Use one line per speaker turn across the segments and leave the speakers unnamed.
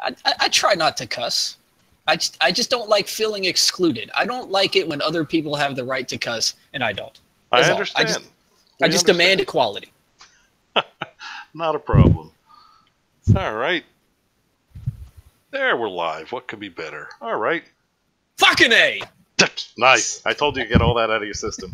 I try not to cuss. I just don't like feeling excluded. I don't like it when other people have the right to cuss and I don't. That's
I understand.
I just demand equality.
Not a problem. All right. There, we're live. What could be better? All right.
Fucking A!
Nice. I told you to get all that out of your system.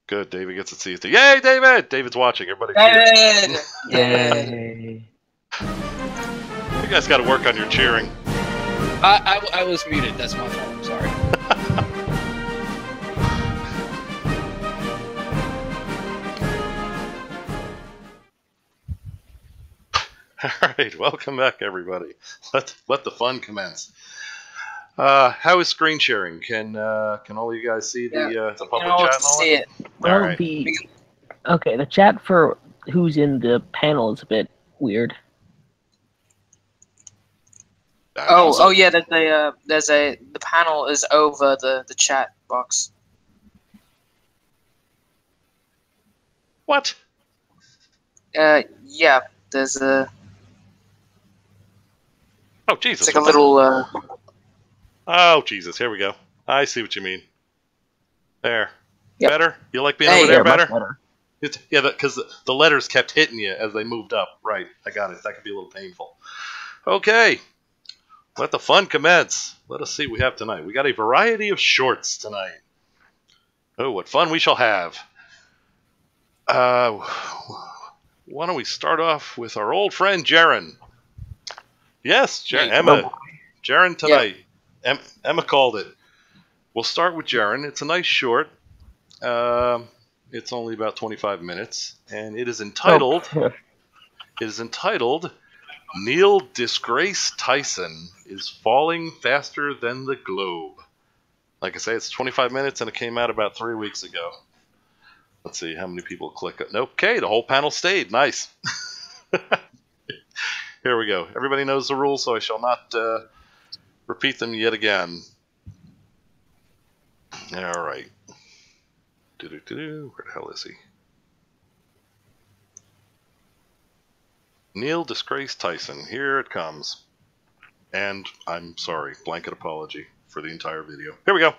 Good. David gets to see it. Yay, David! David's watching. Everybody.
David!
Yay!
You guys got to work on your cheering.
I was muted. That's my fault. I'm sorry.
All right, welcome back, everybody. Let the fun commence. How is screen sharing? Can all of you guys see the public chat?
See it.
Well,
right.
Okay, the chat for who's in the panel is a bit weird.
Oh yeah. The panel is over the chat box.
What?
Yeah. There's a.
Oh Jesus!
It's like a little.
Oh Jesus! Here we go. I see what you mean. There.
Yep.
Better? You like being
Hey,
over there
much
better?
better.
Yeah, because the letters kept hitting you as they moved up. Right. I got it. That could be a little painful. Okay. Let the fun commence. Let us see what we have tonight. We got a variety of shorts tonight. Oh, what fun we shall have. Why don't we start off with our old friend Jaren? Yes, Emma. Jaren tonight. Yeah. Emma called it. We'll start with Jaren. It's a nice short. It's only about 25 minutes, and it is entitled.
Oh.
It is entitled, "Neil Disgrace Tyson is falling faster than the globe." Like I say, it's 25 minutes, and it came out about 3 weeks ago. Let's see how many people click it. Okay, the whole panel stayed. Nice. Here we go. Everybody knows the rules, so I shall not repeat them yet again. All right. Where the hell is he? Neil Disgrace Tyson. Here it comes. And I'm sorry, blanket apology for the entire video. Here we go.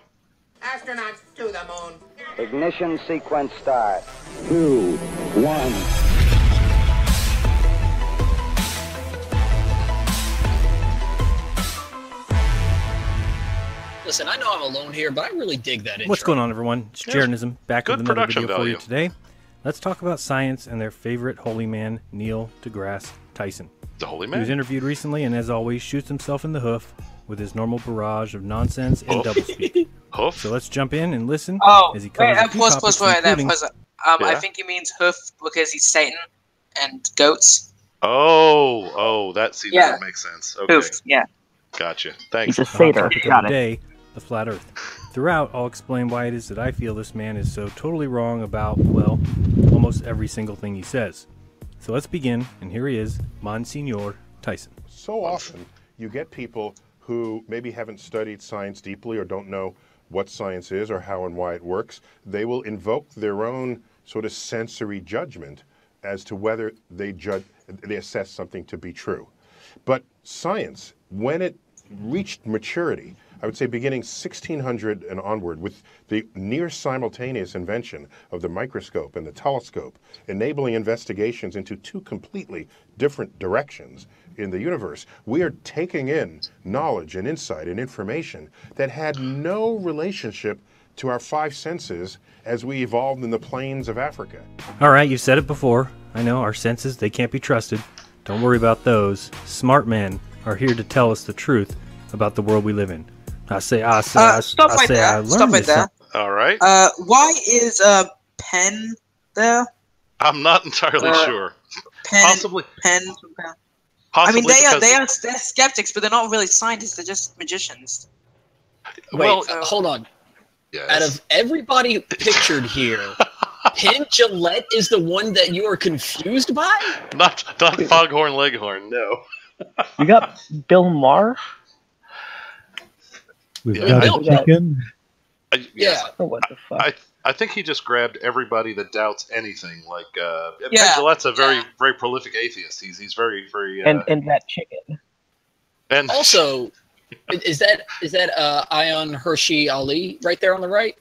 Astronauts to the moon.
Ignition sequence start. 2, 1.
Listen, I know I'm alone here, but I really dig that intro.
What's going on, everyone? It's Jarenism, back with another video for you today. Let's talk about science and their favorite holy man, Neil deGrasse Tyson.
The holy man?
He was interviewed recently and, as always, shoots himself in the hoof with his normal barrage of nonsense and doublespeak. So let's jump in and listen as he covers a few topics, including...
I think he means hoof because he's Satan and goats.
Oh, that makes sense. Okay.
Hoof, yeah.
Gotcha. Thanks.
He's a satyr. Got it.
Today, the flat Earth. Throughout, I'll explain why it is that I feel this man is so totally wrong about, well, almost every single thing he says. So let's begin, and here he is, Monsignor Tyson.
So often, you get people who maybe haven't studied science deeply or don't know what science is or how and why it works. They will invoke their own sort of sensory judgment as to whether they assess something to be true. But science, when it reached maturity, I would say beginning 1600 and onward, with the near simultaneous invention of the microscope and the telescope, enabling investigations into two completely different directions in the universe, we are taking in knowledge and insight and information that had no relationship to our five senses as we evolved in the plains of Africa.
All right, you've said it before. I know, our senses, they can't be trusted. Don't worry about those. Smart men are here to tell us the truth about the world we live in.
Stop right there.
All right.
Why is pen there?
I'm not entirely sure. Possibly.
Pen. I mean, they're skeptics, but they're not really scientists. They're just magicians.
Wait, hold on.
Yes.
Out of everybody pictured here, Penn Jillette is the one that you are confused by?
Not Foghorn Leghorn, no.
We got Bill Maher.
We've got a chicken.
Yeah.
Oh, what the fuck?
I think he just grabbed everybody that doubts anything. Like,
Yeah.
Gillette's a very, very prolific atheist. He's very, very.
And that chicken.
And
Also, is that Ion Hershey Ali right there on the right?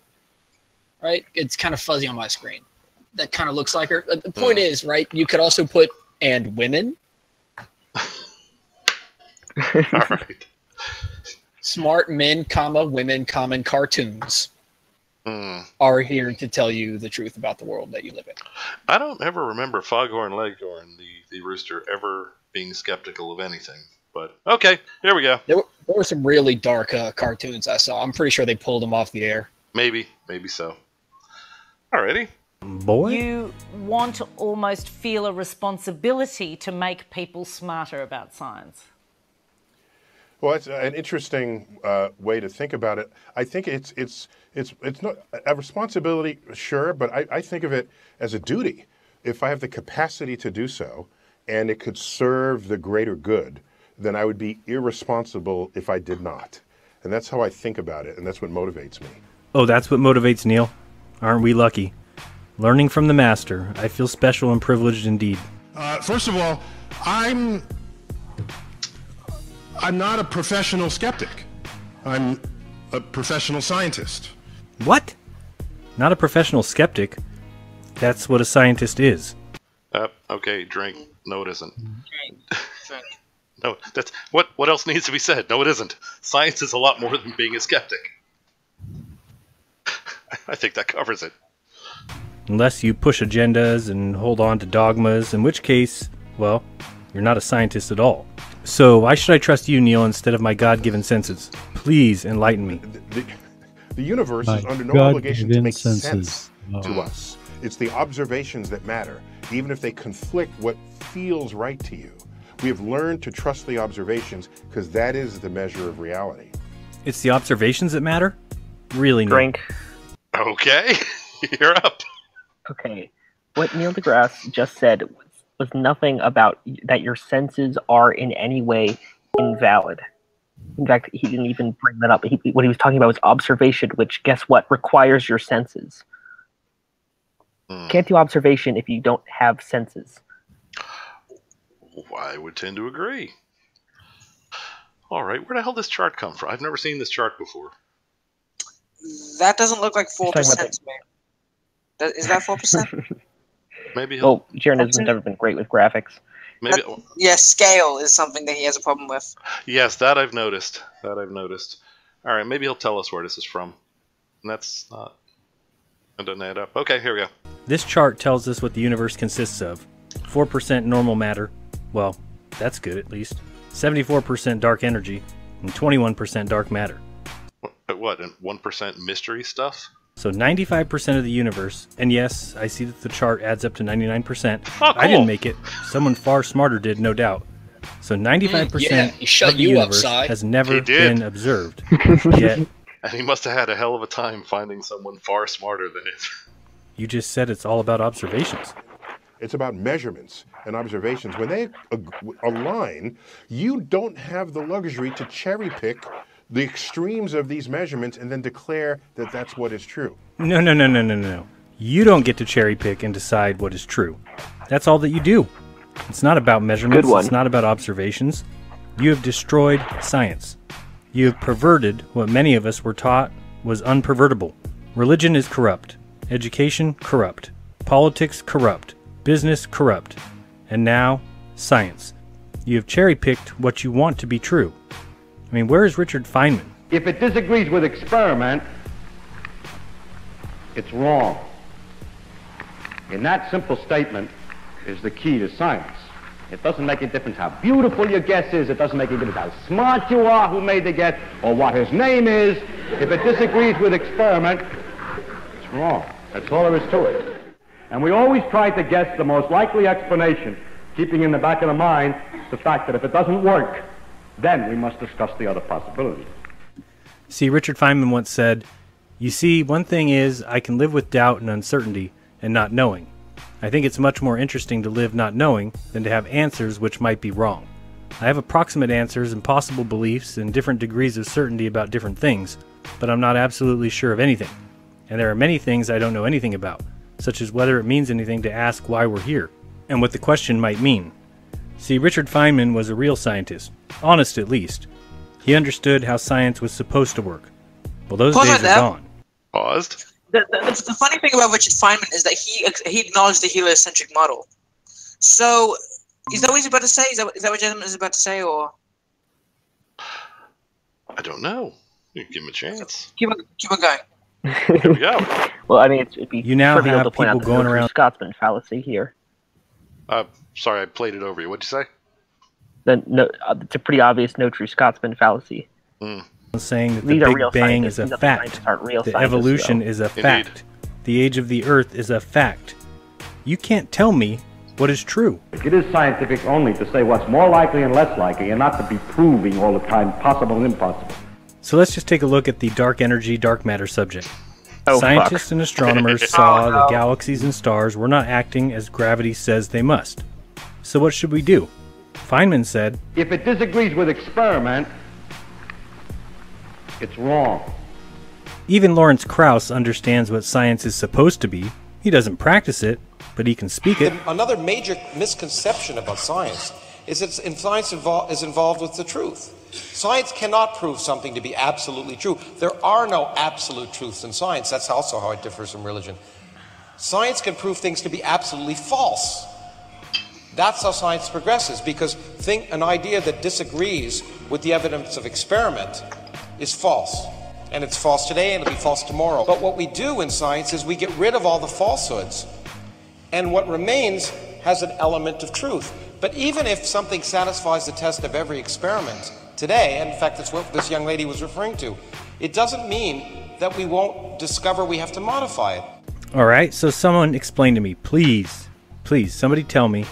Right? It's kind of fuzzy on my screen. That kind of looks like her. The point is, right, you could also put and women.
all right.
Smart men, comma, women, common cartoons are here to tell you the truth about the world that you live in.
I don't ever remember Foghorn Leghorn, the rooster, ever being skeptical of anything. But, okay, here we go.
There were some really dark cartoons I saw. I'm pretty sure they pulled them off the air.
Maybe so. Alrighty.
Boy?
You want to almost feel a responsibility to make people smarter about science.
Well, it's an interesting way to think about it. I think it's not a responsibility, sure, but I think of it as a duty. If I have the capacity to do so, and it could serve the greater good, then I would be irresponsible if I did not. And that's how I think about it, and that's what motivates me.
Oh, that's what motivates Neil? Aren't we lucky? Learning from the master, I feel special and privileged indeed.
First of all, I'm not a professional skeptic. I'm a professional scientist.
What? Not a professional skeptic? That's what a scientist is.
Okay, drink. No, it isn't.
Drink.
No, that's what else needs to be said? No, it isn't. Science is a lot more than being a skeptic. I think that covers it.
Unless you push agendas and hold on to dogmas, in which case, well, you're not a scientist at all. So why should I trust you, Neil, instead of my God-given senses? Please enlighten me.
The universe is under no obligation to make sense to us. It's the observations that matter, even if they conflict what feels right to you. We have learned to trust the observations because that is the measure of reality.
It's the observations that matter? Really, Neil?
Drink.
Okay, you're up.
Okay. What Neil deGrasse just said was nothing about that your senses are in any way invalid. In fact, he didn't even bring that up. What he was talking about was observation, which, guess what, requires your senses. Can't do observation if you don't have senses.
I would tend to agree. All right, where the hell did this chart come from? I've never seen this chart before.
That doesn't look like 4% to me. Is that 4%?
Maybe.
Oh, Jaron has never been great with graphics.
Maybe.
Yeah, scale is something that he has a problem with.
Yes, that I've noticed. All right, maybe he'll tell us where this is from. And that's not. That doesn't add up. Okay, here we go.
This chart tells us what the universe consists of. 4% normal matter. Well, that's good at least. 74% dark energy, and 21% dark matter.
What, and 1% mystery stuff?
So 95% of the universe, and yes, I see that the chart adds up to 99%.
Oh, cool.
I didn't make it. Someone far smarter did, no doubt. So 95% of the universe has never been observed. Yet,
and he must have had a hell of a time finding someone far smarter than him.
You just said it's all about observations.
It's about measurements and observations. When they align, you don't have the luxury to cherry pick the extremes of these measurements and then declare that that's what is true.
No. You don't get to cherry pick and decide what is true. That's all that you do. It's not about measurements. It's not about observations. You have destroyed science. You have perverted what many of us were taught was unpervertible. Religion is corrupt. Education, corrupt. Politics, corrupt. Business, corrupt. And now, science. You have cherry-picked what you want to be true. I mean, where is Richard Feynman?
If it disagrees with experiment, it's wrong. And that simple statement is the key to science. It doesn't make a difference how beautiful your guess is. It doesn't make a difference how smart you are, who made the guess, or what his name is. If it disagrees with experiment, it's wrong. That's all there is to it. And we always try to guess the most likely explanation, keeping in the back of the mind the fact that if it doesn't work, then we must discuss the other possibilities.
See, Richard Feynman once said, "You see, one thing is I can live with doubt and uncertainty and not knowing. I think it's much more interesting to live not knowing than to have answers which might be wrong. I have approximate answers and possible beliefs and different degrees of certainty about different things, but I'm not absolutely sure of anything. and there are many things I don't know anything about, such as whether it means anything to ask why we're here, and what the question might mean. See, Richard Feynman was a real scientist, honest at least. He understood how science was supposed to work. Well, those days are gone.
Paused.
The funny thing about Richard Feynman is that he acknowledged the heliocentric model. So, is that what he's about to say? Is that what gentleman is about to say, or?
I don't know. You give him a chance.
Keep on going.
Here we go.
Well, I mean, it'd be
You now
trivial
have
to point
people
out
going
the
around-
Scotsman fallacy here.
Sorry, I played it over you. What'd you say?
It's a pretty obvious no true Scotsman fallacy.
Saying that
These
the
are
Big
real
Bang
scientists.
is a
These other
fact.
scientists aren't real
The
scientists,
evolution
though.
is a
Indeed.
fact. The age of the Earth is a fact. You can't tell me what is true.
It is scientific only to say what's more likely and less likely, and not to be proving all the time possible and impossible.
So let's just take a look at the dark energy, dark matter subject.
Oh,
Scientists and astronomers saw the galaxies and stars were not acting as gravity says they must. So what should we do? Feynman said,
If it disagrees with experiment, it's wrong.
even Lawrence Krauss understands what science is supposed to be. He doesn't practice it, but he can speak it.
Another major misconception about science is that science is involved with the truth. Science cannot prove something to be absolutely true. There are no absolute truths in science. That's also how it differs from religion. Science can prove things to be absolutely false. That's how science progresses, because an idea that disagrees with the evidence of experiment is false. And it's false today, and it'll be false tomorrow. But what we do in science is we get rid of all the falsehoods, and what remains has an element of truth. But even if something satisfies the test of every experiment today, and in fact that's what this young lady was referring to, it doesn't mean that we won't discover we have to modify it.
Alright, so someone explain to me, please, somebody tell me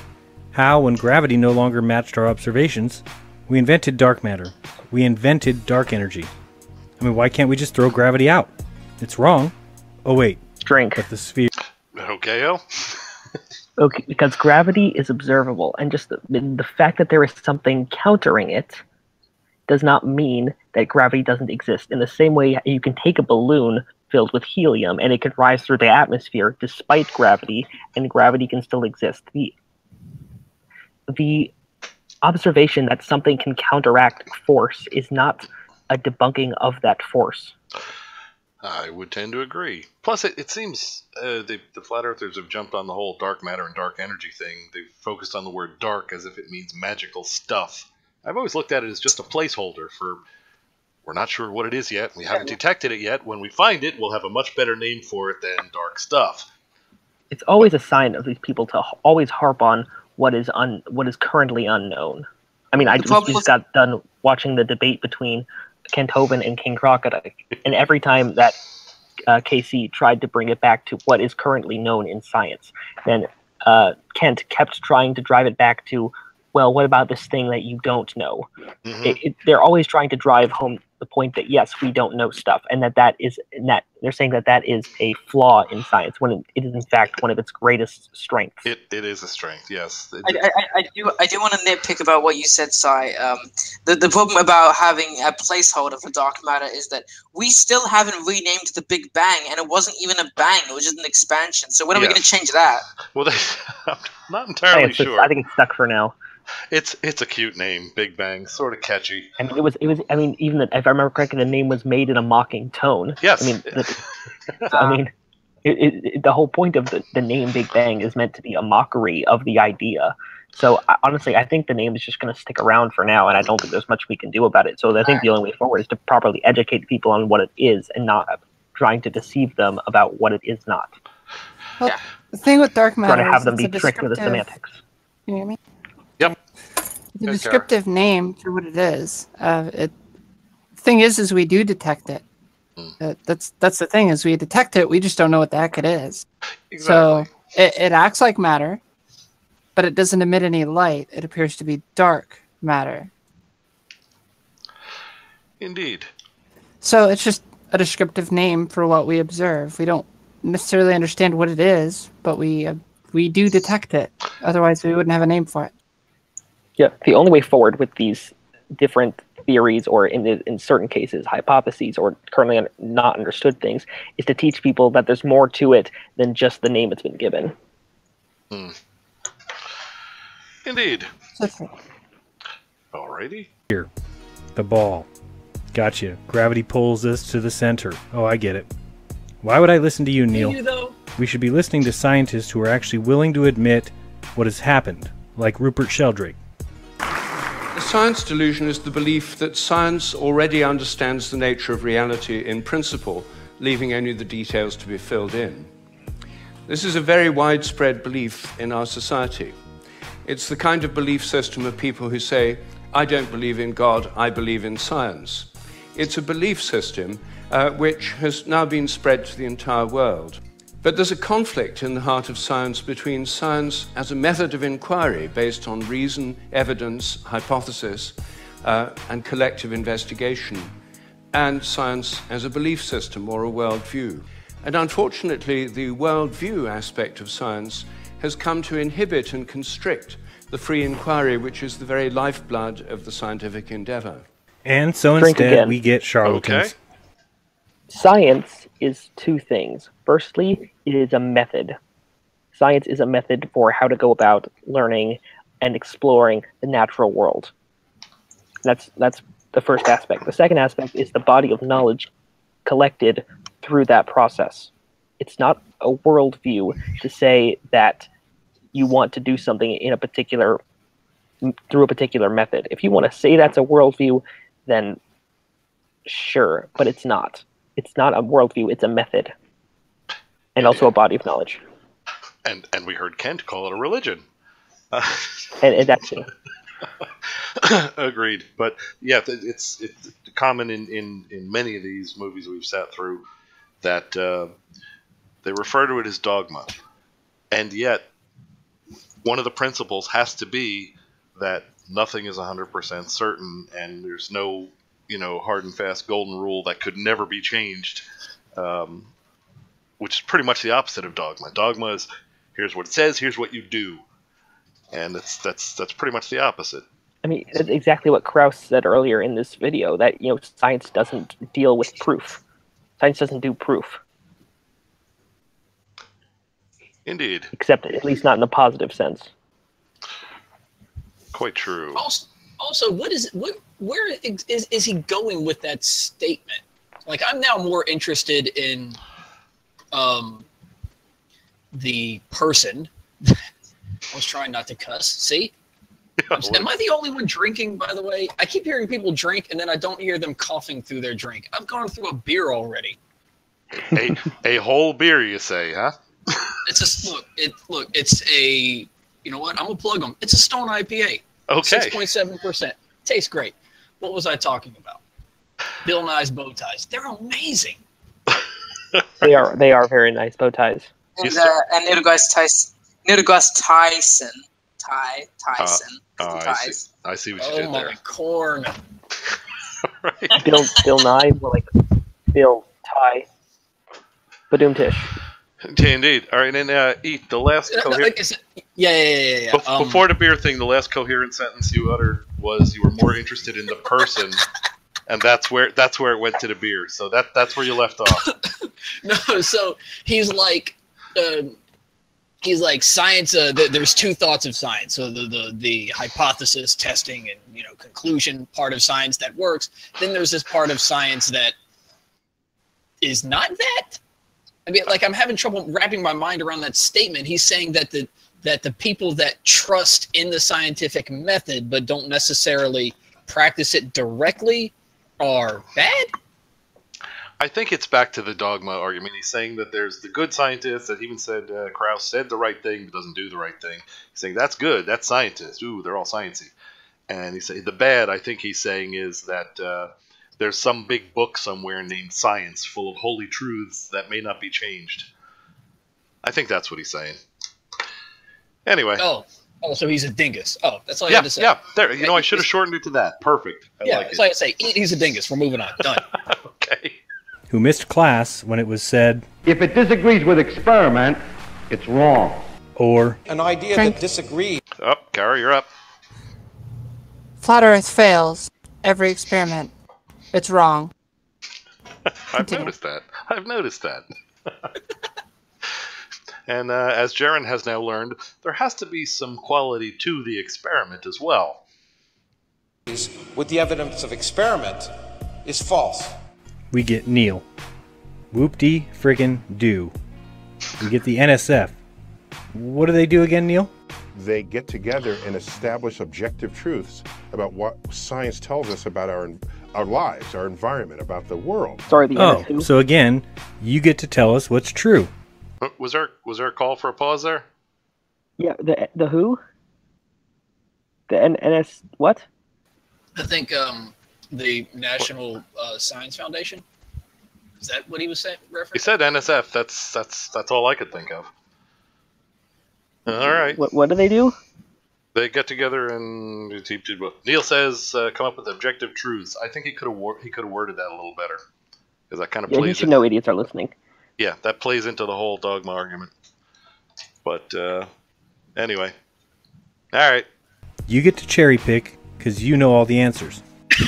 how, when gravity no longer matched our observations, we invented dark matter. We invented dark energy. I mean, why can't we just throw gravity out? It's wrong. Oh wait.
Drink.
But the sphere...
Okay,
Okay, because gravity is observable, and just the fact that there is something countering it does not mean that gravity doesn't exist. In the same way, you can take a balloon filled with helium, and it can rise through the atmosphere despite gravity, and gravity can still exist. The observation that something can counteract force is not a debunking of that force.
I would tend to agree. Plus, it seems the flat earthers have jumped on the whole dark matter and dark energy thing. They've focused on the word dark as if it means magical stuff. I've always looked at it as just a placeholder for, we're not sure what it is yet, we haven't detected it yet. When we find it, we'll have a much better name for it than dark stuff.
It's always a sign of these people to always harp on what is currently unknown. I mean, I just got done watching the debate between Kent Hovind and King Crocodile, and every time that KC tried to bring it back to what is currently known in science, then Kent kept trying to drive it back to, well, what about this thing that you don't know? Mm-hmm. They're always trying to drive home the point that, yes, we don't know stuff, and that they're saying that is a flaw in science, when it is in fact one of its greatest strengths.
It is a strength, yes.
I do want to nitpick about what you said, Sai. The problem about having a placeholder for dark matter is that we still haven't renamed the Big Bang, and it wasn't even a bang; it was just an expansion. So when are we going to change that?
Well, I'm not entirely sure.
I think it's stuck for now.
It's a cute name, Big Bang, sort of catchy.
I mean, it was. I mean, even if I remember correctly, the name was made in a mocking tone.
Yes.
I mean, the whole point of the name Big Bang is meant to be a mockery of the idea. So honestly, I think the name is just going to stick around for now, and I don't think there's much we can do about it. So I think the only way forward is to properly educate people on what it is, and not trying to deceive them about what it is not.
Well, the thing with dark matter,
trying to have them
is
be tricked with the semantics.
Can you hear me?
Yep.
The descriptive name for what it is. The thing is we do detect it. That's the thing, is we detect it, we just don't know what the heck it is. Exactly. So it acts like matter, but it doesn't emit any light. It appears to be dark matter.
Indeed.
So it's just a descriptive name for what we observe. We don't necessarily understand what it is, but we do detect it. Otherwise, we wouldn't have a name for it.
Yeah, the only way forward with these different theories, or in certain cases, hypotheses, or currently not understood things, is to teach people that there's more to it than just the name it's been given.
Indeed. Alrighty.
Here, the ball. Gotcha. Gravity pulls us to the center. Oh, I get it. Why would I listen to you, Neil? We should be listening to scientists who are actually willing to admit what has happened, like Rupert Sheldrake.
The science delusion is the belief that science already understands the nature of reality in principle, leaving only the details to be filled in. This is a very widespread belief in our society. It's the kind of belief system of people who say, I don't believe in God, I believe in science. It's a belief system which has now been spread to the entire world. But there's a conflict in the heart of science between science as a method of inquiry based on reason, evidence, hypothesis, and collective investigation, and science as a belief system or a worldview. And unfortunately, the worldview aspect of science has come to inhibit and constrict the free inquiry, which is the very lifeblood of the scientific endeavor.
And so instead, we get charlatans.
Okay.
Science is two things. Firstly, it is a method. Science is a method for how to go about learning and exploring the natural world. That's the first aspect. The second aspect is the body of knowledge collected through that process. It's not a worldview to say that you want to do something in a particular through a particular method. If you want to say that's a worldview, then sure, but it's not. It's not a worldview, it's a method. And also a body of knowledge.
And we heard Kent call it a religion.
And that's it.
Agreed. But yeah, it's common in many of these movies we've sat through that they refer to it as dogma. And yet, one of the principles has to be that nothing is 100% certain, and there's no, hard and fast golden rule that could never be changed, which is pretty much the opposite of dogma. Dogma is, here's what it says, here's what you do. And that's pretty much the opposite.
I mean, that's exactly what Krauss said earlier in this video, that, science doesn't deal with proof. Science doesn't do proof.
Indeed.
Except at least not in a positive sense.
Quite true.
Also, where is he going with that statement? Like, I'm now more interested in the person. I was trying not to cuss. See? Am I the only one drinking, by the way? I keep hearing people drink, and then I don't hear them coughing through their drink. I've gone through a beer already.
A whole beer, you say, huh?
It's a, you know what? I'm gonna plug them. It's a Stone IPA.
Okay.
6.7%. Tastes great. What was I talking about? Bill Nye's bow ties. They're amazing.
They are very nice bow ties.
And Neil deGrasse Tyson. Tyson.
I see what you did there.
Oh my corn.
Right.
Bill Nye, more like Bill Ty. Badoom-tish.
Indeed. All right, and Eet, the last coherent...
Yeah.
Before the beer thing, the last coherent sentence you uttered was you were more interested in the person, and that's where it went to the beer. So that's where you left off.
No, so he's like science. There's two thoughts of science. So the hypothesis, testing, and conclusion part of science that works. Then there's this part of science that is not that. I mean, like, I'm having trouble wrapping my mind around that statement. He's saying that the people that trust in the scientific method but don't necessarily practice it directly are bad?
I think it's back to the dogma argument. He's saying that there's the good scientists that even said Krauss said the right thing but doesn't do the right thing. He's saying that's good, that's scientists. Ooh, they're all sciencey. And he's saying the bad, I think he's saying, is that there's some big book somewhere named Science full of holy truths that may not be changed. I think that's what he's saying. Anyway.
Oh, so he's a dingus. Oh, that's all you had to say.
Yeah, there. I should have shortened it to that. Perfect.
That's all I say. He's a dingus. We're moving on. Done.
Okay.
Who missed class when it was said,
if it disagrees with experiment, it's wrong.
Or
an idea that disagrees.
Cara, you're up.
Flat Earth fails. every experiment. It's wrong.
I've noticed that. And as Jaren has now learned, there has to be some quality to the experiment as well.
With the evidence of experiment is false.
We get Neil. Whoop-de-friggin-do. We get the NSF. What do they do again, Neil?
They get together and establish objective truths about what science tells us about our lives, our environment, about the world.
Sorry, the
NSF. So again, you get to tell us what's true.
Was there a call for a pause there?
Yeah, the who? The NS what?
I think the National Science Foundation. Is that what he was saying?
He said NSF. That's all I could think of. All right.
What do they do?
They get together and Neil says come up with objective truths. I think he could have worded that a little better, because that kind of plays.
You should know idiots are listening.
Yeah, that plays into the whole dogma argument. But anyway, all right.
You get to cherry pick because you know all the answers.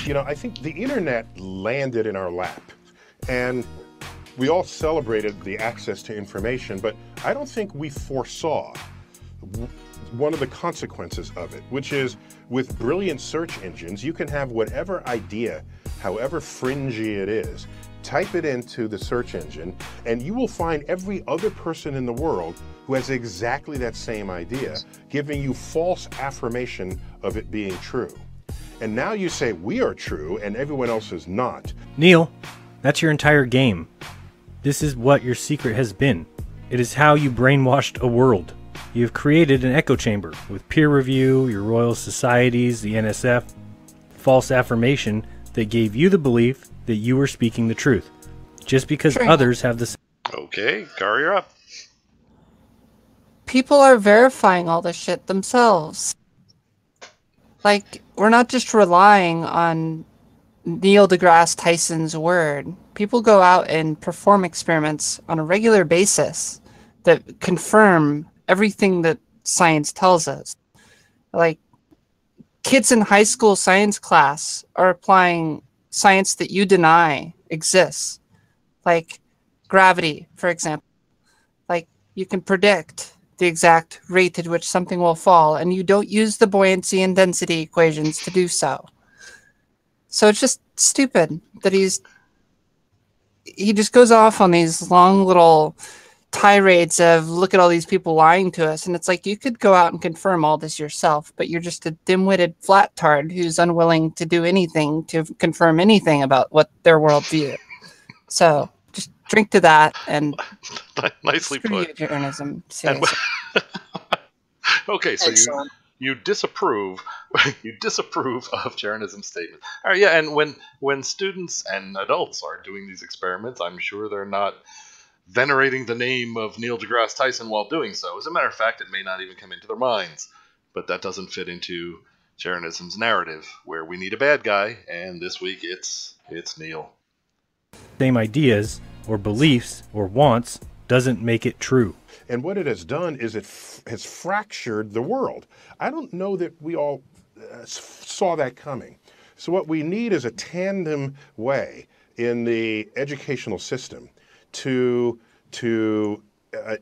You know, I think the internet landed in our lap, and we all celebrated the access to information, but I don't think we foresaw one of the consequences of it, which is with brilliant search engines, you can have whatever idea, however fringy it is, type it into the search engine, and you will find every other person in the world who has exactly that same idea, giving you false affirmation of it being true. And now you say we are true and everyone else is not.
Neil, that's your entire game. This is what your secret has been. It is how you brainwashed a world. You have created an echo chamber with peer review, your royal societies, the NSF, false affirmation that gave you the belief that you were speaking the truth, just because others have the same.
Okay, Cara, you're up.
People are verifying all this shit themselves. Like, we're not just relying on Neil deGrasse Tyson's word. People go out and perform experiments on a regular basis that confirm everything that science tells us. Like, kids in high school science class are applying science that you deny exists. Like gravity, for example. Like, you can predict the exact rate at which something will fall, and you don't use the buoyancy and density equations to do so. So it's just stupid that he just goes off on these long little tirades of look at all these people lying to us, and it's like you could go out and confirm all this yourself, but you're just a dim-witted flat-tard who's unwilling to do anything to confirm anything about what their worldview. So just drink to that and
nicely
screw
put.
you, journalism. Seriously.
Okay, so you disapprove of Jeranism's statement. All right, yeah, and when students and adults are doing these experiments, I'm sure they're not venerating the name of Neil deGrasse Tyson while doing so. As a matter of fact, it may not even come into their minds. But that doesn't fit into Jeranism's narrative, where we need a bad guy, and this week it's Neil.
Same ideas or beliefs or wants doesn't make it true.
And what it has done is it has fractured the world. I don't know that we all saw that coming. So what we need is a tandem way in the educational system to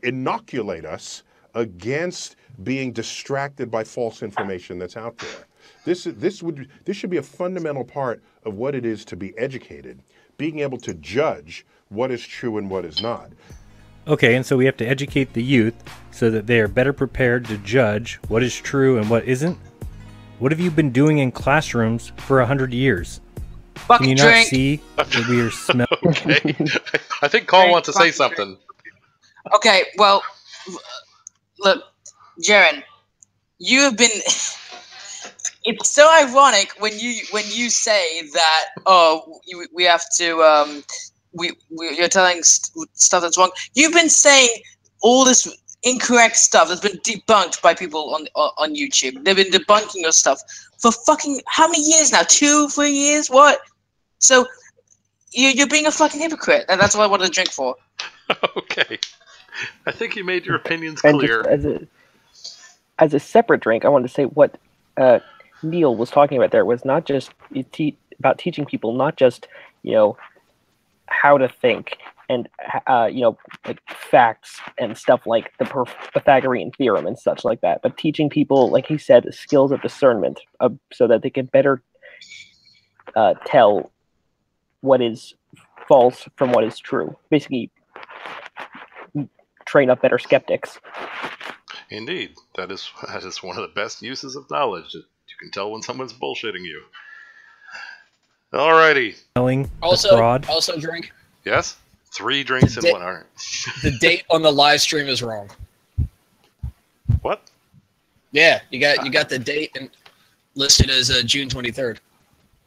inoculate us against being distracted by false information that's out there. This should be a fundamental part of what it is to be educated, being able to judge what is true and what is not.
Okay, and so we have to educate the youth so that they are better prepared to judge what is true and what isn't. What have you been doing in classrooms for 100 years? Can you not see that we are smelling?
Okay. I think Carl wants to say something.
Okay, well, look, Jaren, you have been. It's so ironic when you say that we have to you're telling stuff that's wrong. You've been saying all this incorrect stuff that's been debunked by people on YouTube. They've been debunking your stuff for fucking how many years now? 2, 3 years? What? So you're being a fucking hypocrite, and that's what I wanted to drink for.
Okay, I think you made your opinions
and
clear.
Just as a separate drink, I wanted to say what Neil was talking about there was not just about teaching people not just, how to think and, like facts and stuff like the Pythagorean theorem and such like that, but teaching people, like he said, skills of discernment so that they can better tell what is false from what is true. Basically, train up better skeptics.
Indeed. That is one of the best uses of knowledge. You can tell when someone's bullshitting you. Alrighty.
Also drink.
Yes? 3 drinks in 1 hour.
The date on the live stream is wrong.
What?
Yeah, you got the date and listed as June 23rd.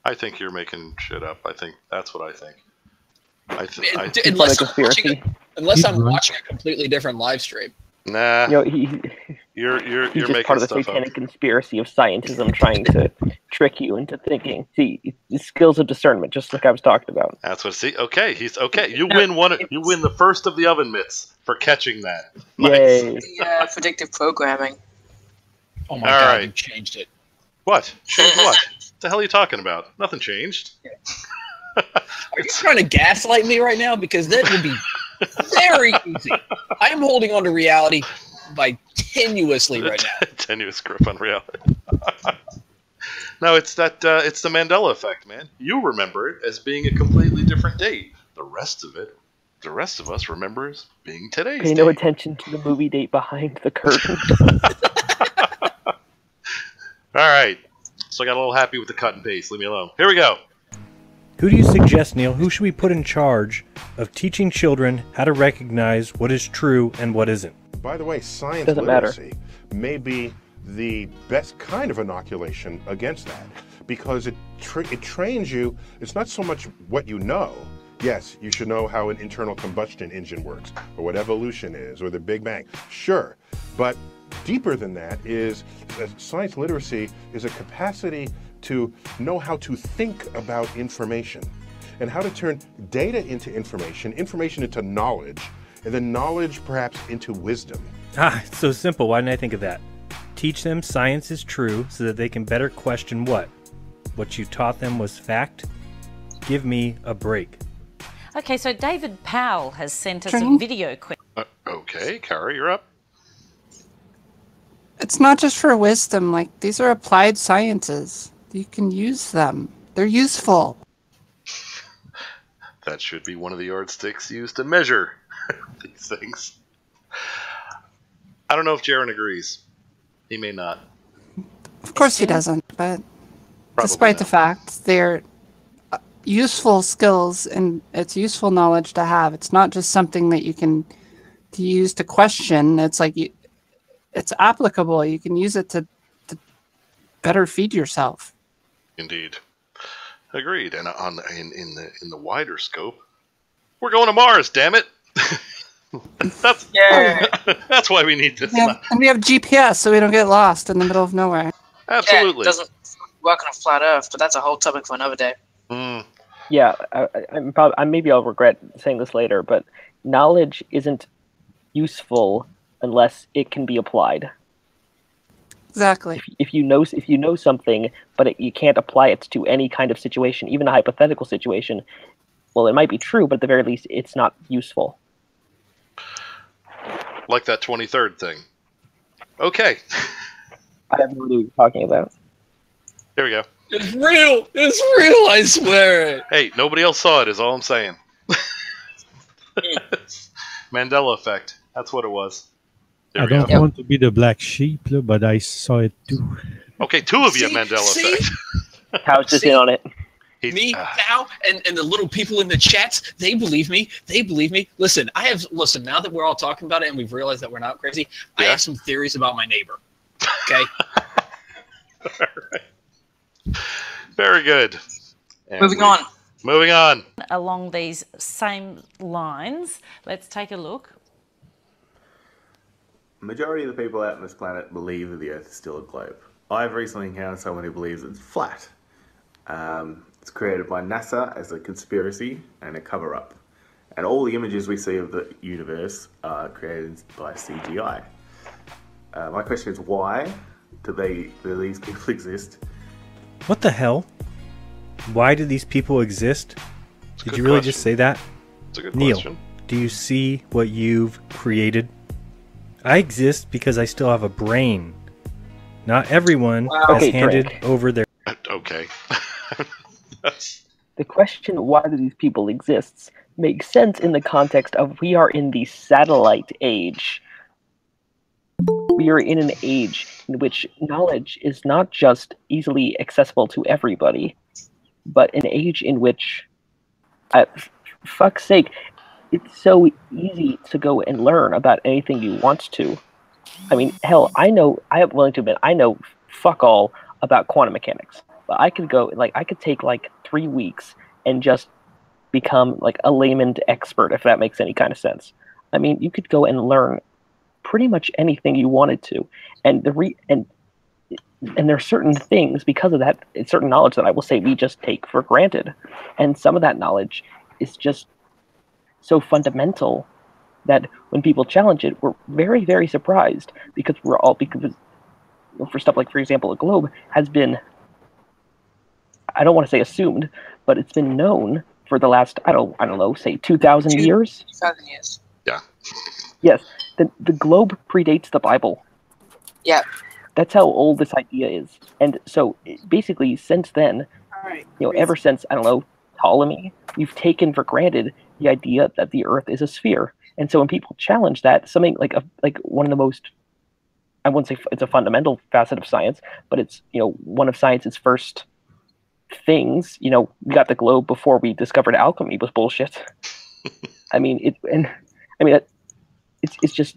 I think you're making shit up. I think that's what I think.
Unless I'm watching a completely different live stream.
Nah. You're
he's just
making
part of the
stuff
satanic
up.
conspiracy of scientism trying to trick you into thinking. See, the skills of discernment, just like I was talking about.
That's what. See, okay, he's okay. You win one. You win the first of the oven mitts for catching that.
Yay!
The predictive programming.
Oh my god! You changed it.
What? Changed what? What the hell are you talking about? Nothing changed.
Are you trying to gaslight me right now? Because that would be very easy. I am holding on to reality by tenuously right now.
Tenuous grip on reality. No, it's that. It's the Mandela effect, man. You remember it as being a completely different date. The rest of us remember as being today's.
Pay no attention to the movie date behind the curtain.
All right. So I got a little happy with the cut and paste. Leave me alone. Here we go.
Who do you suggest, Neil? Who should we put in charge of teaching children how to recognize what is true and what isn't?
By the way, science
Doesn't
literacy may be the best kind of inoculation against that, because it trains you. It's not so much what you know. Yes, you should know how an internal combustion engine works, or what evolution is, or the Big Bang. Sure, but deeper than that is science literacy is a capacity to know how to think about information and how to turn data into information into knowledge, and then knowledge perhaps into wisdom.
It's so simple. Why didn't I think of that? Teach them science is true so that they can better question what? What you taught them was fact? Give me a break.
Okay, so David Powell has sent us a video quiz.
Okay, Cara, you're up.
It's not just for wisdom. Like, these are applied sciences. You can use them. They're useful.
That should be one of the yardsticks used to measure these things. I don't know if Jaron agrees. He may not.
Of course he doesn't, but despite the fact they're useful skills and it's useful knowledge to have. It's not just something that you can use to question. It's like it's applicable. You can use it to better feed yourself.
Indeed. Agreed. And in the wider scope, we're going to Mars, damn it. That's why we need this.
And we have GPS so we don't get lost in the middle of nowhere.
Absolutely.
Yeah, it doesn't work on a flat Earth, but that's a whole topic for another day.
Yeah, maybe I'll regret saying this later, but knowledge isn't useful unless it can be applied.
Exactly.
If you know something, but you can't apply it to any kind of situation, even a hypothetical situation, well, it might be true, but at the very least, it's not useful.
Like that 23rd thing. Okay.
I have no idea what you're talking about.
Here we go.
It's real. It's real. I swear.
Hey, nobody else saw it. Is all I'm saying. Mandela effect. That's what it was.
I don't want to be the black sheep, but I saw it too.
Okay, 2 of you, Mandela effect.
How's just in on it?
Me, Val, and the little people in the chats, they believe me. They believe me. Listen, now that we're all talking about it and we've realized that we're not crazy, I have some theories about my neighbor. Okay?
All right. Very good. And
Moving on.
Moving on.
Along these same lines, let's take a look.
Majority of the people out on this planet believe that the Earth is still a globe. I've recently encountered someone who believes it's flat. It's created by NASA as a conspiracy and a cover-up. And all the images we see of the universe are created by CGI. My question is, why do these people exist?
What the hell? Why do these people exist? Did you really just say that?
It's a good
Neil,
question.
do you see what you've created? I exist because I still have a brain. Not everyone has handed over their...
Okay.
The question, why do these people exist, makes sense in the context of we are in the satellite age. We are in an age in which knowledge is not just easily accessible to everybody, but an age in which, for fuck's sake, it's so easy to go and learn about anything you want to. I mean, hell, I am willing to admit, I know fuck all about quantum mechanics. But I could go, I could take 3 weeks and just become a layman expert, if that makes any kind of sense. I mean, you could go and learn pretty much anything you wanted to, and there are certain things because of that, certain knowledge that I will say we just take for granted, and some of that knowledge is just so fundamental that when people challenge it, we're very, very surprised because for stuff like, for example, a globe has been, I don't want to say assumed, but it's been known for the last, I don't know, say 2,000 years?
2,000 years.
Yeah.
Yes. The globe predates the Bible.
Yeah.
That's how old this idea is. And so, basically, since then, ever since, I don't know, Ptolemy, you've taken for granted the idea that the Earth is a sphere. And so when people challenge that, something like one of the most, I wouldn't say it's a fundamental facet of science, but it's, one of science's first things. We got the globe before we discovered alchemy was bullshit. It's just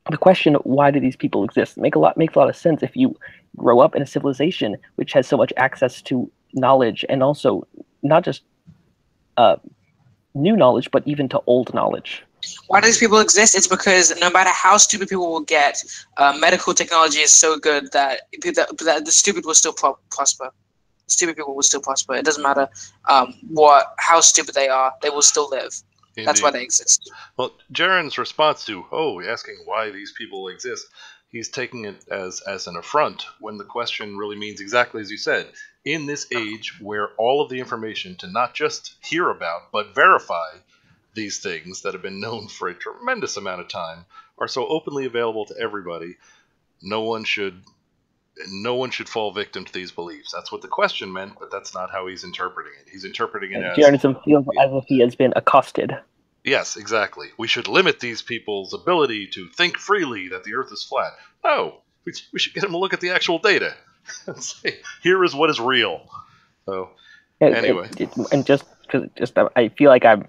the question, why do these people exist? Makes a lot of sense if you grow up in a civilization which has so much access to knowledge, and also not just new knowledge, but even to old knowledge.
Why do these people exist? It's because no matter how stupid people will get, medical technology is so good that the stupid will still prosper. Stupid people will still prosper. It doesn't matter how stupid they are; they will still live.
Indeed.
That's why they exist.
Well, Jaren's response to asking why these people exist, he's taking it as an affront when the question really means exactly as you said. In this age where all of the information to not just hear about but verify these things that have been known for a tremendous amount of time are so openly available to everybody, no one should fall victim to these beliefs. That's what the question meant, but that's not how he's interpreting it. He's interpreting it as...
Jarenism feels as if he has been accosted.
Yes, exactly. We should limit these people's ability to think freely that the Earth is flat. No, we should get them to look at the actual data and say, here is what is real. So, anyway.
And just I feel like I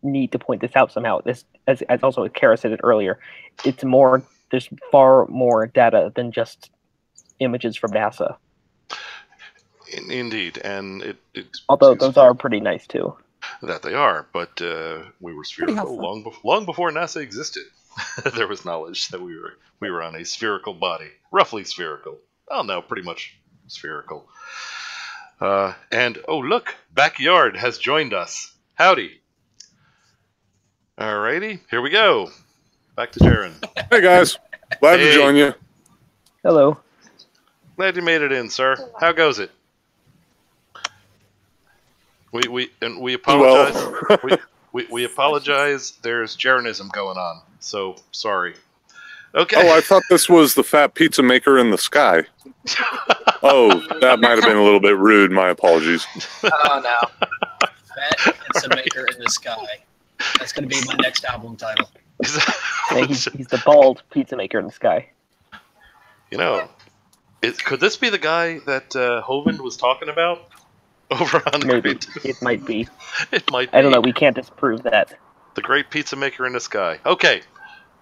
need to point this out somehow. This, as also Cara said it earlier, there's far more data than just images from NASA.
Indeed, and
although those are pretty nice too.
That they are, but we were spherical long before NASA existed. There was knowledge that we were on a spherical body, roughly spherical. Oh no, pretty much spherical. And look, Backyard has joined us. Howdy. Alrighty, here we go. Back to Jaren.
Hey guys, glad to join you.
Hello.
Glad you made it in, sir. How goes it? We apologize.
Well.
we apologize. There's Jarenism going on, so sorry. Okay.
Oh, I thought this was the fat pizza maker in the sky. Oh, that might have been a little bit rude. My apologies.
Oh no.
Fat pizza maker in the sky. That's going to be my next album title.
He's the bald pizza maker in the sky.
Could this be the guy that Hovind was talking about over on the
Maybe. It might be.
It might be.
I don't know. We can't disprove that.
The great pizza maker in the sky. Okay.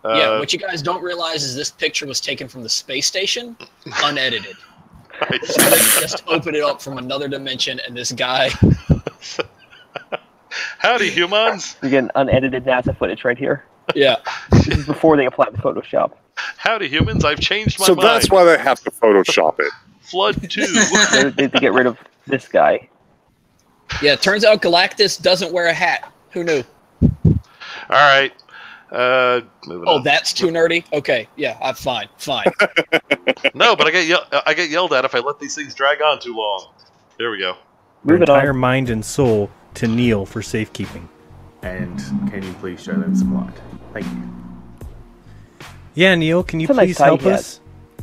Yeah, what you guys don't realize is this picture was taken from the space station, unedited.
Right.
So they just open it up from another dimension, and this guy...
Howdy, humans!
You're getting unedited NASA footage right here.
Yeah.
This is before they applied Photoshop.
Howdy, humans! I've changed my
So
mind.
that's why they have to Photoshop it.
Flood 2.
They had to get rid of this guy.
Yeah, it turns out Galactus doesn't wear a hat. Who knew?
All right.
That's too nerdy? Okay, yeah, I'm fine.
No, but I get yelled at if I let these things drag on too long. There we go.
Your entire mind and soul to Neil for safekeeping.
And can you please show them some light? Thank you.
Yeah, Neil, can you
It's a nice
please help
tie,
us?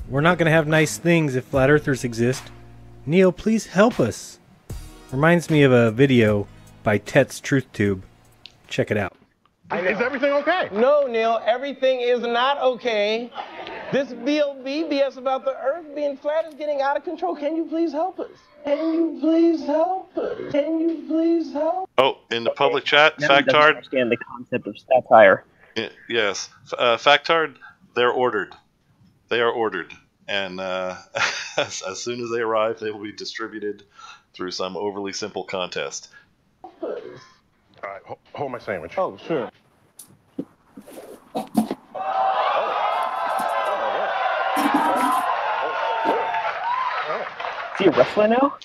We're not going to have nice things if flat earthers exist. Neil, please help us. Reminds me of a video by Tet's TruthTube. Check it out.
Is everything okay? No, Neil, everything is not okay. This BS about the Earth being flat is getting out of control. Can you please help us? Can you please help us? Can you please help?
Oh, in the public chat,
Now he doesn't
Factard.
understand the concept of satire.
Yes, Factard. They're ordered. They are ordered, and as soon as they arrive, they will be distributed through some overly simple contest.
All right, hold my sandwich.
Oh, sure.
Is he a wrestler now?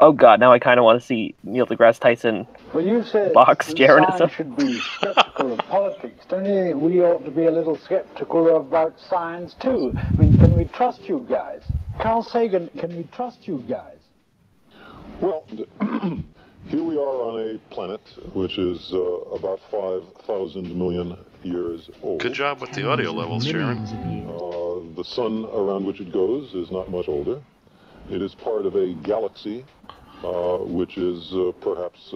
Oh god, now I kind of want to see Neil deGrasse Tyson
Well, you said
box Jaron and
science
stuff.
should be skeptical of politics. Don't you think we ought to be a little skeptical about science too? I mean, can we trust you guys? Carl Sagan, can we trust you guys?
Well, here we are on a planet which is about 5,000 million years old.
Good job with the audio levels, Sharon.
The sun around which it goes is not much older. It is part of a galaxy which is perhaps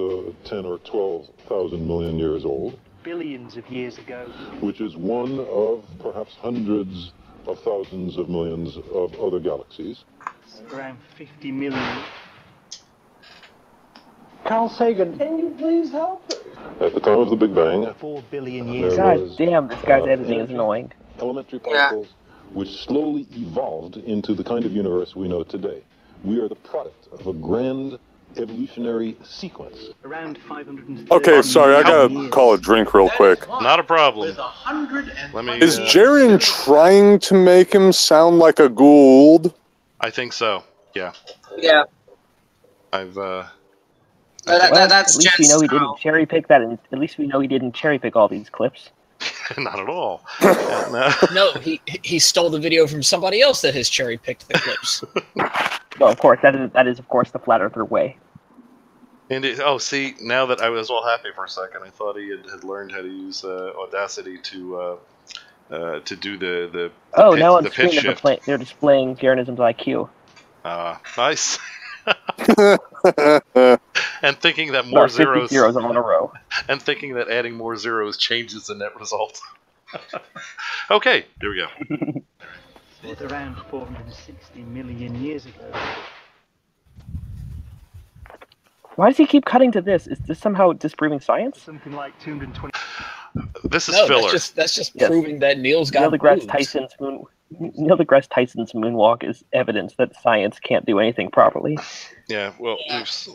10 or 12,000 million years old.
Billions of years ago.
Which is one of perhaps hundreds of thousands of millions of other galaxies.
Around 50 million.
Carl Sagan,
can you please help us?
At the time of the Big Bang,
4 billion years
God
was,
damn, this guy's editing is annoying.
elementary particles which slowly evolved into the kind of universe we know today. We are the product of a grand evolutionary sequence.
Around 530.
Okay, sorry, I gotta call a drink real quick.
Not a problem. Let me.
Is Jaron trying to make him sound like a Gould?
I think so. Yeah.
Yeah.
I've.
That's
at least we know he didn't cherry pick that. And at least we know he didn't cherry pick all these clips.
Not at all.
No, he stole the video from somebody else that has cherry picked the clips.
Well, of course, that is of course the flat earther way.
And see, now that I was all happy for a second, I thought he had learned how to use Audacity to do the
Oh,
pitch,
now on
the
screen
pitch shift.
they're displaying Jaronism's IQ.
Nice. And thinking that more
About 50
zeros
all in a row.
And thinking that adding more zeros changes the net result. Okay, here we go.
It's around 460 million years ago.
Why does he keep cutting to this? Is this somehow disproving science?
Something like 220.
This is
No,
filler.
that's just proving that Neil's got
Neil deGrasse
moves.
Neil deGrasse Tyson's moonwalk is evidence that science can't do anything properly.
Yeah, well,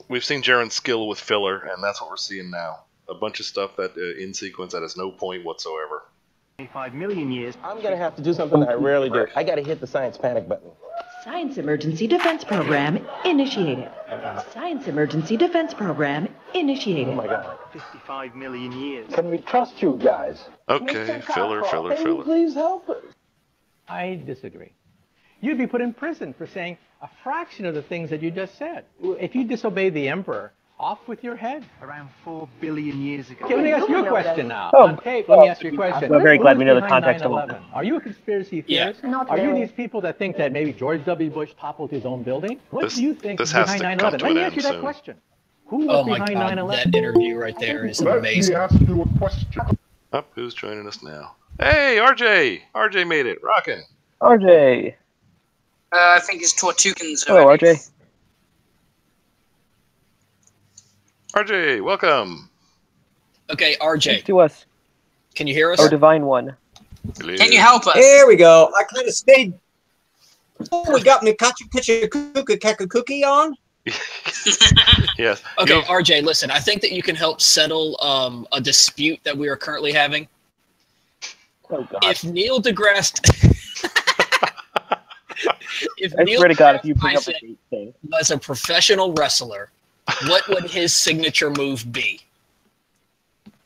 we've seen Jaron's skill with filler, and that's what we're seeing now. A bunch of stuff that in sequence that has no point whatsoever.
25 million years.
I'm going to have to do something I rarely do. I got to hit the science panic button.
Science Emergency Defense Program initiated. Science Emergency Defense Program initiated.
Oh my God.
55 million years.
Can we trust you guys?
Okay, filler.
Can you please help us?
I disagree. You'd be put in prison for saying a fraction of the things that you just said. If you disobey the emperor, off with your head.
Around 4 billion years ago.
Okay, let me ask you a question now.
Oh,
On tape, let me ask you a question.
we're very glad we know the
Who's
context of
behind 9/11? Are you a conspiracy theorist?
Not
Are you
really.
these people that think that maybe George W. Bush toppled his own building? What
This-
do you think
this
is
has
behind
to
9/11?
come
Let
to
me
an
ask you
end
that
soon.
question. Who was
Oh my
behind
God,
9/11?
that interview right there is amazing.
ask you a question.
Oh, who's joining us now? Hey, RJ! RJ made it. Rockin'.
RJ.
I think it's Tortukans.
Hello, RJ.
RJ, welcome.
Okay, RJ,
Thanks to us.
can you hear us?
Our divine one.
Can you help us?
There we go. I kind of stayed. Oh, we got Mikachu Cookie on.
Yes.
Okay, RJ, listen, I think that you can help settle a dispute that we are currently having.
Oh, God.
If Neil deGrasse...
I swear to God, if you bring up a date thing.
was a professional wrestler, what would his signature move be?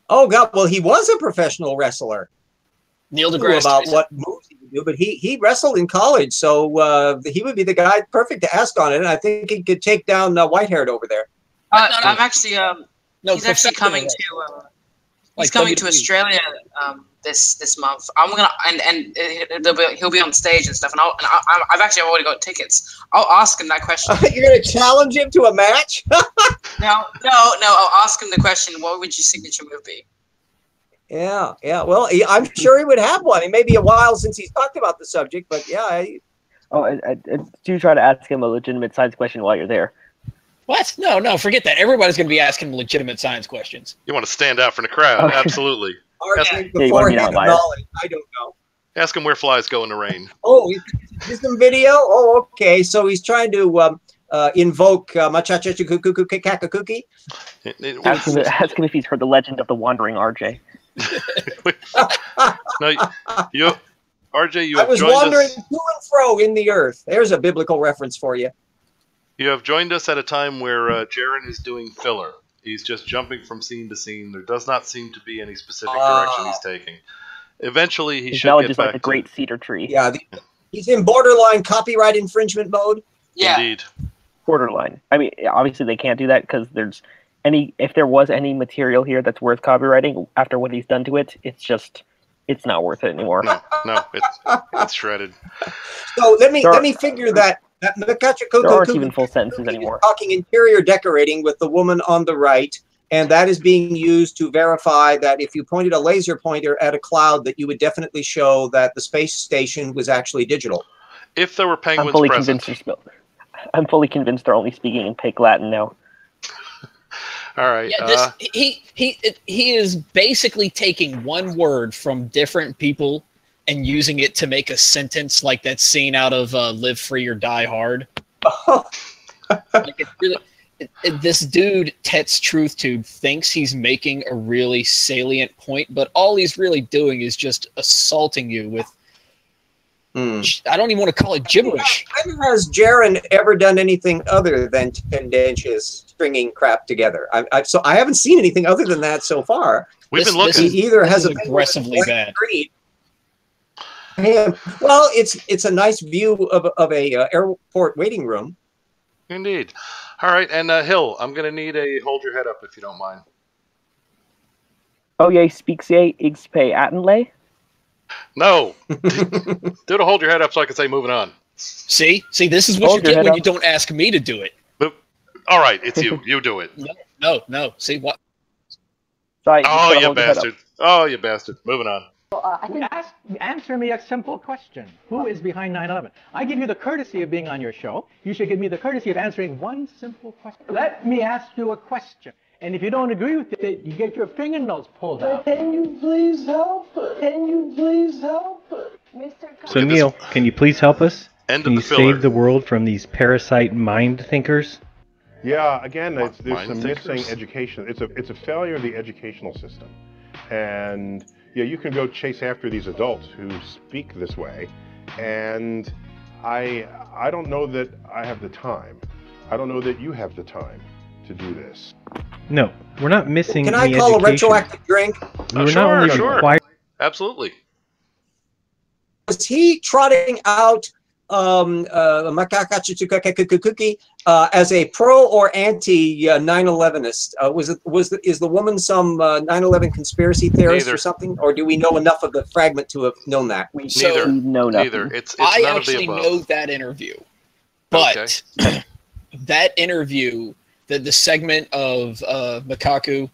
Oh God! Well, he was a professional wrestler.
Neil deGrasse
about
Tyson.
what moves he would do, but he wrestled in college, so he would be the guy perfect to ask on it. And I think he could take down Whitehaired over there.
I'm actually he's actually
professionally,
coming to
like
he's coming to
WWE.
Australia this month. I'm gonna and he'll be on stage and stuff. And I've actually already got tickets. I'll ask him that question.
You're gonna challenge him to a match?
No. I'll ask him the question. What would your signature move be?
Yeah. Well, I'm sure he would have one. It may be a while since he's talked about the subject, but yeah.
Do try to ask him a legitimate science question while you're there.
What? No, forget that. Everybody's going to be asking legitimate science questions.
You want to stand out from the crowd?
Okay.
Absolutely.
Beforehand knowledge. I don't know.
Ask him where flies go in the rain.
Oh, is some video? Oh, okay. So he's trying to invoke Machachachukukukukakuki.
Ask him if he's heard the legend of the wandering RJ.
No, RJ, you
I
have
was
joined
wandering
us.
to and fro in the earth. There's a biblical reference for you.
You have joined us at a time where Jaren is doing filler. He's just jumping from scene to scene. There does not seem to be any specific direction he's taking. Eventually, he should get
is
back
like a great cedar tree.
Yeah, he's in borderline copyright infringement mode.
Yeah.
Indeed.
Borderline. I mean, obviously they can't do that because if there was any material here that's worth copywriting after what he's done to it, it's not worth it anymore.
No, it's shredded.
So let me figure that.
There aren't even full sentences anymore.
Talking interior decorating with the woman on the right, and that is being used to verify that if you pointed a laser pointer at a cloud, that you would definitely show that the space station was actually digital.
If there were penguins present.
I'm fully convinced they're only speaking in Pig Latin now.
All right.
Yeah, he is basically taking one word from different people and using it to make a sentence like that scene out of Live Free or Die Hard. Like it's really, this dude, Tet's Truth Tube, thinks he's making a really salient point, but all he's really doing is just assaulting you with, I don't even want to call it gibberish.
When has Jaren ever done anything other than tendentious stringing crap together? So I haven't seen anything other than that so far.
We've been looking.
He either has
aggressively bad.
Well, it's a nice view of a airport waiting room.
Indeed. All right, and Hill, I'm going to need a hold your head up if you don't mind.
Oh, yeah, speaks Igspay Attenley?
No. Do to hold your head up so I can say moving on.
See, this is what you get when you don't ask me to do it.
All right, it's you. You do it.
No. See what?
Sorry,
oh, you bastard. Oh, you bastard. Moving on.
Answer me a simple question. Who is behind 9/11? I give you the courtesy of being on your show. You should give me the courtesy of answering one simple question. Let me ask you a question. And if you don't agree with it, you get your fingernails pulled out. Can you please help us? Can you please help us?
So, Neil, can you please help us?
End
can
of
you
the filler.
save the world from these parasite mind thinkers?
Yeah, again, there's some
thinkers?
missing education. It's a failure of the educational system. And yeah, you can go chase after these adults who speak this way, and I don't know that I have the time. I don't know that you have the time to do this.
No, we're not missing
Can
any
I call
education.
a retroactive drink?
We're not only required.
Absolutely.
Was he trotting out as a pro or anti 9/11ist? Is the woman some 9/11 conspiracy theorist or something, or do we know enough of the fragment to have known that?
Neither. Neither. It's
I
none
actually
of the above.
know that interview, but that interview, the segment of Makaku.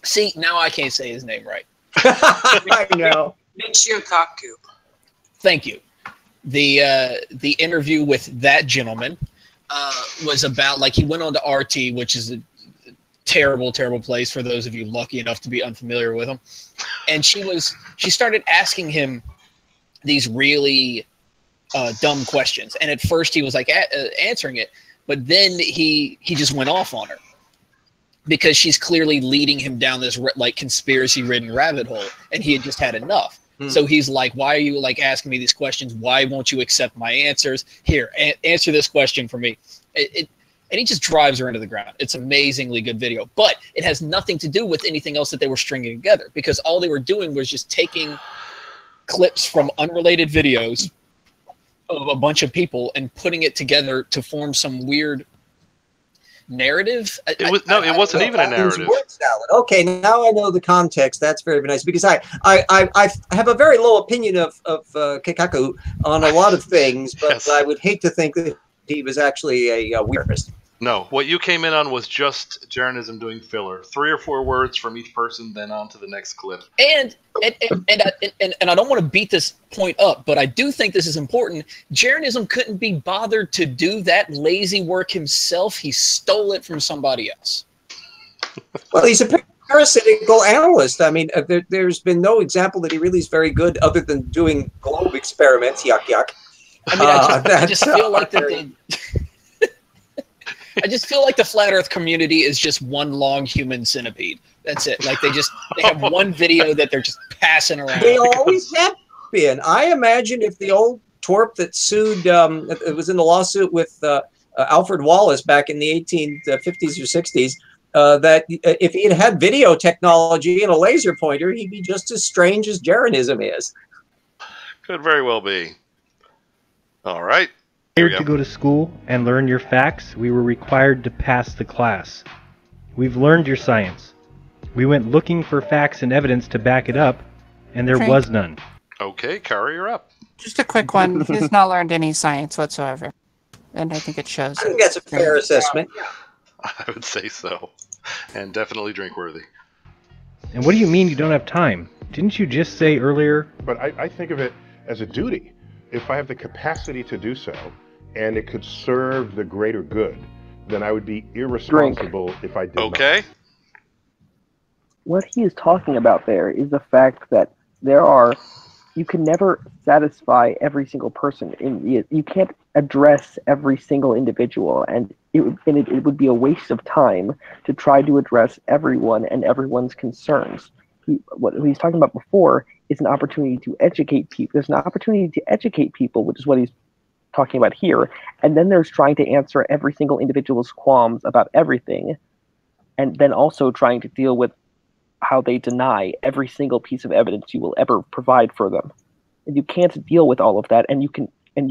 See, now I can't say his name right.
I know.
Michio Kaku.
Thank you. The interview with that gentleman was about, like, he went on to RT, which is a terrible place for those of you lucky enough to be unfamiliar with him. And she started asking him these really dumb questions. And at first he was like answering it, but then he just went off on her because she's clearly leading him down this like conspiracy ridden rabbit hole, and he had just had enough. So he's like, why are you like asking me these questions? Why won't you accept my answers? Here, answer this question for me. And he just drives her into the ground. It's amazingly good video, but it has nothing to do with anything else that they were stringing together, because all they were doing was just taking clips from unrelated videos of a bunch of people and putting it together to form some weird narrative.
It wasn't even a narrative.
Word salad. Okay, now I know the context. That's very nice, because I have a very low opinion of Kikaku on a lot of things, but
Yes.
I would hate to think that he was actually a weirdist.
No, what you came in on was just Jeranism doing filler. 3 or 4 words from each person, then on to the next clip.
And I don't want to beat this point up, but I do think this is important. Jeranism couldn't be bothered to do that lazy work himself. He stole it from somebody else.
Well, he's a parasitical analyst. I mean, there's been no example that he really is very good other than doing globe experiments. Yuck, yuck.
I mean, I just feel like I just feel like the flat Earth community is just one long human centipede. That's it. Like they have one video that they're just passing around.
They always have been. I imagine if the old twerp that sued, it was in the lawsuit with Alfred Wallace back in the 1850s or 60s, that if he had had video technology and a laser pointer, he'd be just as strange as Jeranism is.
Could very well be. All right.
To go to school and learn your facts, we were required to pass the class. We've learned your science. We went looking for facts and evidence to back it up, and there was none.
Okay, Cara, you're up.
Just a quick one. He's not learned any science whatsoever. And I think it shows.
I think that's a fair assessment.
I would say so. And definitely drink worthy.
And what do you mean you don't have time? Didn't you just say earlier?
But I think of it as a duty. If I have the capacity to do so, and it could serve the greater good, then I would be irresponsible if I did not.
Okay.
What he is talking about there is the fact that you can never satisfy every single person. You can't address every single individual, and it would be a waste of time to try to address everyone and everyone's concerns. What he's talking about before is an opportunity to educate people. There's an opportunity to educate people, which is what he's talking about here. And then there's trying to answer every single individual's qualms about everything. And then also trying to deal with how they deny every single piece of evidence you will ever provide for them. And you can't deal with all of that. And you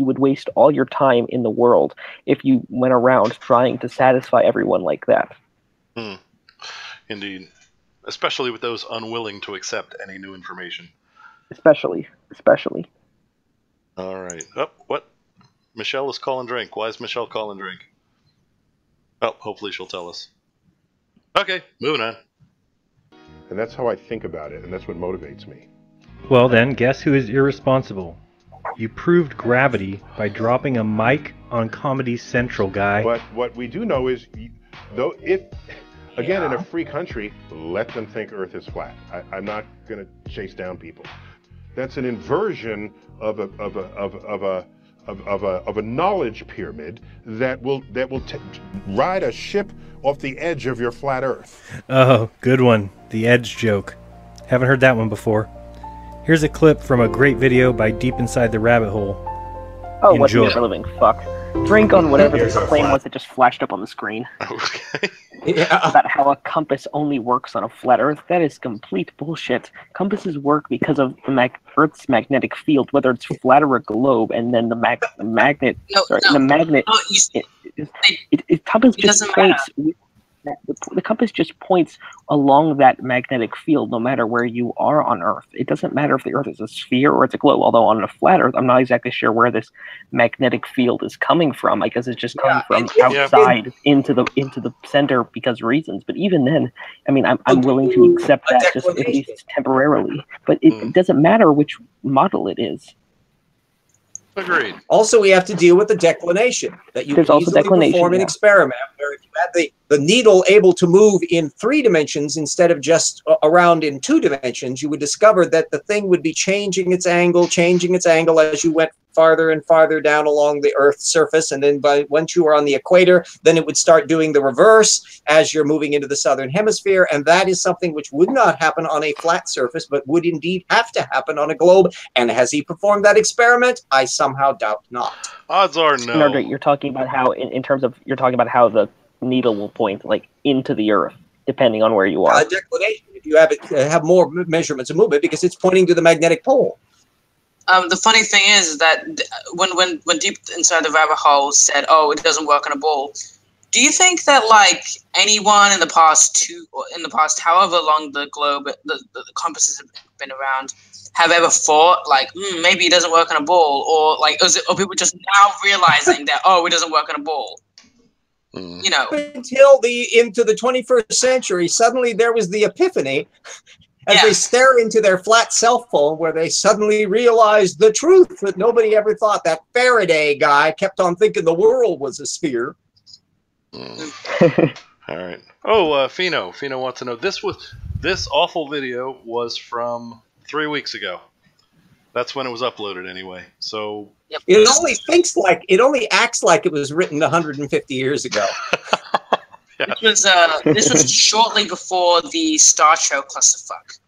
would waste all your time in the world if you went around trying to satisfy everyone like that.
Indeed. Especially with those unwilling to accept any new information.
Especially.
All right. Oh, what? Michelle is calling drink. Why is Michelle calling drink? Oh, hopefully she'll tell us. Okay, moving on.
And that's how I think about it, and that's what motivates me.
Well then, guess who is irresponsible? You proved gravity by dropping a mic on Comedy Central, guy.
But what we do know is, again, in a free country, let them think Earth is flat. I'm not going to chase down people. That's an inversion of a knowledge pyramid that will ride a ship off the edge of your flat Earth.
Oh, good one. The edge joke. Haven't heard that one before. Here's a clip from a great video by Deep Inside the Rabbit Hole.
Oh, what's the living fuck? Drink on whatever the claim was that just flashed up on the screen.
Okay.
About how a compass only works on a flat Earth. That is complete bullshit. Compasses work because of the Earth's magnetic field, whether it's flat or a globe, and then the magnet. Compass just points. The compass just points along that magnetic field no matter where you are on Earth. It doesn't matter if the Earth is a sphere or it's a globe, although on a flat Earth, I'm not exactly sure where this magnetic field is coming from. I guess it's just coming from outside into the center because of reasons. But even then, I mean, I'm willing to accept that just at least temporarily. But it doesn't matter which model it is.
Agreed.
Also, we have to deal with the declination that you can easily perform an experiment where if you had the needle able to move in 3 dimensions instead of just around in 2 dimensions, you would discover that the thing would be changing its angle as you went farther and farther down along the Earth's surface, and then once you were on the equator, then it would start doing the reverse as you're moving into the southern hemisphere, and that is something which would not happen on a flat surface, but would indeed have to happen on a globe. And has he performed that experiment? I somehow doubt not.
Odds are no.
You're talking about how, in terms of, you're talking about how the needle will point like into the Earth, depending on where you are.
Declination, if you have more measurements of movement, because it's pointing to the magnetic pole.
The funny thing is that when Deep Inside the Rabbit Hole said, "Oh, it doesn't work on a ball," do you think that like anyone in the past however long the globe, the compasses have been around, have ever thought like maybe it doesn't work on a ball, or like are people just now realizing that it doesn't work on a ball? You know,
until into the 21st century, suddenly there was the epiphany. As they stare into their flat cell phone, where they suddenly realize the truth that nobody ever thought. That Faraday guy kept on thinking the world was a sphere.
All right. Oh, Fino wants to know, this awful video was from 3 weeks ago. That's when it was uploaded anyway. So
it only acts like it was written 150 years ago.
This was shortly before the Star Show clusterfuck.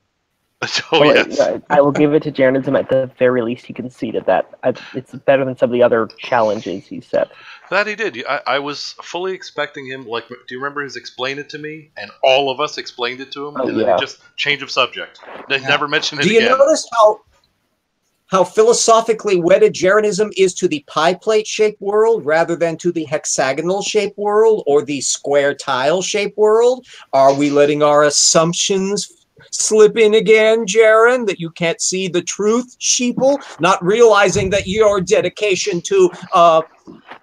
I will give it to Jeranism. At the very least, he conceded that. It's better than some of the other challenges he set.
That he did. I was fully expecting him. Like, do you remember his "Explain It to Me"? And all of us explained it to him, and then it just change of subject. They never mentioned it again.
Do you notice how philosophically wedded Jeranism is to the pie plate shaped world rather than to the hexagonal shaped world or the square tile shaped world? Are we letting our assumptions slip in again, Jaren, that you can't see the truth, sheeple, not realizing that your dedication to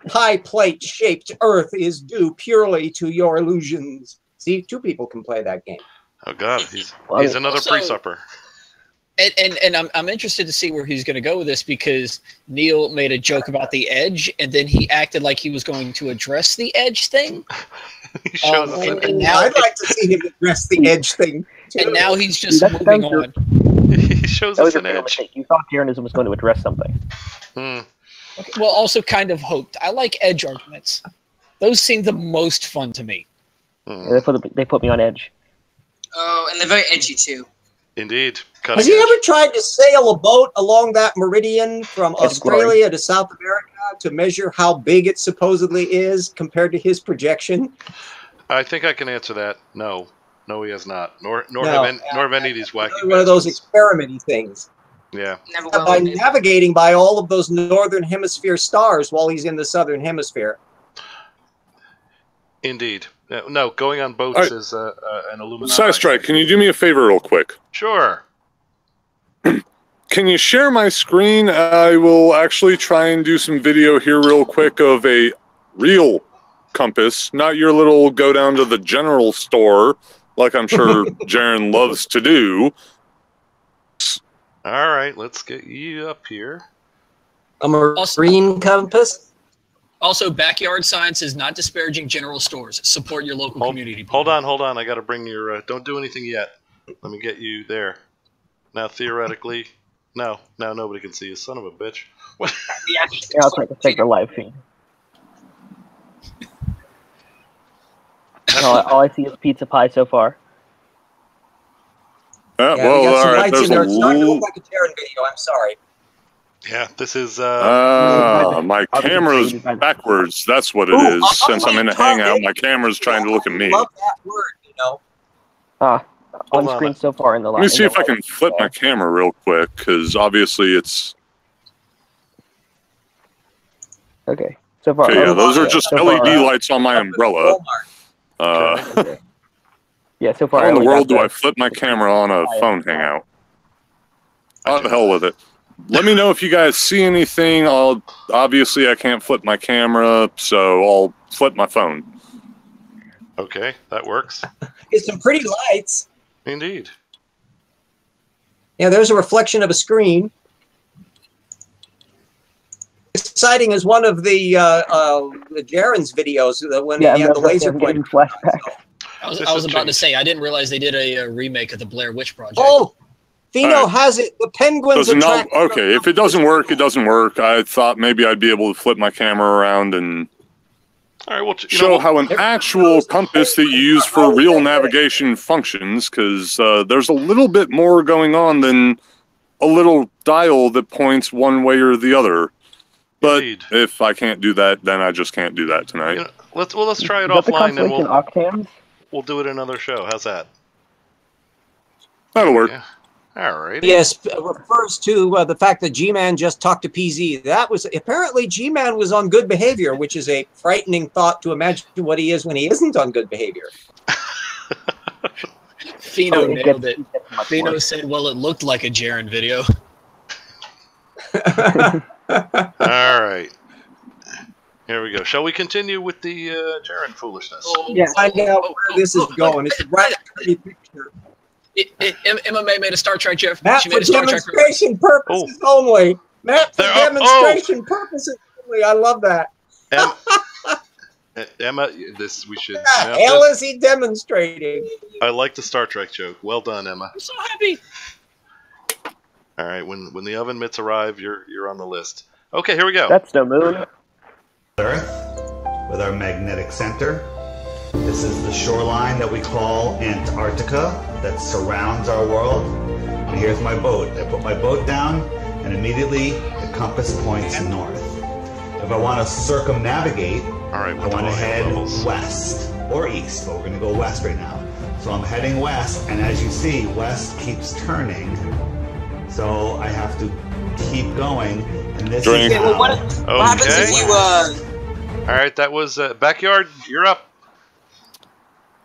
pie plate shaped earth is due purely to your illusions? See, 2 people can play that game.
Oh God, he's another pre-supper.
And I'm interested to see where he's going to go with this, because Neil made a joke about the edge, and then he acted like he was going to address the edge thing.
And now I'd like to see him address the edge thing too.
And now he's just moving on.
He shows us an edge.
You thought Jeranism was going to address something.
Okay, well, also kind of hoped. I like edge arguments. Those seem the most fun to me.
Yeah, they put me on edge.
Oh, and they're very edgy too.
Indeed.
Has he ever tried to sail a boat along that meridian from Australia to South America to measure how big it supposedly is compared to his projection?
I think I can answer that. No, he has not. Nor have any of these wacky.
One of those experimenty things.
Yeah.
By navigating by all of those northern hemisphere stars while he's in the southern hemisphere.
Indeed. No, going on boats is an Illuminati.
SciStrike, can you do me a favor real quick?
Sure.
Can you share my screen? I will actually try and do some video here real quick of a real compass, not your little go down to the general store, like I'm sure Jaren loves to do.
All right, let's get you up here.
A marine compass?
Also, backyard science is not disparaging general stores. Support your local community.
Hold on. I got to bring your... don't do anything yet. Let me get you there. Now, theoretically... No, now nobody can see you, son of a bitch.
Yeah, I'll take the live feed. All I see is pizza pie so far.
Well, all right. It's starting to look like a Terran video. I'm sorry.
Yeah, this is...
my camera's backwards. That's what it is. Since I'm in a hangout, my camera's trying to look at me.
I love that word, you know.
On screen so far in the line.
Let me see if I can flip my camera real quick, because obviously it's...
Okay, so far.
Okay, yeah, those are just LED lights on my umbrella.
Yeah, so far.
How in the world do I flip my camera on a phone hangout? Oh, the hell with it. Let me know if you guys see anything. Obviously I can't flip my camera, so I'll flip my phone.
Okay, that works.
It's some pretty lights.
Indeed.
Yeah, there's a reflection of a screen. Exciting as one of the Jaren's videos when he had the laser pointer.
I was about to say, I didn't realize they did a remake of the Blair Witch Project.
Oh, Fino has it. The penguins attract.
Okay, if it doesn't work, it doesn't work. I thought maybe I'd be able to flip my camera around and show how an actual compass that you use for real navigation functions, because there's a little bit more going on than a little dial that points one way or the other. But if I can't do that, then I just can't do that tonight.
Let's try it offline, and we'll do it another show. How's that?
That'll work.
Yeah. All right.
Yes, refers to the fact that G-Man just talked to PZ. That was apparently G-Man was on good behavior, which is a frightening thought to imagine what he is when he isn't on good behavior.
Fino nailed it. Fino said, well, it looked like a Jaren video.
All right. Here we go. Shall we continue with the Jaren foolishness?
Yes, I know where this is going. It's a right pretty picture.
Emma made a Star Trek GIF.
Map
She
for
made a Star Trek
demonstration purposes only. Map for demonstration purposes only. I love that.
Emma, this we should.
What the hell is he demonstrating?
I like the Star Trek joke. Well done, Emma.
I'm so happy.
All right, when the oven mitts arrive, you're on the list. Okay, here we go.
That's the moon.
Earth with our magnetic center. This is the shoreline that we call Antarctica that surrounds our world. And here's my boat. I put my boat down and immediately the compass points north. If I want to circumnavigate, I want to head west or east, but we're going to go west right now. So I'm heading west, and as you see, west keeps turning. So I have to keep going, and this is how...
What happens if you
All right, that was Backyard. You're up.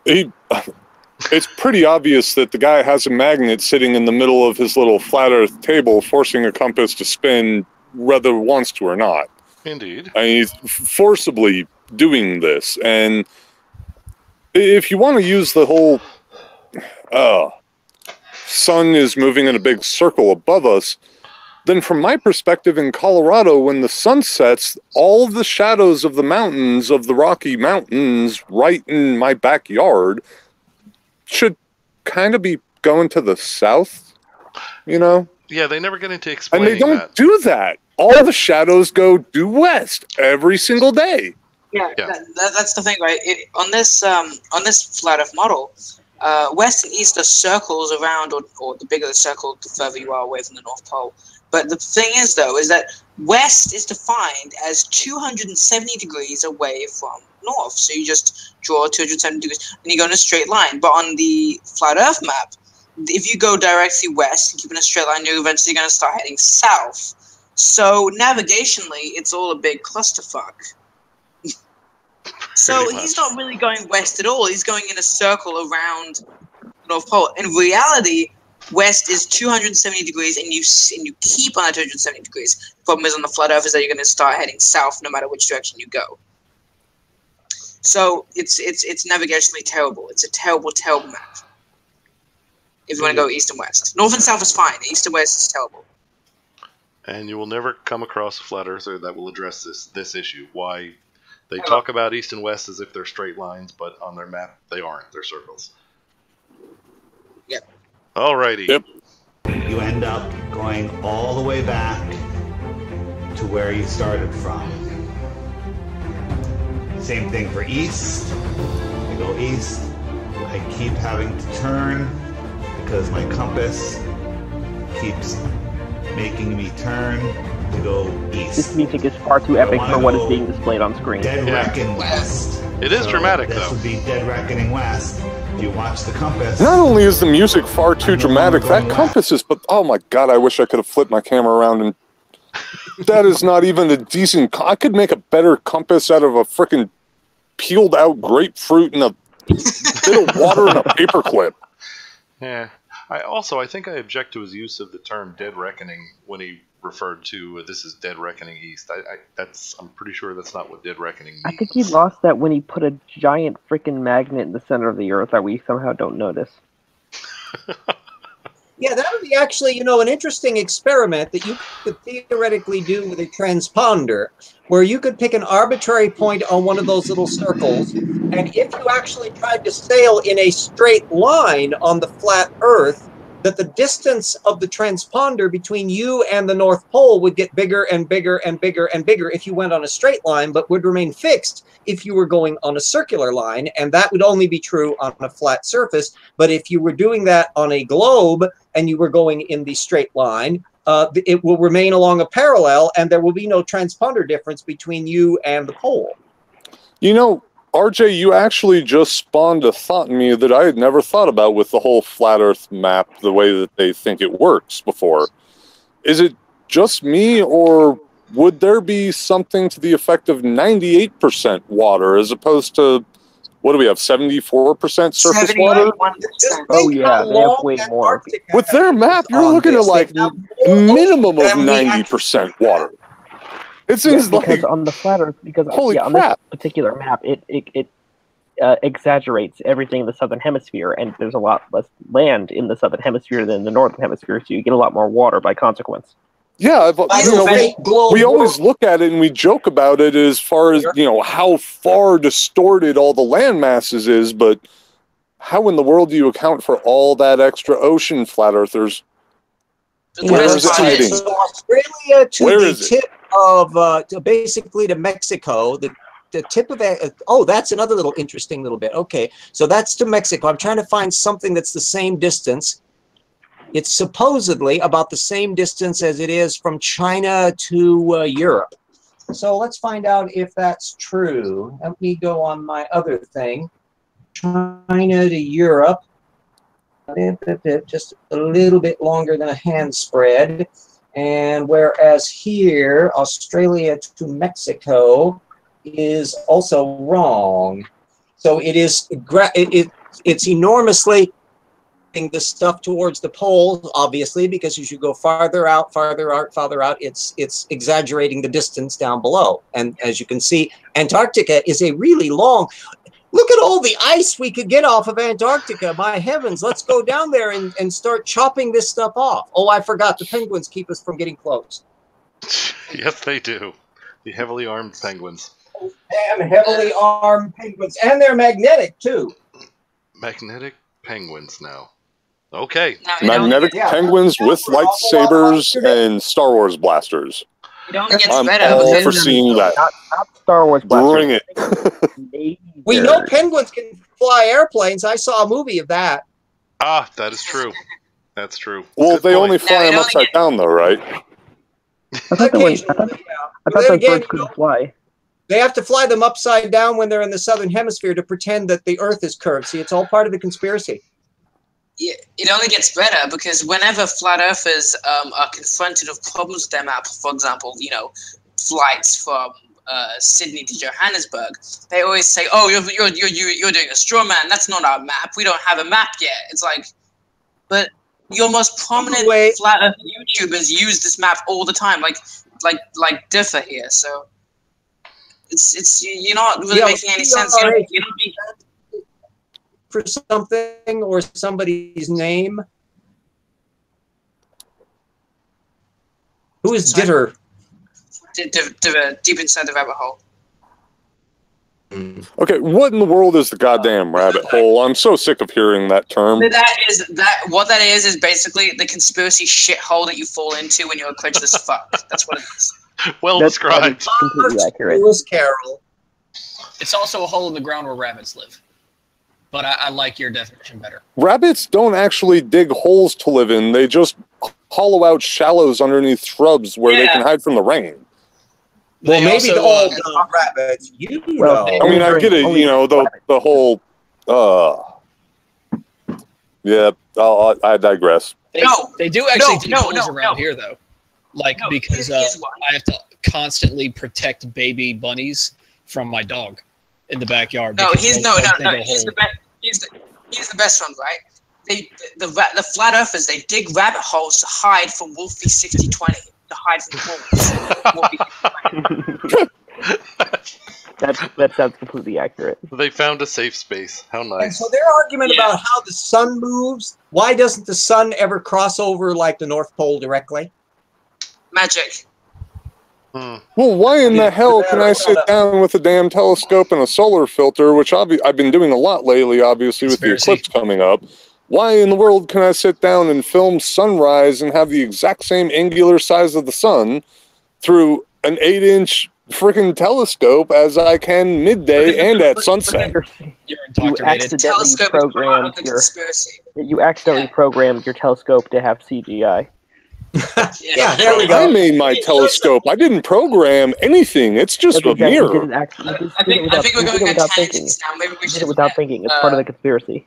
It's pretty obvious that the guy has a magnet sitting in the middle of his little flat Earth table, forcing a compass to spin whether it wants to or not.
Indeed.
I mean, he's forcibly doing this, and if you want to use the whole sun is moving in a big circle above us, then from my perspective in Colorado, when the sun sets, all of the shadows of the mountains, of the Rocky Mountains, right in my backyard, should kind of be going to the south, you know?
Yeah, they never get into
And
explaining
they don't do that. All the shadows go due west every single day.
Yeah, that's the thing, right? On this flat Earth model, west and east are circles around, or the bigger the circle, the further you are away from the North Pole. But the thing is, though, is that west is defined as 270 degrees away from north. So you just draw 270 degrees, and you go in a straight line. But on the flat Earth map, if you go directly west and keep in a straight line, you're eventually going to start heading south. So navigationally, it's all a big clusterfuck. So he's not really going west at all. He's going in a circle around the North Pole. In reality, west is 270 degrees, and you keep on at 270 degrees. The problem is on the flat Earth is that you're going to start heading south no matter which direction you go. So it's navigationally terrible. It's a terrible, terrible map. If you want to go east and west, north and south is fine. East and west is terrible.
And you will never come across a flat earther that will address this issue. Why they talk about east and west as if they're straight lines, but on their map they aren't. They're circles.
Yep.
Alrighty.
Yep.
You end up going all the way back to where you started from. Same thing for east. I go east. I keep having to turn because my compass keeps making me turn to go east.
This music is far too epic for what is being displayed on screen.
Dead Reckoning West.
It is dramatic,
this
though.
This would be Dead Reckoning West. You watch the compass.
Not only is the music far too dramatic, that compass is, but oh my god, I wish I could have flipped my camera around and that is not even a decent, I could make a better compass out of a frickin' peeled out grapefruit and a bit of water and a paperclip.
Yeah. I think I object to his use of the term "dead reckoning" when he referred to this is "dead reckoning east." I'm pretty sure that's not what "dead reckoning" means.
I think he lost that when he put a giant freaking magnet in the center of the Earth that we somehow don't notice.
Yeah, that would be actually, an interesting experiment that you could theoretically do with a transponder, where you could pick an arbitrary point on one of those little circles, and if you actually tried to sail in a straight line on the flat Earth, that the distance of the transponder between you and the North Pole would get bigger and bigger and bigger and bigger if you went on a straight line, but would remain fixed if you were going on a circular line, and that would only be true on a flat surface. But if you were doing that on a globe and you were going in the straight line, it will remain along a parallel, and there will be no transponder difference between you and the pole.
You know, RJ, you actually just spawned a thought in me that I had never thought about with the whole flat Earth map, the way that they think it works before. Is it just me, or would there be something to the effect of 98% water as opposed to, what do we have, 74% surface water?
Oh yeah, they have way more.
With their map, you're looking at like minimum of 90% water. It seems
because
like
on the flat Earth, because
holy
on
crap.
this particular map, it exaggerates everything in the southern hemisphere, and there's a lot less land in the southern hemisphere than the northern hemisphere, so you get a lot more water by consequence.
Yeah, but we always look at it and we joke about it as far as, how far distorted all the land masses is, but how in the world do you account for all that extra ocean, flat earthers? Where is it hiding?
So Australia to the tip of, basically to Mexico, the tip of that, that's another little interesting little bit. Okay, so that's to Mexico. I'm trying to find something that's the same distance. It's supposedly about the same distance as it is from China to Europe. So let's find out if that's true. Let me go on my other thing. China to Europe. Just a little bit longer than a hand spread. And whereas here, Australia to Mexico is also wrong. So it is, it's enormously the stuff towards the poles, obviously, because as you go farther out, it's exaggerating the distance down below. And as you can see, Antarctica is a really long. Look at all the ice we could get off of Antarctica. My heavens, let's go down there and start chopping this stuff off. Oh, I forgot, the penguins keep us from getting close.
Yes, they do. The heavily armed penguins.
Damn heavily armed penguins. And they're magnetic, too.
Magnetic penguins now. Okay.
Magnetic penguins with lightsabers and Star Wars blasters.
It only gets
I'm
better.
all for seeing that.
Not Star Wars blasters.
Bring it.
We know penguins can fly airplanes. I saw a movie of that.
Ah, that is true. That's true.
Well, they only fly them upside down, though, right?
I thought that birds couldn't fly.
They have to fly them upside down when they're in the southern hemisphere to pretend that the Earth is curved. See, it's all part of the conspiracy.
Yeah, it only gets better because whenever flat earthers are confronted with problems with their map, for example, flights from Sydney to Johannesburg, they always say, "Oh, you're doing a straw man. That's not our map. We don't have a map yet." It's like, but your most prominent flat earth YouTubers use this map all the time, like Differ here. So it's you're not really making any sense. You don't be
for something or somebody's name. Who is Ditter?
Deep inside the rabbit hole.
Okay, what in the world is the goddamn rabbit hole? I'm so sick of hearing that term.
What that is basically the conspiracy shithole that you fall into when you're a cringe as fuck. That's what it is.
Well described.
Completely accurate.
Carol.
It's also a hole in the ground where rabbits live. But I like your definition better.
Rabbits don't actually dig holes to live in. They just hollow out shallows underneath shrubs where they can hide from the rain.
Well, maybe the old rabbits.
I mean, I get it. The whole. Yeah, I digress.
They do actually dig holes around here, though. Because I have to constantly protect baby bunnies from my dog in the backyard.
No, he's the best one, right? The flat earthers, they dig rabbit holes to hide from Wolfie 6020. To hide from wolves.
That sounds completely accurate.
They found a safe space. How nice.
And so their argument about how the sun moves, why doesn't the sun ever cross over like the North Pole directly?
Magic.
Well, why in the hell can I sit down with a damn telescope and a solar filter, which I've been doing a lot lately, obviously, with the eclipse coming up. Why in the world can I sit down and film sunrise and have the exact same angular size of the sun through an 8-inch freaking telescope as I can midday and at sunset?
You
accidentally programmed your telescope to have CGI.
Yeah, there we go.
I made my telescope. I didn't program anything. It's just a mirror.
I think we're going at tangents now. Maybe we should
without thinking. It's part of the conspiracy.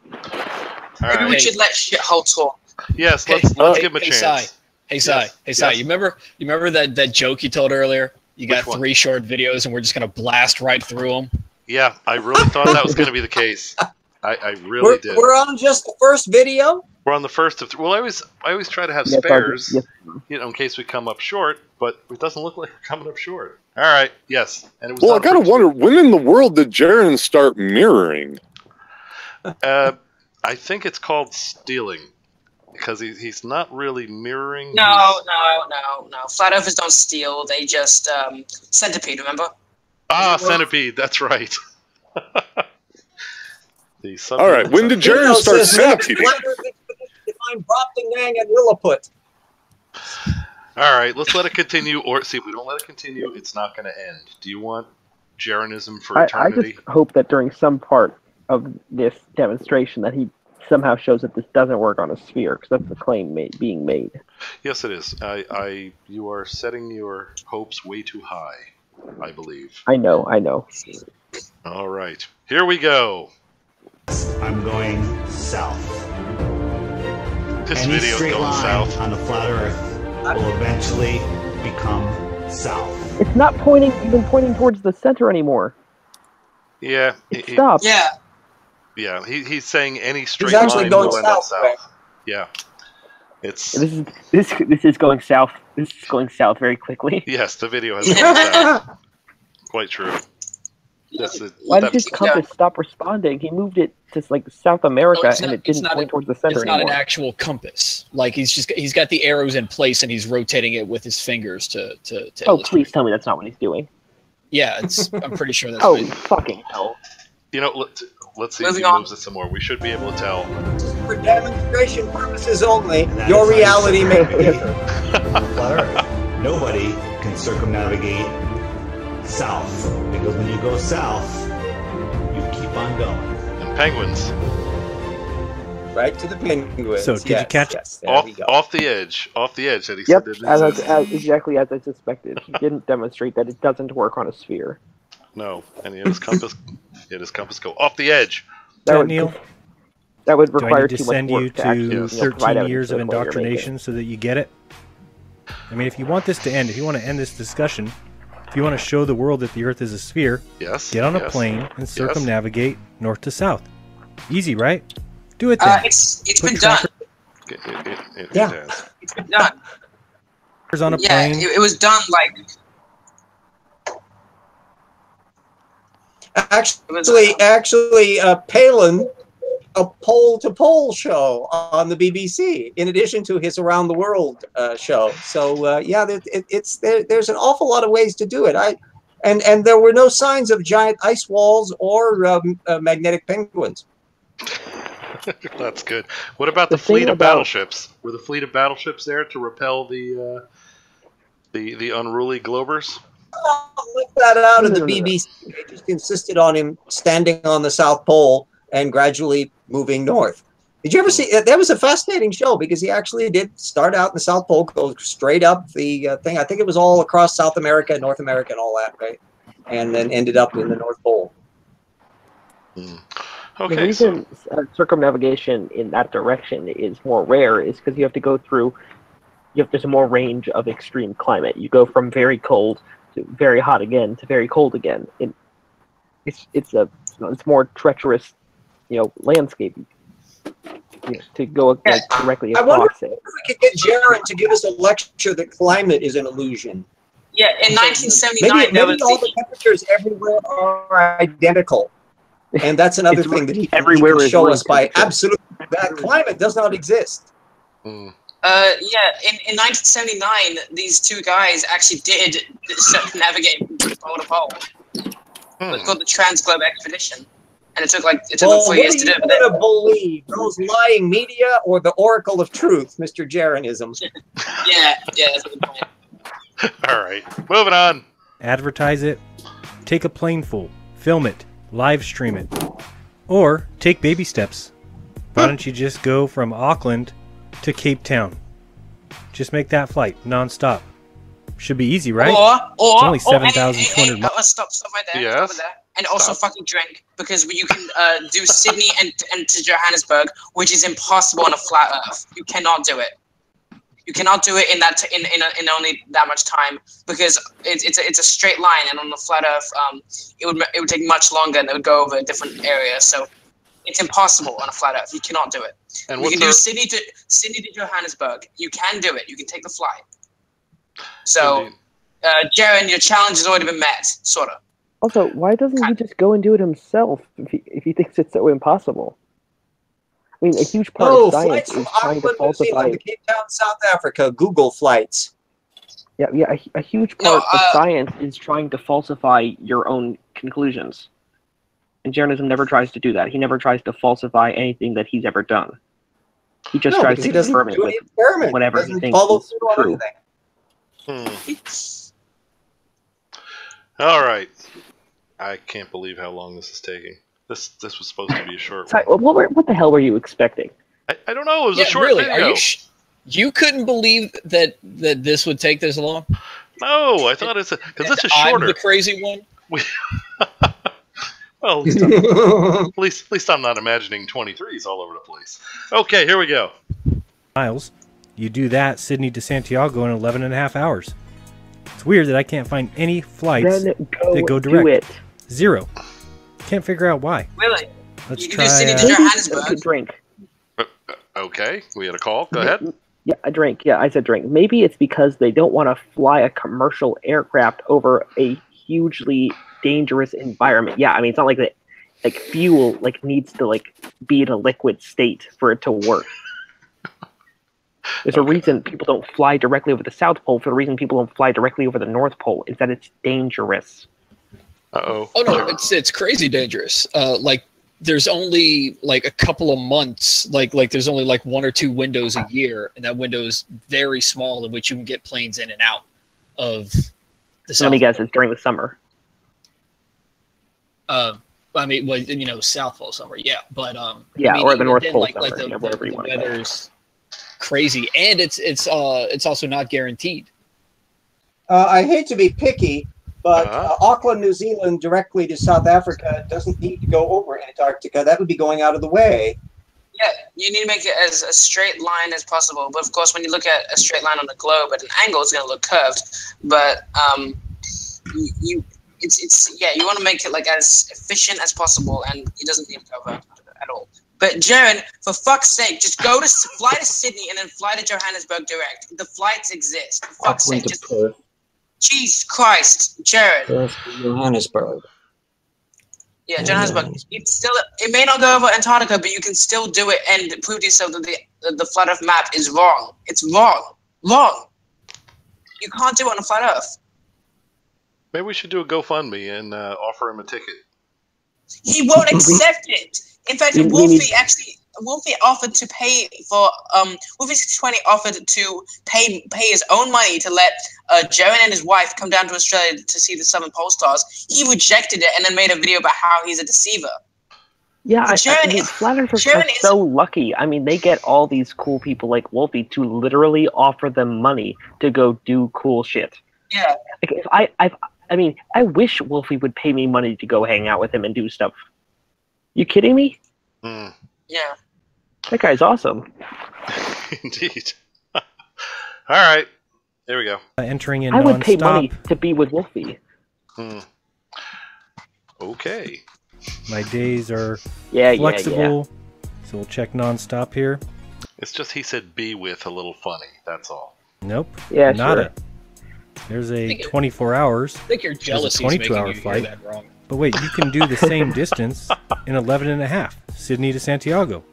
Maybe we should let shithole talk.
Yes, let's give him a chance.
Hey, Sai. You remember that joke you told earlier? You got 3 short videos, and we're just gonna blast right through them.
Yeah, I really thought that was going to be the case. I really did.
We're on just the first video.
We're on the first of. Well, I always try to have spares, in case we come up short. But it doesn't look like we're coming up short. All right. Yes. And it was.
Well, I gotta wonder, when in the world did Jaren start mirroring?
I think it's called stealing, because he's not really mirroring.
No. Flat earthers don't steal. They just centipede. Remember?
Ah, centipede. That's right.
All right. When did Jaren start centipeding?
Find Brobdingnang and Lilliput.
All right. Let's let it continue. Or see, if we don't let it continue, it's not going to end. Do you want Jarenism for eternity?
I just hope that during some part of this demonstration that he somehow shows that this doesn't work on a sphere, because that's the claim being made.
Yes, it is. You are setting your hopes way too high, I believe.
I know.
All right. Here we go.
I'm going south.
This
Any
video is
straight
going
line
south.
on the flat Earth will eventually become south.
It's not even pointing towards the center anymore.
Yeah.
It stopped.
Yeah.
Yeah. He's saying any straight
He's actually
line
going
will end up
south.
south. Yeah. It's.
This is going south. This is going south very quickly.
Yes, the video has gone south. Quite true.
Why did his compass stop responding? He moved it to like South America, and it didn't point towards the center anymore.
It's not an actual compass. Like he's got the arrows in place, and he's rotating it with his fingers to
Oh, please tell me that's not what he's doing.
Yeah, I'm pretty sure that's.
Oh, fucking hell!
You know, let's see if he moves it some more. We should be able to tell.
For demonstration purposes only, your reality may be.
Nobody can circumnavigate south, because when you go south, you keep on going.
And penguins.
Right to the penguins.
So did you catch
off the edge? Off the edge that he
Yep,
said.
exactly as I suspected. He didn't demonstrate that it doesn't work on a sphere.
No, and he had his compass. Go off the edge.
Neil,
that would
do I
require
need to
too
send
much
you
work
to
to actually,
13 years of indoctrination so that you get it? I mean, if you want this to end, if you want to end this discussion, if you want to show the world that the Earth is a sphere, get on a plane and circumnavigate north to south. Easy, right? Do it then.
It's been done. It's been done.
On a plane.
It was done like.
Actually, Palin, a pole-to-pole show on the BBC, in addition to his Around the World show. So yeah, there's an awful lot of ways to do it. And there were no signs of giant ice walls or magnetic penguins.
That's good. What about the fleet of battleships? Were the fleet of battleships there to repel the unruly globers?
Look that out of the BBC. They just insisted on him standing on the South Pole and gradually moving north. Did you ever see? That was a fascinating show because he actually did start out in the South Pole, go straight up the thing. I think it was all across South America, North America, and all that, right? And then ended up in the North Pole.
Okay.
The reason circumnavigation in that direction is more rare is because you have to go through. There's a more range of extreme climate. You go from very cold to very hot again to very cold again. It's more treacherous, landscape. To go directly across it.
I wonder if we could get Jaren to give us a lecture that climate is an illusion.
Yeah, in 1979,
maybe all the temperatures everywhere are identical, and that's another thing that he can show us by absolute that climate does not exist.
In 1979, these two guys actually did circumnavigate pole to pole. It was called the Transglobe Expedition, and it took 4 years to do it.
What are you going to believe? Those lying media or the Oracle of Truth, Mr. Jarenism?
yeah, that's a good point.
All right, moving on.
Advertise it. Take a plane full. Film it. Live stream it. Or take baby steps. Why don't you just go from Auckland to Cape Town? Just make that flight nonstop. Should be easy, right?
Or
it's only 7,200 miles.
Stop right there. Yes. Stop right there. And also fucking drink, because you can do Sydney and to Johannesburg, which is impossible on a flat Earth. You cannot do it. You cannot do it in only that much time, because it's a straight line, and on the flat Earth, it would take much longer, and it would go over a different area. So it's impossible on a flat Earth. You cannot do it. And you can do Sydney to Johannesburg. You can do it. You can take the flight. So, Jaren, your challenge has already been met, sort of.
Also, why doesn't he just go and do it himself if he thinks it's so impossible? I mean, a huge part of science is trying to falsify.
To Cape Town, South Africa, Google flights.
Yeah, a huge part of science is trying to falsify your own conclusions. And Jeranism never tries to do that. He never tries to falsify anything that he's ever done. He just tries to confirm it with whatever he thinks is true.
All right. I can't believe how long this is taking. This was supposed to be a short
one. What the hell were you expecting?
I don't know. It was a short video.
Are you couldn't believe that this would take this long?
No, I thought because this is shorter.
I'm the crazy one.
Well, at least I'm not imagining 23s all over the place. Okay, here we go.
Miles, you do that Sydney to Santiago in 11.5 hours. It's weird that I can't find any flights that go direct. Zero. Can't figure out why.
Really?
Let's
you can
try.
do Sydney to Johannesburg.
Drink.
Okay, we had a call. Go ahead.
Yeah, a drink. Yeah, I said drink. Maybe it's because they don't want to fly a commercial aircraft over a hugely dangerous environment. Yeah, I mean, it's not like that. Like fuel, needs to be in a liquid state for it to work. There's a reason people don't fly directly over the South Pole. For the reason people don't fly directly over the North Pole is that it's dangerous.
Uh-oh.
Oh no, it's crazy dangerous. There's only a couple of months, there's only 1 or 2 windows a year, and that window is very small in which you can get planes in and out of the South.
Let me guess, it's during the summer.
I mean, South Pole summer, yeah, but
yeah, or the North Pole
summer,
whatever you want to
weather's crazy, and it's also not guaranteed.
I hate to be picky, but Auckland, New Zealand, directly to South Africa doesn't need to go over Antarctica. That would be going out of the way.
Yeah, you need to make it as a straight line as possible. But of course, when you look at a straight line on the globe at an angle, it's going to look curved. But you want to make it as efficient as possible, and it doesn't need to cover at all. But Jaren, for fuck's sake, just fly to Sydney and then fly to Johannesburg direct. The flights exist. For fuck's sake, Jesus Christ, Jaren.
Johannesburg.
Yeah, Johannesburg. It may not go over Antarctica, but you can still do it and prove to yourself that the flat Earth map is wrong. It's wrong. Wrong. You can't do it on a flat Earth.
Maybe we should do a GoFundMe and offer him a ticket.
He won't accept it. In fact, Wolfie offered to pay for Wolfie20 offered to pay his own money to let Jaren and his wife come down to Australia to see the Southern Pole stars. He rejected it and then made a video about how he's a deceiver.
Yeah, flat earthers are so lucky. I mean, they get all these cool people like Wolfie to literally offer them money to go do cool shit.
Yeah.
I wish Wolfie would pay me money to go hang out with him and do stuff. You kidding me?
Mm.
Yeah.
That guy's awesome.
Indeed. All right. There we go.
Entering in
I would pay money to be with Wolfie.
Okay.
My days are flexible, so we'll check nonstop here.
It's just he said be with a little funny. That's all.
Nope.
Yeah,
nada.
Sure.
There's a 24 hours.
I think your jealousy is making you hear that wrong.
But wait, you can do the same distance in 11.5, Sydney to Santiago.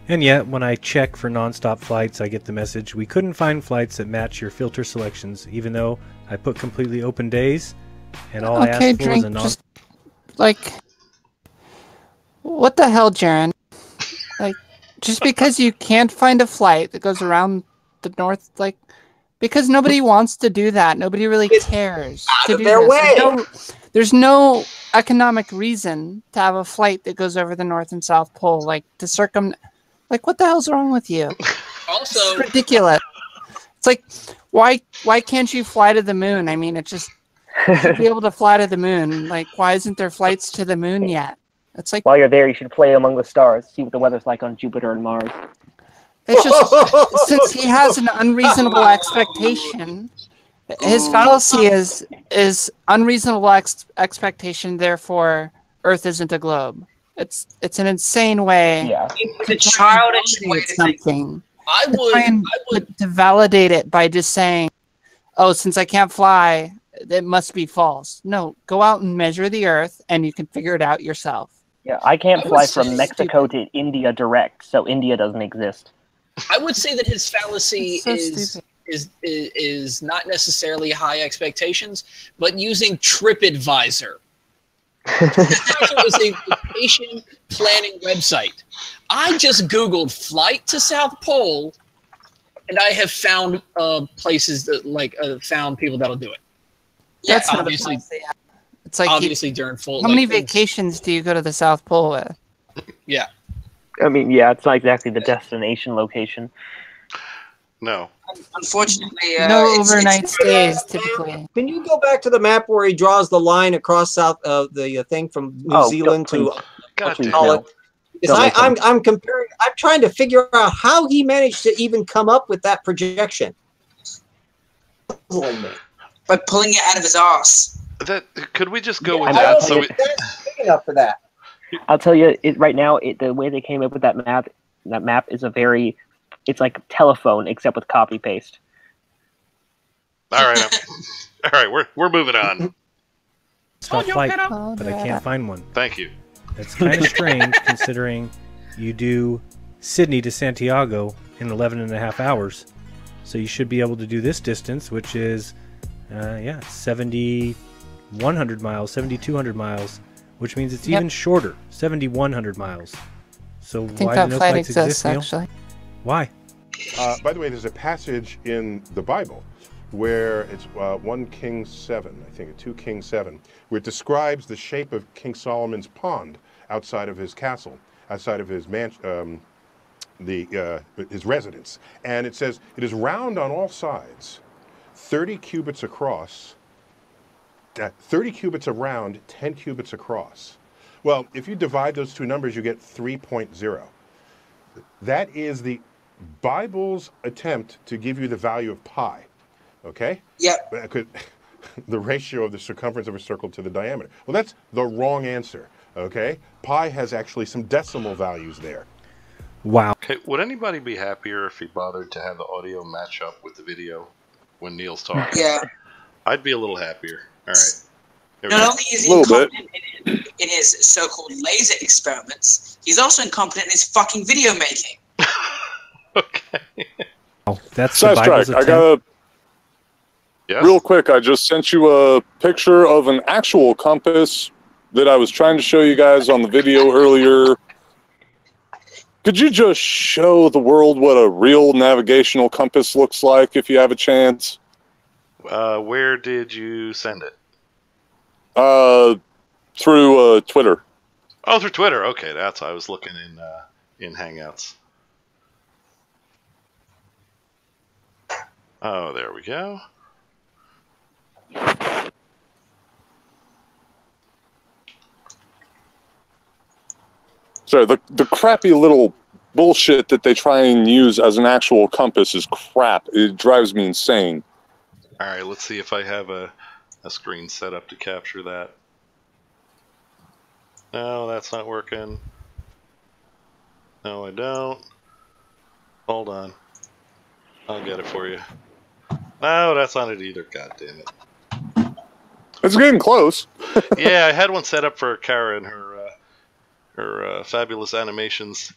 And yet, when I check for nonstop flights, I get the message, we couldn't find flights that match your filter selections, even though I put completely open days, and all I asked for was a
just, what the hell, Jaren? Just because you can't find a flight that goes around the north, because nobody wants to do that. Nobody really cares to do
their way.
There's no economic reason to have a flight that goes over the North and South Pole, to what the hell's wrong with you?
Also,
it's ridiculous. It's like, why can't you fly to the moon? I mean, it just you should be able to fly to the moon. Like, why isn't there flights to the moon yet? It's like,
while you're there, you should play among the stars, see what the weather's like on Jupiter and Mars.
it's just since he has an unreasonable expectation, his fallacy is unreasonable expectation. Therefore, Earth isn't a globe. It's an insane way.
Yeah,
it's a childish way to
something.
I would
to validate it by just saying, "Oh, since I can't fly, it must be false." No, go out and measure the Earth, and you can figure it out yourself.
Yeah, I can't fly from Mexico to India direct, so India doesn't exist.
I would say that his fallacy is not necessarily high expectations, but using TripAdvisor. TripAdvisor is a vacation planning website. I just Googled flight to South Pole, and I have found places that found people that'll do it.
Yeah, that's
obviously.
It's like
obviously during full.
How many vacations do you go to the South Pole with?
Yeah.
I mean, yeah, it's not exactly the destination location.
No.
Unfortunately,
no overnight stays typically.
Can you go back to the map where he draws the line across south of the thing from New Zealand to what you call it? Because I'm comparing. I'm trying to figure out how he managed to even come up with that projection.
By pulling it out of his ass.
Could we just go with that? So
that's big enough for that.
I'll tell you, right now, the way they came up with that map is it's like telephone except with copy paste.
All right, we're moving on.
It's about flight, but I can't find one.
Thank you.
That's kind of strange considering you do Sydney to Santiago in 11.5 hours. So you should be able to do this distance, which is 7,100 miles, 7,200 miles, which means it's even shorter, 7,100 miles. So why do no flights exist, Neil?
Actually.
Why?
By the way, there's a passage in the Bible where it's 1 Kings 7, I think, 2 Kings 7, where it describes the shape of King Solomon's pond outside of his castle, outside of his his residence. And it says, it is round on all sides, 30 cubits across, 30 cubits around, 10 cubits across. Well, if you divide those two numbers, you get 3.0. That is the Bible's attempt to give you the value of pi, okay?
Yep.
The ratio of the circumference of a circle to the diameter. Well, that's the wrong answer, okay? Pi has actually some decimal values there.
Wow.
Okay, would anybody be happier if he bothered to have the audio match up with the video when Neil's talking?
Yeah.
I'd be a little happier. All right.
Not only is he incompetent in his so-called laser experiments, he's also incompetent in his fucking video making.
Oh, that's the Bible's
SciStrike, I got real quick, I just sent you a picture of an actual compass that I was trying to show you guys on the video earlier. Could you just show the world what a real navigational compass looks like if you have a chance?
Where did you send it?
Through Twitter.
Oh, through Twitter. Okay, that's I was looking in Hangouts. Oh, there we go.
Sorry, the crappy little bullshit that they try and use as an actual compass is crap. It drives me insane.
All right, let's see if I have a screen set up to capture that. No, that's not working. No, I don't. Hold on. I'll get it for you. No, that's not it either. God damn it.
It's getting close.
Yeah, I had one set up for Cara and her fabulous animations.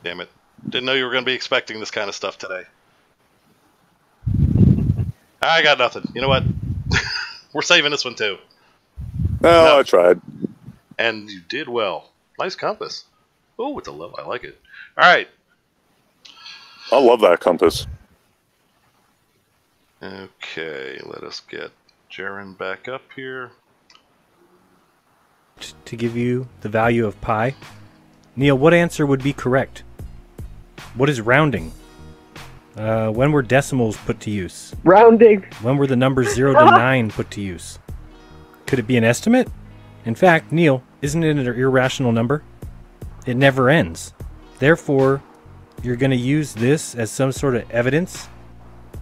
Damn it. Didn't know you were going to be expecting this kind of stuff today. I got nothing. You know what? We're saving this one too.
No, I tried.
And you did well. Nice compass. Oh, it's a low. I like it. All right.
I love that compass.
Okay, let us get Jaren back up here.
To give you the value of pi. Neil, what answer would be correct? What is rounding? When were decimals put to use?
Rounding.
When were the numbers 0 to 9 put to use? Could it be an estimate? In fact, Neil, isn't it an irrational number? It never ends. Therefore, you're going to use this as some sort of evidence?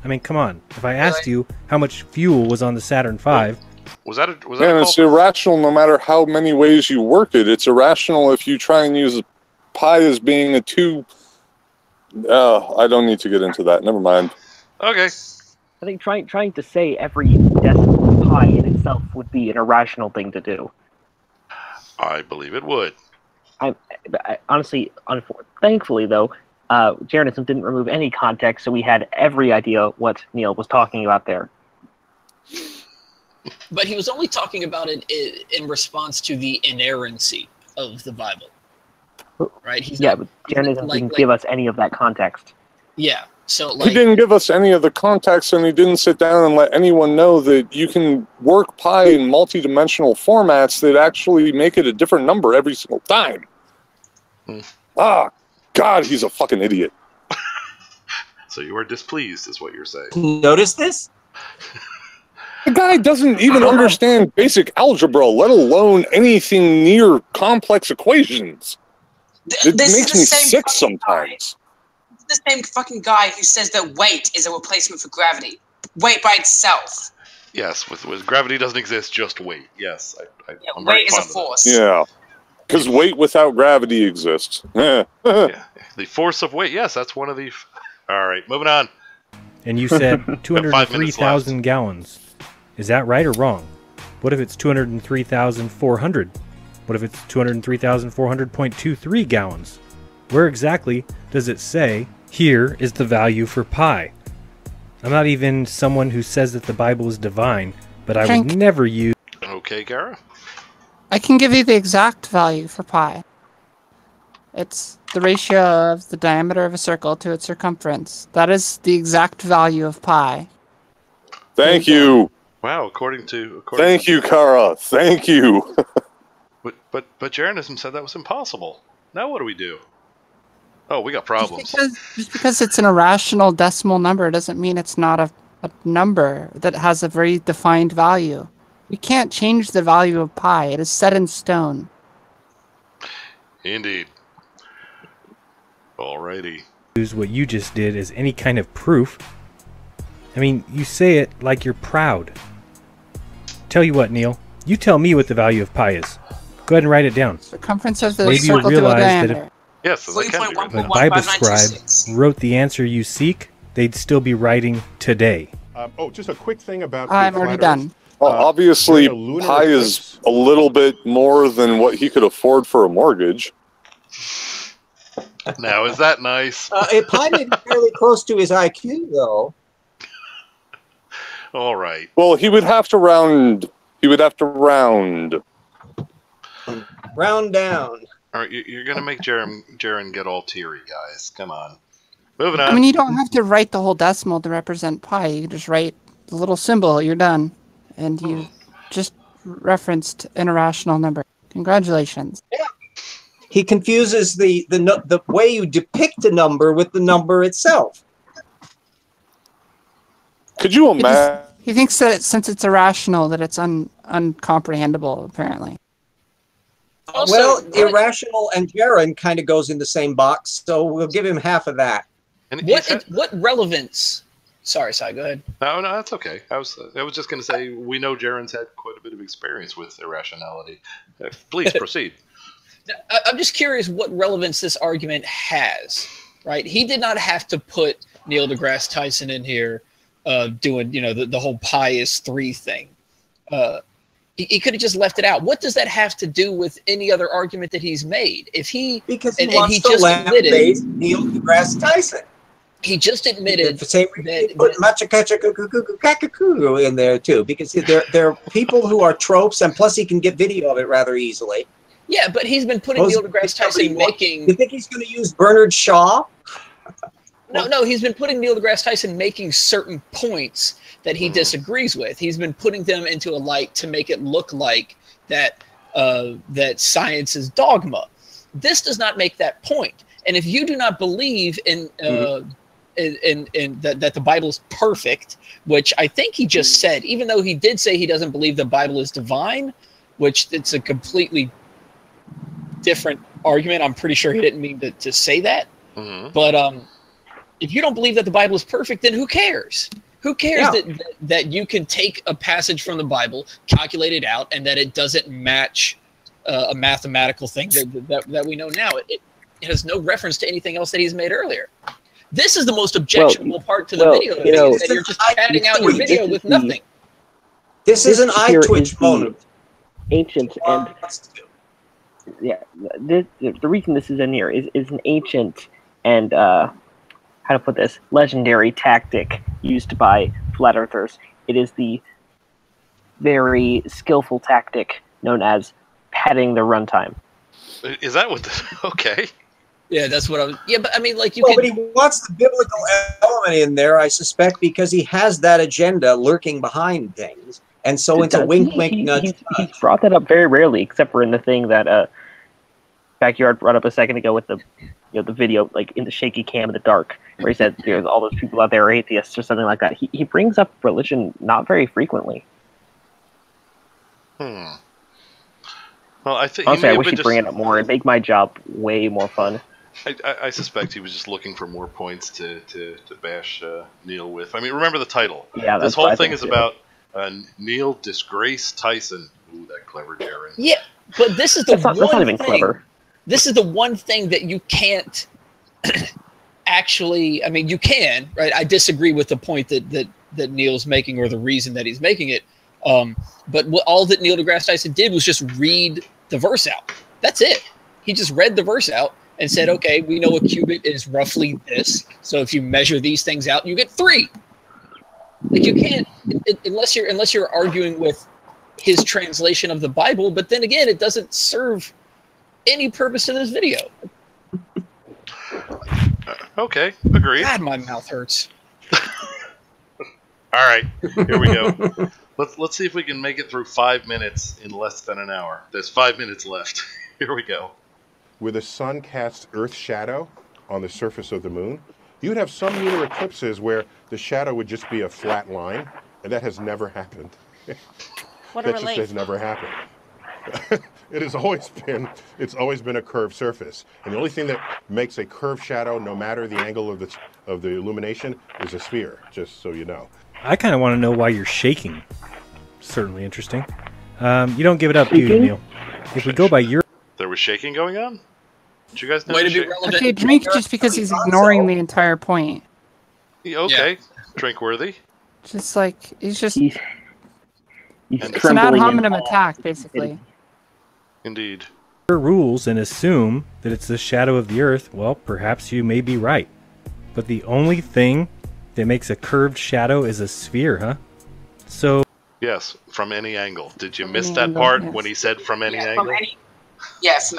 I mean, come on. If I asked you how much fuel was on the Saturn V...
Was that
it's irrational no matter how many ways you work it. It's irrational if you try and use pi as being a 2... I don't need to get into that. Never mind.
Okay.
I think trying to say every decimal pi in itself would be an irrational thing to do.
I believe it would.
Honestly, thankfully though, Jeranism didn't remove any context, so we had every idea what Neil was talking about there.
But he was only talking about it in response to the inerrancy of the Bible. Right?
But Jeranism didn't give us any of that context.
Yeah. So
he didn't give us any of the context, and he didn't sit down and let anyone know that you can work pi in multi-dimensional formats that actually make it a different number every single time. Ah, God, he's a fucking idiot.
So you are displeased, is what you're saying.
Notice this?
The guy doesn't even understand basic algebra, let alone anything near complex equations. It makes me sick sometimes.
The same fucking guy who says that weight is a replacement for gravity. Weight by itself.
Yes, with gravity doesn't exist, just weight. Yes, I'm
weight is a force.
Yeah, because weight without gravity exists.
Yeah, the force of weight. Yes, that's one of the. All right, moving on.
And you said 203,000 gallons. Is that right or wrong? What if it's 203,400? What if it's 203,400.23 gallons? Where exactly does it say, here is the value for pi? I'm not even someone who says that the Bible is divine, but I would never use...
Okay, Cara?
I can give you the exact value for pi. It's the ratio of the diameter of a circle to its circumference. That is the exact value of pi.
Thank you.
Wow, according to
Thank you, Cara. Thank you.
But Jeranism said that was impossible. Now what do we do? Oh, we got problems.
Just because it's an irrational decimal number doesn't mean it's not a number that has a very defined value. We can't change the value of pi. It is set in stone.
Indeed. Alrighty.
Use what you just did as any kind of proof. I mean, you say it like you're proud. Tell you what, Neil. You tell me what the value of pi is. Go ahead and write it down.
Circumference of the
Maybe you
circle
realize
to a
that
diameter.
Yes,
if a Bible scribe wrote the answer you seek, they'd still be writing today.
Just a quick thing about...
I'm already done.
Well, obviously, pi is a little bit more than what he could afford for a mortgage.
Now, is that nice?
Pi may be fairly close to his IQ, though.
All right.
Well, he would have to round. He would have to round.
Round down.
All right, you're going to make Jaren get all teary, guys. Come on. Moving on.
I mean, you don't have to write the whole decimal to represent pi. You can just write the little symbol. You're done. And you just referenced an irrational number. Congratulations.
Yeah. He confuses the way you depict a number with the number itself.
Could you imagine?
He thinks that since it's irrational, that it's uncomprehendable, apparently.
Also,
well, irrational and Jaren kind of goes in the same box, so we'll give him half of that.
What relevance? Sorry, go ahead.
No, that's okay. I was just going to say we know Jaren's had quite a bit of experience with irrationality. Please proceed.
I'm just curious what relevance this argument has. Right? He did not have to put Neil deGrasse Tyson in here doing the whole pi is 3 thing. He could have just left it out. What does that have to do with any other argument that he's made? If he
because he wants to lambaste Neil deGrasse Tyson.
He just admitted
that put in there too, because there are people who are tropes, and plus he can get video of it rather easily.
Yeah, but he's been putting Neil deGrasse Tyson making.
You think he's going to use Bernard Shaw?
No, he's been putting Neil deGrasse Tyson making certain points that he disagrees with. He's been putting them into a light to make it look like that that science is dogma. This does not make that point. And if you do not believe in that the Bible is perfect, which I think he just said, even though he did say he doesn't believe the Bible is divine, which it's a completely different argument. I'm pretty sure he didn't mean to say that. But if you don't believe that the Bible is perfect, then who cares? Who cares that you can take a passage from the Bible, calculate it out, and that it doesn't match a mathematical thing that we know now? It has no reference to anything else that he's made earlier. This is the most objectionable part to the video, is that you're just padding out your video with nothing.
This is an eye twitch moment.
Ancient and the reason this is in here is an ancient and how to put this, legendary tactic used by flat earthers. It is the very skillful tactic known as padding the runtime.
Is that what? Okay.
Yeah, that's what I was. Yeah, but I mean, like
but he wants the biblical element in there, I suspect, because he has that agenda lurking behind things, and so it's a wink, nudge.
He's brought that up very rarely, except for in the thing that Backyard brought up a second ago with the the video, like in the shaky cam in the dark, where he said there's all those people out there are atheists or something like that. He brings up religion not very frequently.
Well, I think
honestly, I wish he'd bring it up more and make my job way more fun.
I suspect he was just looking for more points to bash Neil with. I mean, remember the title.
Yeah,
this whole thing is about Neil disgrace Tyson. Ooh, that clever Jaron.
Yeah, but this is the
that's not even clever.
This is the one thing that you can't actually. I mean, you can, right? I disagree with the point that Neil's making, or the reason that he's making it. But all that Neil deGrasse Tyson did was just read the verse out. That's it. He just read the verse out and said, okay, we know a cubit is roughly this. So if you measure these things out, you get 3. Like, you can't, unless you're arguing with his translation of the Bible. But then again, it doesn't serve any purpose to this video.
Okay, agreed.
God, my mouth hurts.
All right, here we go. Let's see if we can make it through 5 minutes in less than an hour. There's 5 minutes left. Here we go.
Where the sun casts Earth's shadow on the surface of the moon, you would have some lunar eclipses where the shadow would just be a flat line, and that has never happened.
What a
that just has never happened. It's always been a curved surface, and the only thing that makes a curved shadow, no matter the angle of the illumination, is a sphere. Just so you know.
I kind of want to know why you're shaking. Certainly interesting. You don't give it up, do you, Neil? If we go by your...
There was shaking going on? Did you guys know?
Way to be relevant.
Okay, drink just because he's ignoring the entire point.
Okay,
Yeah.
Drinkworthy.
Just like, he's just...
He's
it's an ad hominem attack, basically.
Indeed.
Your rules and assume that it's the shadow of the Earth, well, perhaps you may be right. But the only thing that makes a curved shadow is a sphere, huh? So...
Yes, from any angle. Did you miss that part when he said from any angle?
From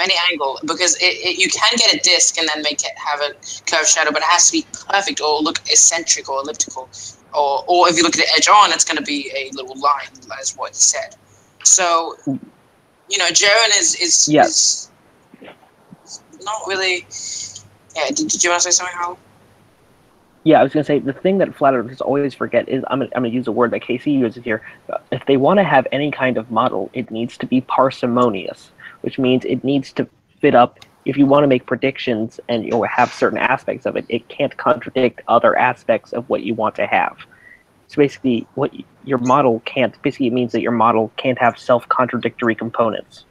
any angle, because you can get a disc and then make it have a curved shadow, but it has to be perfect or look eccentric or elliptical. Or if you look at it edge on, it's going to be a little line, as what he said. So, Jaron is not really... Yeah, did you want to say something, Hal?
Yeah, I was going to say, the thing that flat earthers always forget is, I'm going to use a word that Casey uses here, if they want to have any kind of model, it needs to be parsimonious, which means it needs to fit up. If you want to make predictions and have certain aspects of it, it can't contradict other aspects of what you want to have. So basically, your model can't, basically it means that your model can't have self-contradictory components.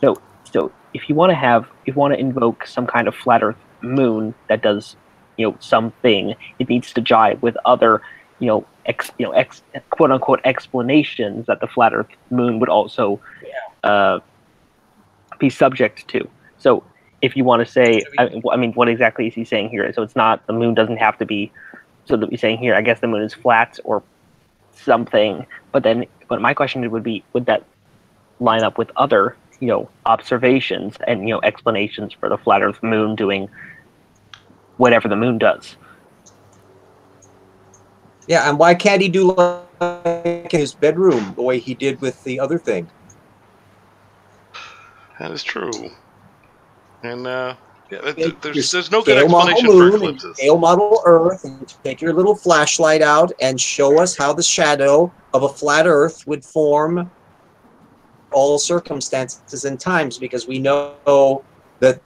So if you want to invoke some kind of flat earth moon that does something, it needs to jive with other, quote unquote explanations that the flat Earth moon would also be subject to. So if you want to say, I mean, what exactly is he saying here? So it's not, the moon doesn't have to be, so that we're saying here, I guess the moon is flat or something. But my question would be, would that line up with other, observations and, explanations for the flat Earth moon doing whatever the moon does?
Yeah, and why can't he do like in his bedroom the way he did with the other thing?
That is true. And Yeah, there's no good explanation
moon,
for eclipses.
Scale model Earth, and take your little flashlight out and show us how the shadow of a flat Earth would form all circumstances and times, because we know that,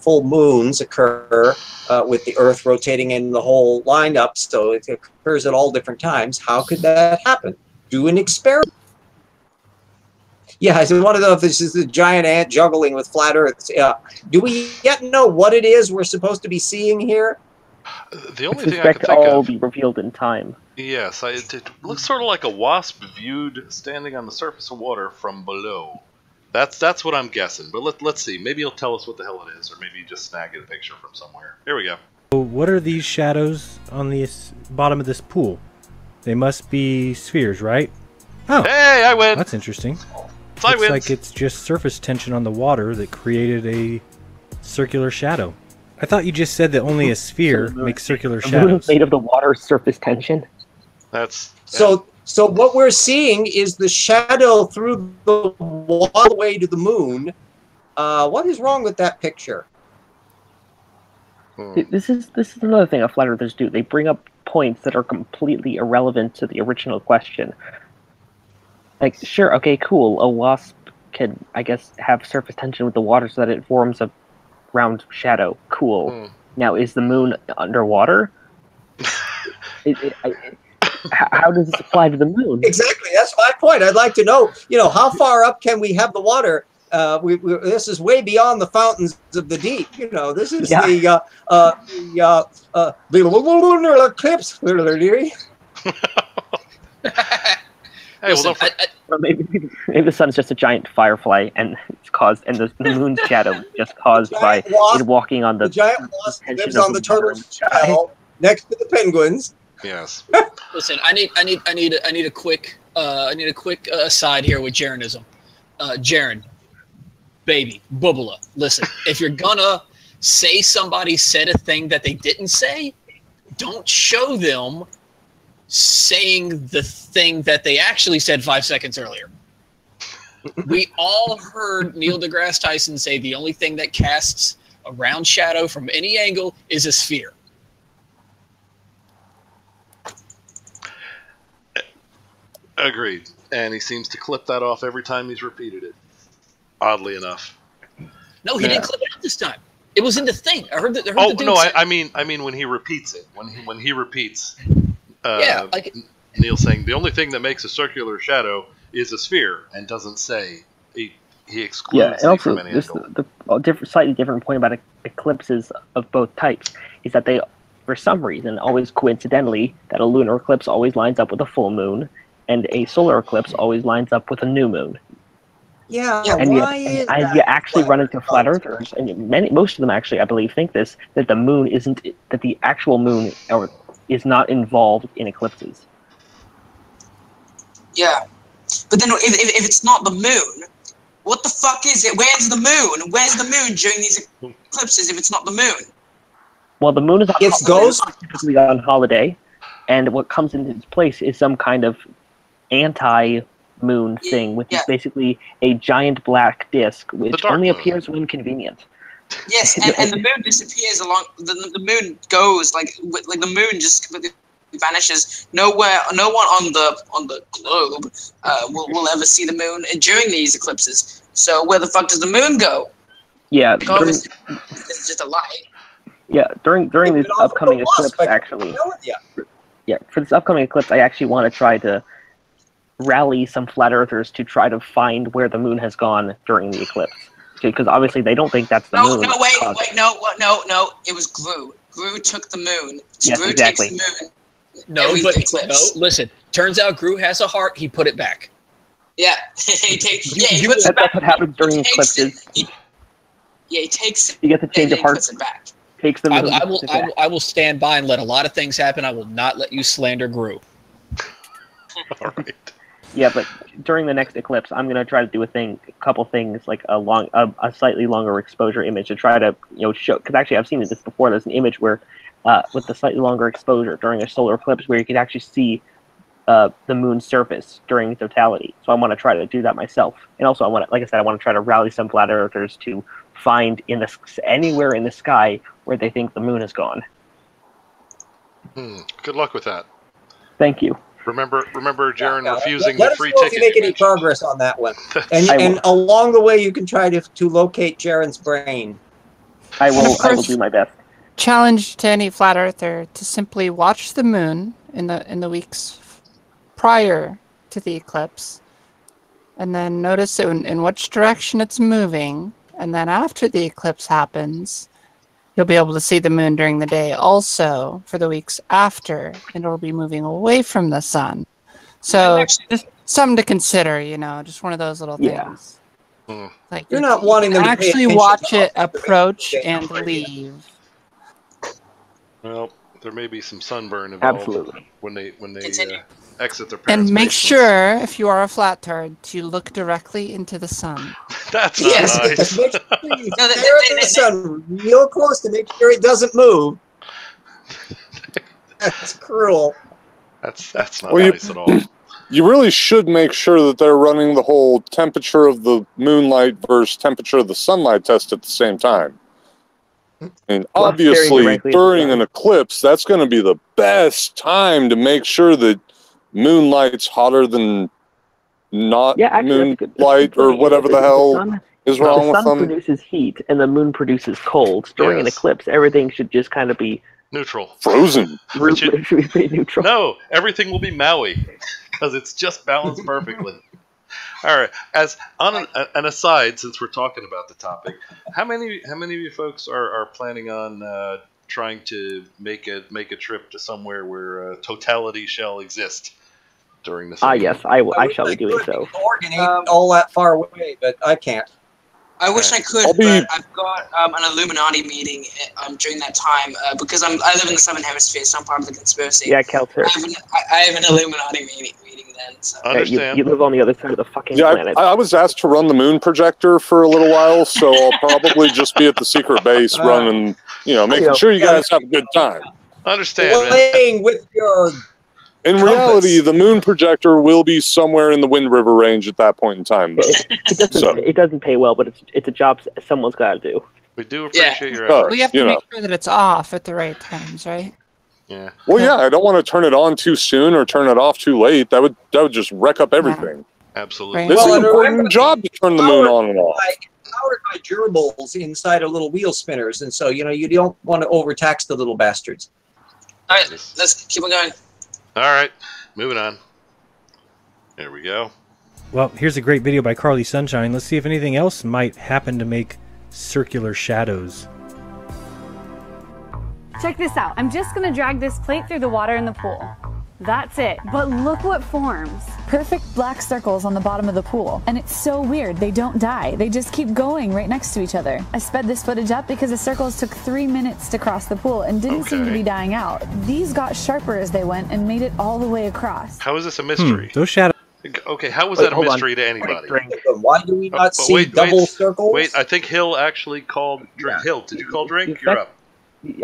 full moons occur with the Earth rotating in the whole lineup, so it occurs at all different times. How could that happen? Do an experiment. Yeah, I want to know if this is a giant ant juggling with flat Earth. Do we yet know what it is we're supposed to be seeing here?
The only thing I can think
all
of
be revealed in time.
Yes, it looks sort of like a wasp viewed standing on the surface of water from below. That's what I'm guessing. But let's see. Maybe he'll tell us what the hell it is, or maybe he just snagged a picture from somewhere. Here we go.
So what are these shadows on the bottom of this pool? They must be spheres, right? Oh,
hey, I win.
That's interesting.
Looks
like it's just surface tension on the water that created a circular shadow. I thought you just said that only a sphere makes circular shadows.
Made of the water surface tension.
So what we're seeing is the shadow through the waterway to the moon. What is wrong with that picture?
This is another thing flat earthers do. They bring up points that are completely irrelevant to the original question. Like, sure, okay, cool. A wasp can, I guess, have surface tension with the water so that it forms a round shadow. Cool. Now, is the moon underwater? How does this apply to the moon?
Exactly, that's my point. I'd like to know, how far up can we have the water? This is way beyond the fountains of the deep. This is the lunar eclipse.
Hey,
well, maybe the sun is just a giant firefly, and it's caused, and the moon's shadow just caused by it walking on the
giant wasp lives on the turtle's shell next to the penguins.
Yes.
Listen, I need a quick aside here with Jarenism. Jaren, baby, Bubula, listen, if you're gonna say somebody said a thing that they didn't say, don't show them saying the thing that they actually said 5 seconds earlier. We all heard Neil deGrasse Tyson say the only thing that casts a round shadow from any angle is a sphere.
Agreed. And he seems to clip that off every time he's repeated it. Oddly enough.
No, he didn't clip it out this time. It was in the thing. I heard the dude say
I mean when he repeats it. When he repeats Neil saying the only thing that makes a circular shadow is a sphere, and doesn't say he excludes it from any angle.
The slightly different point about eclipses of both types is that they, for some reason, always coincidentally, that a lunar eclipse always lines up with a full moon, and a solar eclipse always lines up with a new moon.
Yeah,
and you actually run into flat earthers, and most of them actually, I believe, think this, that the moon isn't, that the actual moon is not involved in eclipses.
Yeah, but then if it's not the moon, what the fuck is it? Where's the moon? Where's the moon during these eclipses if it's not the moon?
Well, the moon is typically on holiday, and what comes into its place is some kind of anti-moon thing, which is basically a giant black disk, which only appears when convenient.
Yes, and the moon disappears along. The moon goes like the moon just completely vanishes. No one on the globe will ever see the moon during these eclipses. So where the fuck does the moon go?
Yeah,
it's just a light.
Yeah, during this upcoming eclipse, actually. Yeah, for this upcoming eclipse, I actually want to try to rally some flat earthers to try to find where the moon has gone during the eclipse. Because obviously they don't think that's the moon.
No, wait, no. It was Gru. Gru took the moon.
Yes,
Gru
exactly.
takes the moon.
No, listen. Turns out Gru has a heart. He put it back.
Yeah, he puts it back.
That's what happens during eclipses.
He takes it.
You get to change of heart.
Puts it back.
Takes the moon.
I will stand by and let a lot of things happen. I will not let you slander Gru.
All right.
Yeah, but during the next eclipse, I'm gonna try to do a couple things, like a slightly longer exposure image to try to show. Because actually, I've seen this before. There's an image where, with the slightly longer exposure during a solar eclipse, where you could actually see the moon's surface during totality. So I want to try to do that myself, and also I want to, like I said, I want to try to rally some flat earthers to find anywhere in the sky where they think the moon has gone.
Good luck with that.
Thank you.
Remember, Jaron refusing
Let
the
us
free
know if
ticket.
you make any progress on that one. And along the way, you can try to locate Jaron's brain.
I will do my best.
Challenge to any flat earther to simply watch the moon in the weeks prior to the eclipse, and then notice in which direction it's moving, and then after the eclipse happens, you'll be able to see the moon during the day also for the weeks after, and it'll be moving away from the sun. So just something to consider, just one of those little things. Like
You're not wanting them to
actually watch it approach and leave.
Well, there may be some sunburn involved.
Absolutely.
When they exit their parents'
And make
basements.
sure, if you are a flat turd, to look directly into the sun.
That's nice.
Make sure you stare at the sun real close to make sure it doesn't move. That's cruel.
That's not nice at all.
You really should make sure that they're running the whole temperature of the moonlight versus temperature of the sunlight test at the same time. And obviously, during an eclipse, that's going to be the best time to make sure that moonlight's hotter than moonlight or whatever the hell is wrong with them.
The sun produces heat and the moon produces cold. During an eclipse, everything should just kind of be
neutral.
Frozen.
Should be pretty neutral.
No, everything will be Maui because it's just balanced perfectly. All right. As on an aside, since we're talking about the topic, how many of you folks are planning on trying to make a trip to somewhere where totality shall exist during the summer?
Yes, I shall be doing so.
Oregon ain't all that far away, but I can't.
I wish I could, but I've got an Illuminati meeting during that time because I live in the Southern Hemisphere, so I'm part of the conspiracy.
Yeah, Kelter.
I have an Illuminati meeting then. So.
Understand.
You live on the other side of the fucking planet.
I was asked to run the moon projector for a little while, so I'll probably just be at the secret base running, making sure you guys have a good time.
Understand,
playing with your...
In reality, the moon projector will be somewhere in the Wind River range at that point in time.
It doesn't pay well, but it's a job someone's got to do.
We do appreciate your efforts.
We have to make sure that it's off at the right times, right?
Yeah.
Well, I don't want to turn it on too soon or turn it off too late. That would just wreck up everything.
Absolutely.
This is an important job to turn the moon on and off.
Powered by gerbils inside of little wheel spinners, and so you don't want to overtax the little bastards.
All right, let's keep on going.
All right, moving on. There we go.
Well, here's a great video by Carly Sunshine. Let's see if anything else might happen to make circular shadows.
Check this out. I'm just going to drag this plate through the water in the pool. That's it. But look what forms. Perfect black circles on the bottom of the pool. And it's so weird. They don't die. They just keep going right next to each other. I sped this footage up because the circles took 3 minutes to cross the pool and didn't seem to be dying out. These got sharper as they went and made it all the way across.
How is this a mystery?
Those shadows.
Okay, how was that a mystery to anybody?
Why do we not see double circles?
Wait, I think Hill actually called drink. Hill, did you call drink? You're up.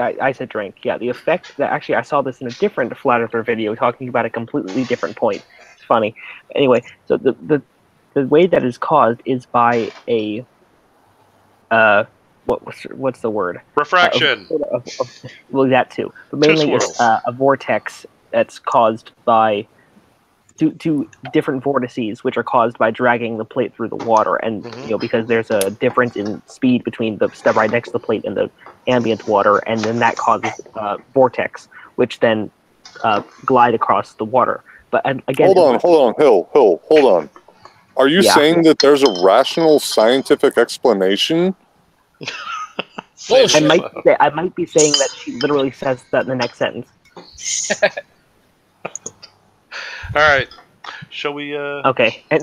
I said drink. Yeah, the effect that actually I saw this in a different Flat Earther video talking about a completely different point. It's funny. Anyway, so the way that is caused is by a what's the word?
Refraction.
Well, that too, but mainly it's a vortex that's caused by two different vortices, which are caused by dragging the plate through the water, and because there's a difference in speed between the step right next to the plate and the ambient water, and then that causes vortex, which then glide across the water. But again,
hold on, Hill, hold on. Are you saying that there's a rational scientific explanation?
I might be saying that she literally says that in the next sentence.
All right, shall we?
Okay, and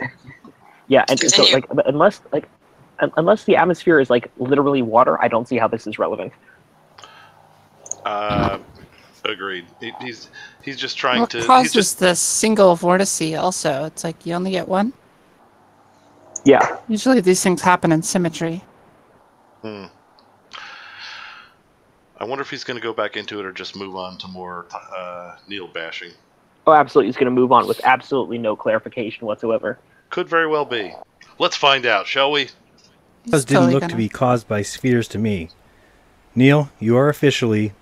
so unless the atmosphere is literally water, I don't see how this is relevant.
Agreed. He's just trying to.
What causes the single vortice? Also, it's like you only get one.
Yeah.
Usually these things happen in symmetry.
I wonder if he's going to go back into it or just move on to more Neil bashing.
Oh, absolutely. He's going to move on with absolutely no clarification whatsoever.
Could very well be. Let's find out, shall we?
Those didn't look to be caused by spheres to me. Neil, you are officially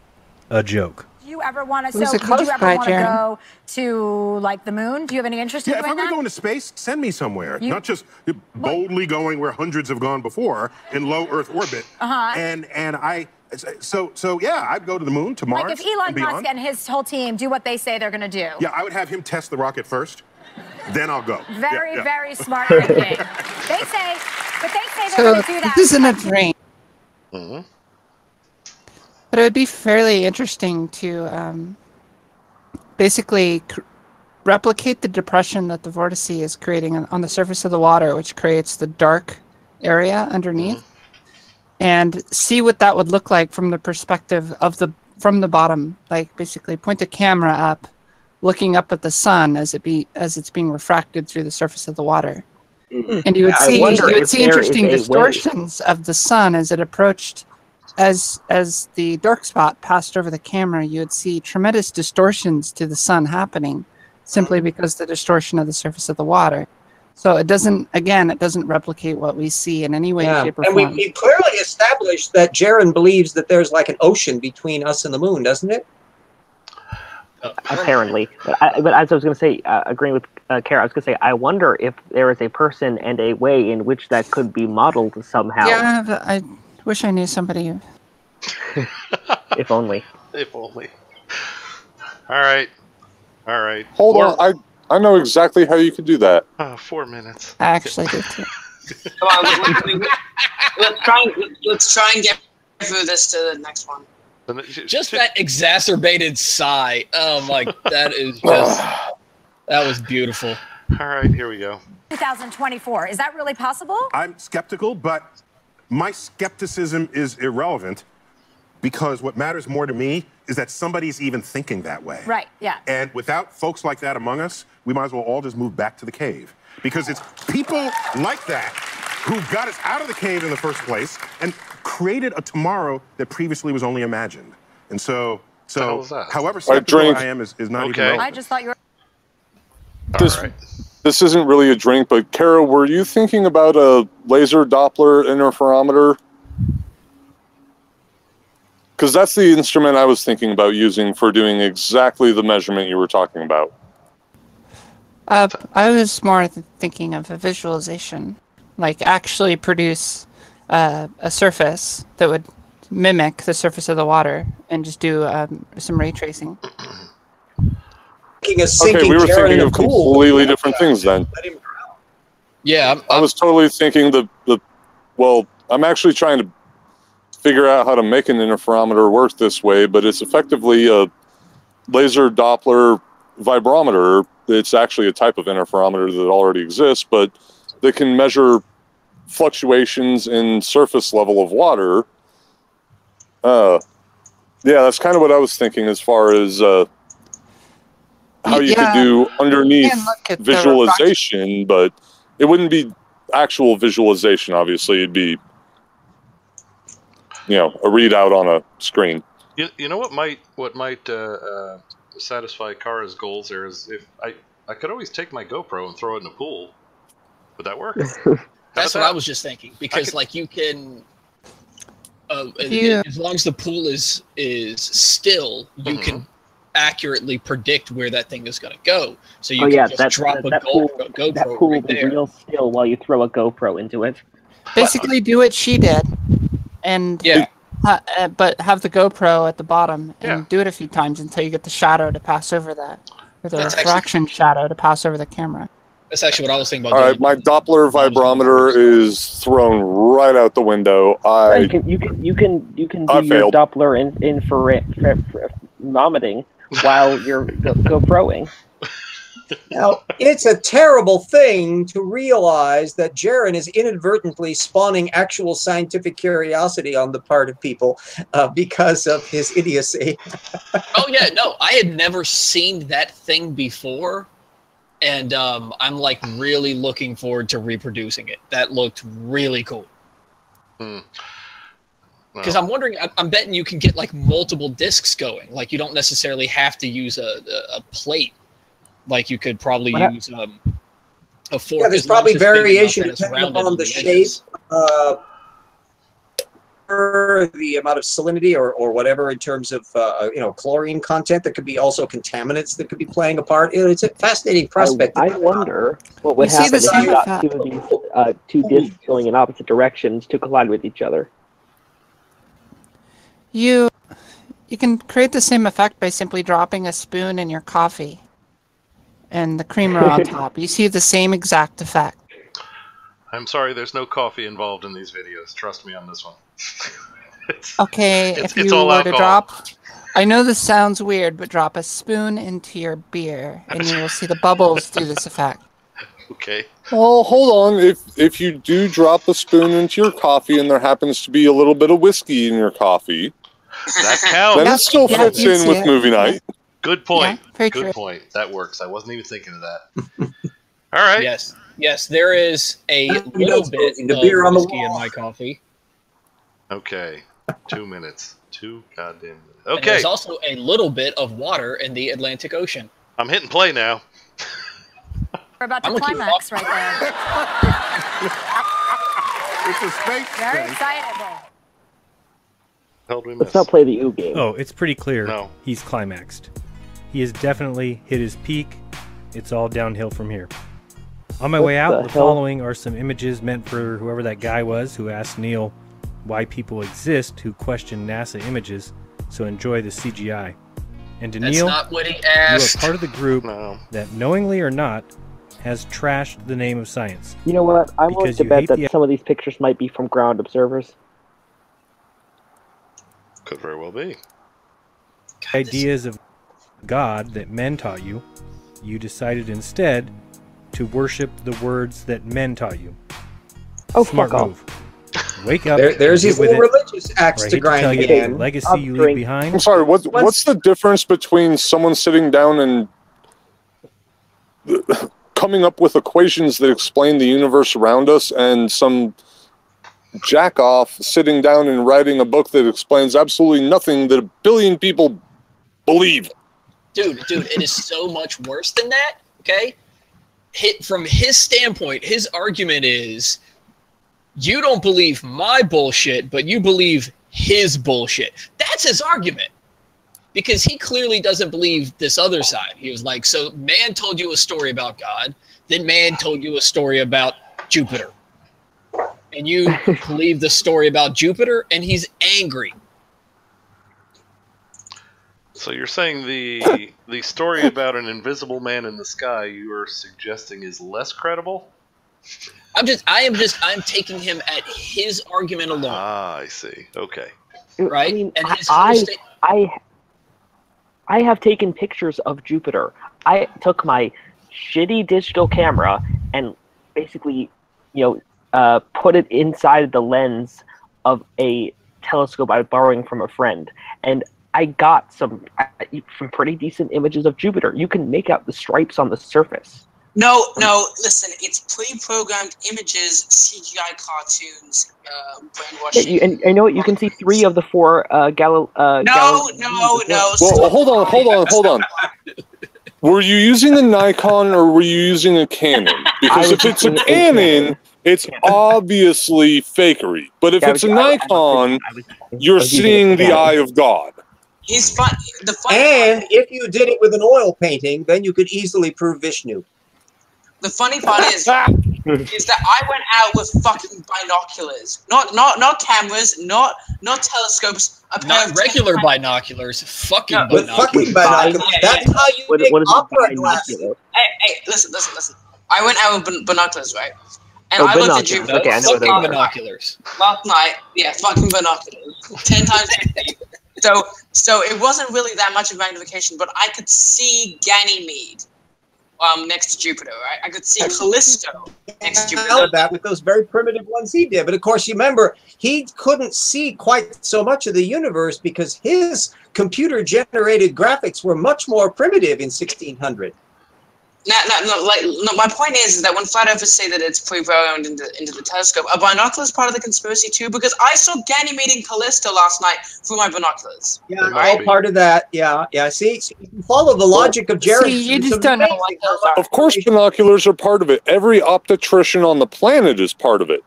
a joke.
Do you ever want to?
Who's
So,
it
would you
caused
ever
by,
want to
Jaren?
go to like the moon? Do you have any interest in
Yeah, if
doing
I'm going
that?
to go into space, send me somewhere. Not just boldly going where hundreds have gone before in low Earth orbit. And yeah, I'd go to the moon, to Mars,
Like if Elon
and beyond.
Musk and his whole team do what they say they're going to do.
Yeah, I would have him test the rocket first, then I'll go.
Very,
Yeah.
very smart thinking. They say they're
So
going to do that.
this isn't a dream.
Mm-hmm.
But it would be fairly interesting to basically replicate the depression that the vortex is creating on the surface of the water, which creates the dark area underneath, and see what that would look like from the perspective of from the bottom. Like basically point the camera up, looking up at the sun as it's being refracted through the surface of the water, and you would see interesting distortions of the sun as it approached. As the dark spot passed over the camera, you would see tremendous distortions to the sun happening, simply because the distortion of the surface of the water. So it doesn't replicate what we see in any way, shape, or form.
And we clearly established that Jaren believes that there's like an ocean between us and the moon, doesn't it?
Apparently, but as I was going to say, agreeing with Cara, I was going to say, I wonder if there is a person and a way in which that could be modeled somehow.
Yeah, I wish I knew somebody.
If only.
If only. All right.
Hold on, I know exactly how you could do that.
4 minutes.
I actually do too.
Come on, let's try and get through this to the next one.
Just that exacerbated sigh. Oh my, that is just that was beautiful.
All right, here we go.
2024. Is that really possible?
I'm skeptical, but my skepticism is irrelevant because what matters more to me is that somebody's even thinking that way.
Right, yeah.
And without folks like that among us, we might as well all just move back to the cave. Because it's people like that who got us out of the cave in the first place and created a tomorrow that previously was only imagined. And so however skeptical I am is not even relevant.
I just thought you were...
This isn't really a drink, but Cara, were you thinking about a laser Doppler interferometer? Because that's the instrument I was thinking about using for doing exactly the measurement you were talking about.
I was more thinking of a visualization, like actually produce a surface that would mimic the surface of the water and just do some ray tracing.
Okay,
we were thinking of completely different things then.
Yeah,
I was totally thinking well, I'm actually trying to figure out how to make an interferometer work this way, but it's effectively a laser Doppler vibrometer. It's actually a type of interferometer that already exists, but they can measure fluctuations in surface level of water. Yeah, that's kind of what I was thinking as far as how you could do underneath visualization, but it wouldn't be actual visualization, obviously. It'd be, a readout on a screen.
You know what might satisfy Cara's goals there is if I could always take my GoPro and throw it in a pool. Would that work?
That's what I was just thinking, because you can as long as the pool is still, you can accurately predict where that thing is going to go. So you can just drop a GoPro
that pool
right there.
real still while you throw a GoPro into it.
Basically, do what she did, and but have the GoPro at the bottom and do it a few times until you get the shadow to pass over that, or the refraction shadow to pass over the camera.
That's actually what I was thinking about.
All right, my Doppler vibrometer is thrown right out the window.
You can do your Doppler infrared vomiting while you're GoProing.
Now, it's a terrible thing to realize that Jaren is inadvertently spawning actual scientific curiosity on the part of people because of his idiocy.
Oh, yeah, no, I had never seen that thing before, and I'm, like, really looking forward to reproducing it. That looked really cool. Because I'm wondering, I'm betting you can get, like, multiple discs going. Like, you don't necessarily have to use a plate. Like, you could probably use a fork.
Yeah, there's probably variation depending upon the shape the amount of salinity or whatever in terms of chlorine content. There could be also contaminants that could be playing a part. It's a fascinating prospect.
I wonder what would happen if you got two of these two disks going in opposite directions to collide with each other.
You can create the same effect by simply dropping a spoon in your coffee and the creamer on top. You see the same exact effect.
I'm sorry, there's no coffee involved in these videos. Trust me on this one.
If you were to drop, I know this sounds weird, but drop a spoon into your beer and you will see the bubbles do this effect.
Okay.
Well, hold on. If you do drop a spoon into your coffee and there happens to be a little bit of whiskey in your coffee,
that counts.
Then it still fits in with movie night.
Good point.
Yeah,
Good point. That works. I wasn't even thinking of that. All right.
Yes, there is a little bit of
beer on the
whiskey in my coffee.
Okay. 2 minutes. 2 goddamn minutes.
And
Okay.
there's also a little bit of water in the Atlantic Ocean.
I'm hitting play now.
We're about
I'm
to
looking
climax right there.
It's a space
Very
thing.
excitable.
Let's not play the OO game.
Oh, it's pretty clear he's climaxed. He has definitely hit his peak. It's all downhill from here. On my way out, the following are some images meant for whoever that guy was who asked Neil why people exist who question NASA images, so enjoy the CGI. And to
That's
Neil,
not what he
you
asked.
are part of the group that, knowingly or not, has trashed the name of science.
You know what? I'm willing
Because
to
you
bet
hate
that
the-
some of these pictures might be from ground observers.
Could very well be.
Ideas of God that men taught you, you decided instead to worship the words that men taught you.
Oh,
Smart
fuck off.
move. Wake up.
There's
and
his
get with
little
it,
religious axe
or I
to
hate
grind
tell you
again.
the legacy you leave behind.
I'm sorry, what's the difference between someone sitting down and coming up with equations that explain the universe around us and some jack-off sitting down and writing a book that explains absolutely nothing that a billion people believe?
Dude, it is so much worse than that, okay? From his standpoint, his argument is, you don't believe my bullshit, but you believe his bullshit. That's his argument. Because he clearly doesn't believe this other side. He was like, so man told you a story about God, then man told you a story about Jupiter. And you believe the story about Jupiter, and he's angry.
So you're saying the story about an invisible man in the sky you are suggesting is less credible?
I'm taking him at his argument alone.
Ah, I see. Okay.
Right?
I mean,
and his whole
I have taken pictures of Jupiter. I took my shitty digital camera and basically, put it inside the lens of a telescope I was borrowing from a friend, and I got some pretty decent images of Jupiter. You can make out the stripes on the surface.
No, listen, it's pre-programmed images, CGI cartoons, brainwashing.
And I know you can see 3 of the 4
No.
Well, hold on. Were you using a Nikon or were you using a Canon? Because if it's a Canon, it's obviously fakery. But if it's a Nikon, you're seeing the eye of God.
He's fun.
And if you did it with an oil painting, then you could easily prove Vishnu.
The funny part is that I went out with fucking binoculars, not cameras, not telescopes.
Not regular binoculars, fucking binoculars.
Fucking binoculars. That's how you make opera glasses.
Hey, listen. I went out with binoculars, right? And
Oh,
I looked at
binoculars.
Jupiter.
Okay, I know what they
Fucking
are.
binoculars.
Last night, yeah, fucking binoculars. 10 times 10. So it wasn't really that much of magnification, but I could see Ganymede next to Jupiter, right? I could see Callisto next to Jupiter.
That with those very primitive ones he did. But of course, you remember, he couldn't see quite so much of the universe because computer-generated graphics were much more primitive in 1600.
My point is that when flat earthers say that it's pre-programmed into the telescope, are binoculars part of the conspiracy too? Because I saw Ganymede and Callisto last night through my binoculars.
Yeah, all part of that. Yeah. See, so you can follow the logic of Jared.
See, you just don't know what those are.
Of course, binoculars are part of it. Every optometrician on the planet is part of it.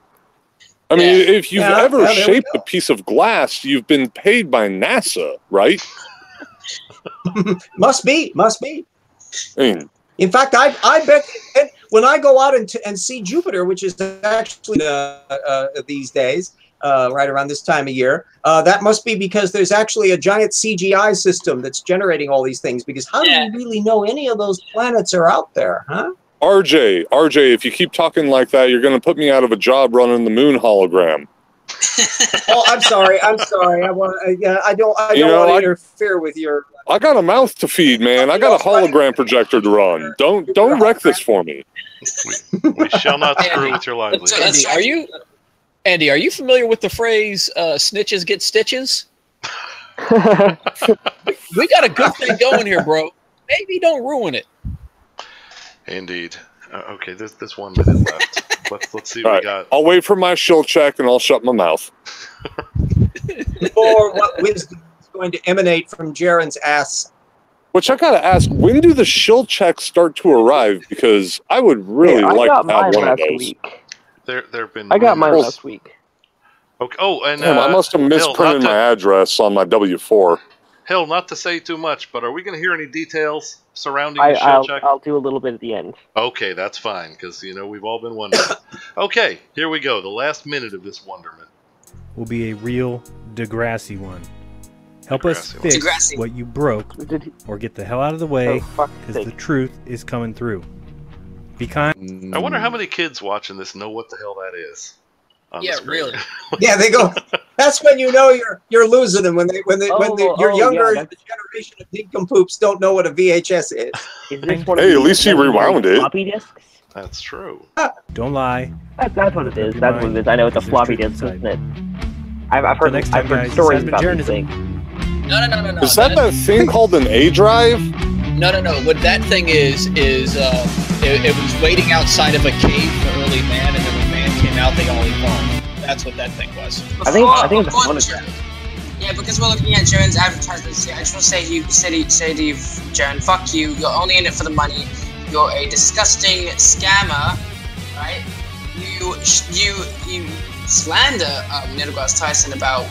I mean, if you've ever shaped a piece of glass, you've been paid by NASA, right?
Must be.
I mean,
In fact, I bet when I go out and see Jupiter, which is actually these days, right around this time of year, that must be because there's actually a giant CGI system that's generating all these things. Because how do you really know any of those planets are out there, huh?
RJ, if you keep talking like that, you're going to put me out of a job running the moon hologram.
Oh, I'm sorry. I don't want to interfere with your.
I got a mouth to feed, man. I got a hologram projector to run. Don't wreck this for me.
We shall not screw with your livelihood.
Andy, are you familiar with the phrase "snitches get stitches"? We got a good thing going here, bro. Maybe don't ruin it.
Indeed. Okay, there's 1 minute left. Let's see what we got.
I'll wait for my shill check and I'll shut my mouth.
Or what wisdom is going to emanate from Jaren's ass?
Which I gotta ask, when do the shill checks start to arrive? Because I would really like to have one of those.
There've been.
I got mine last week.
Okay. Oh, and
damn, I must have misprinted my address on my W-4.
Hill, not to say too much, but are we going to hear any details surrounding the shill check?
I'll do a little bit at the end.
Okay, that's fine, because, we've all been wondering. Okay, here we go. The last minute of this wonderment
will be a real deGrasse one. Help us fix what you broke, or get the hell out of the way, because the truth is coming through. Be kind.
I wonder how many kids watching this know what the hell that is.
Yeah, really.
Yeah, they go. That's when you know you're losing them when you're younger.
Yeah,
the generation of nincompoops don't know what a VHS is.
Hey, at least you rewound it.
Floppy disks?
That's true.
Don't lie.
That's what it is. That's what it is. I know it's a floppy disk, isn't it? I've heard stories about this thing.
No.
Is that thing called an A drive?
No. What that thing is it was waiting outside of a cave for early man, and then when man came out, they all evolved. That's what that thing was.
I think it's a phonograph.
Yeah, because we're looking at Jaren's advertisements here. I just want to say to you, Jaren, fuck you. You're only in it for the money. You're a disgusting scammer, right? You slander Neil deGrasse Tyson about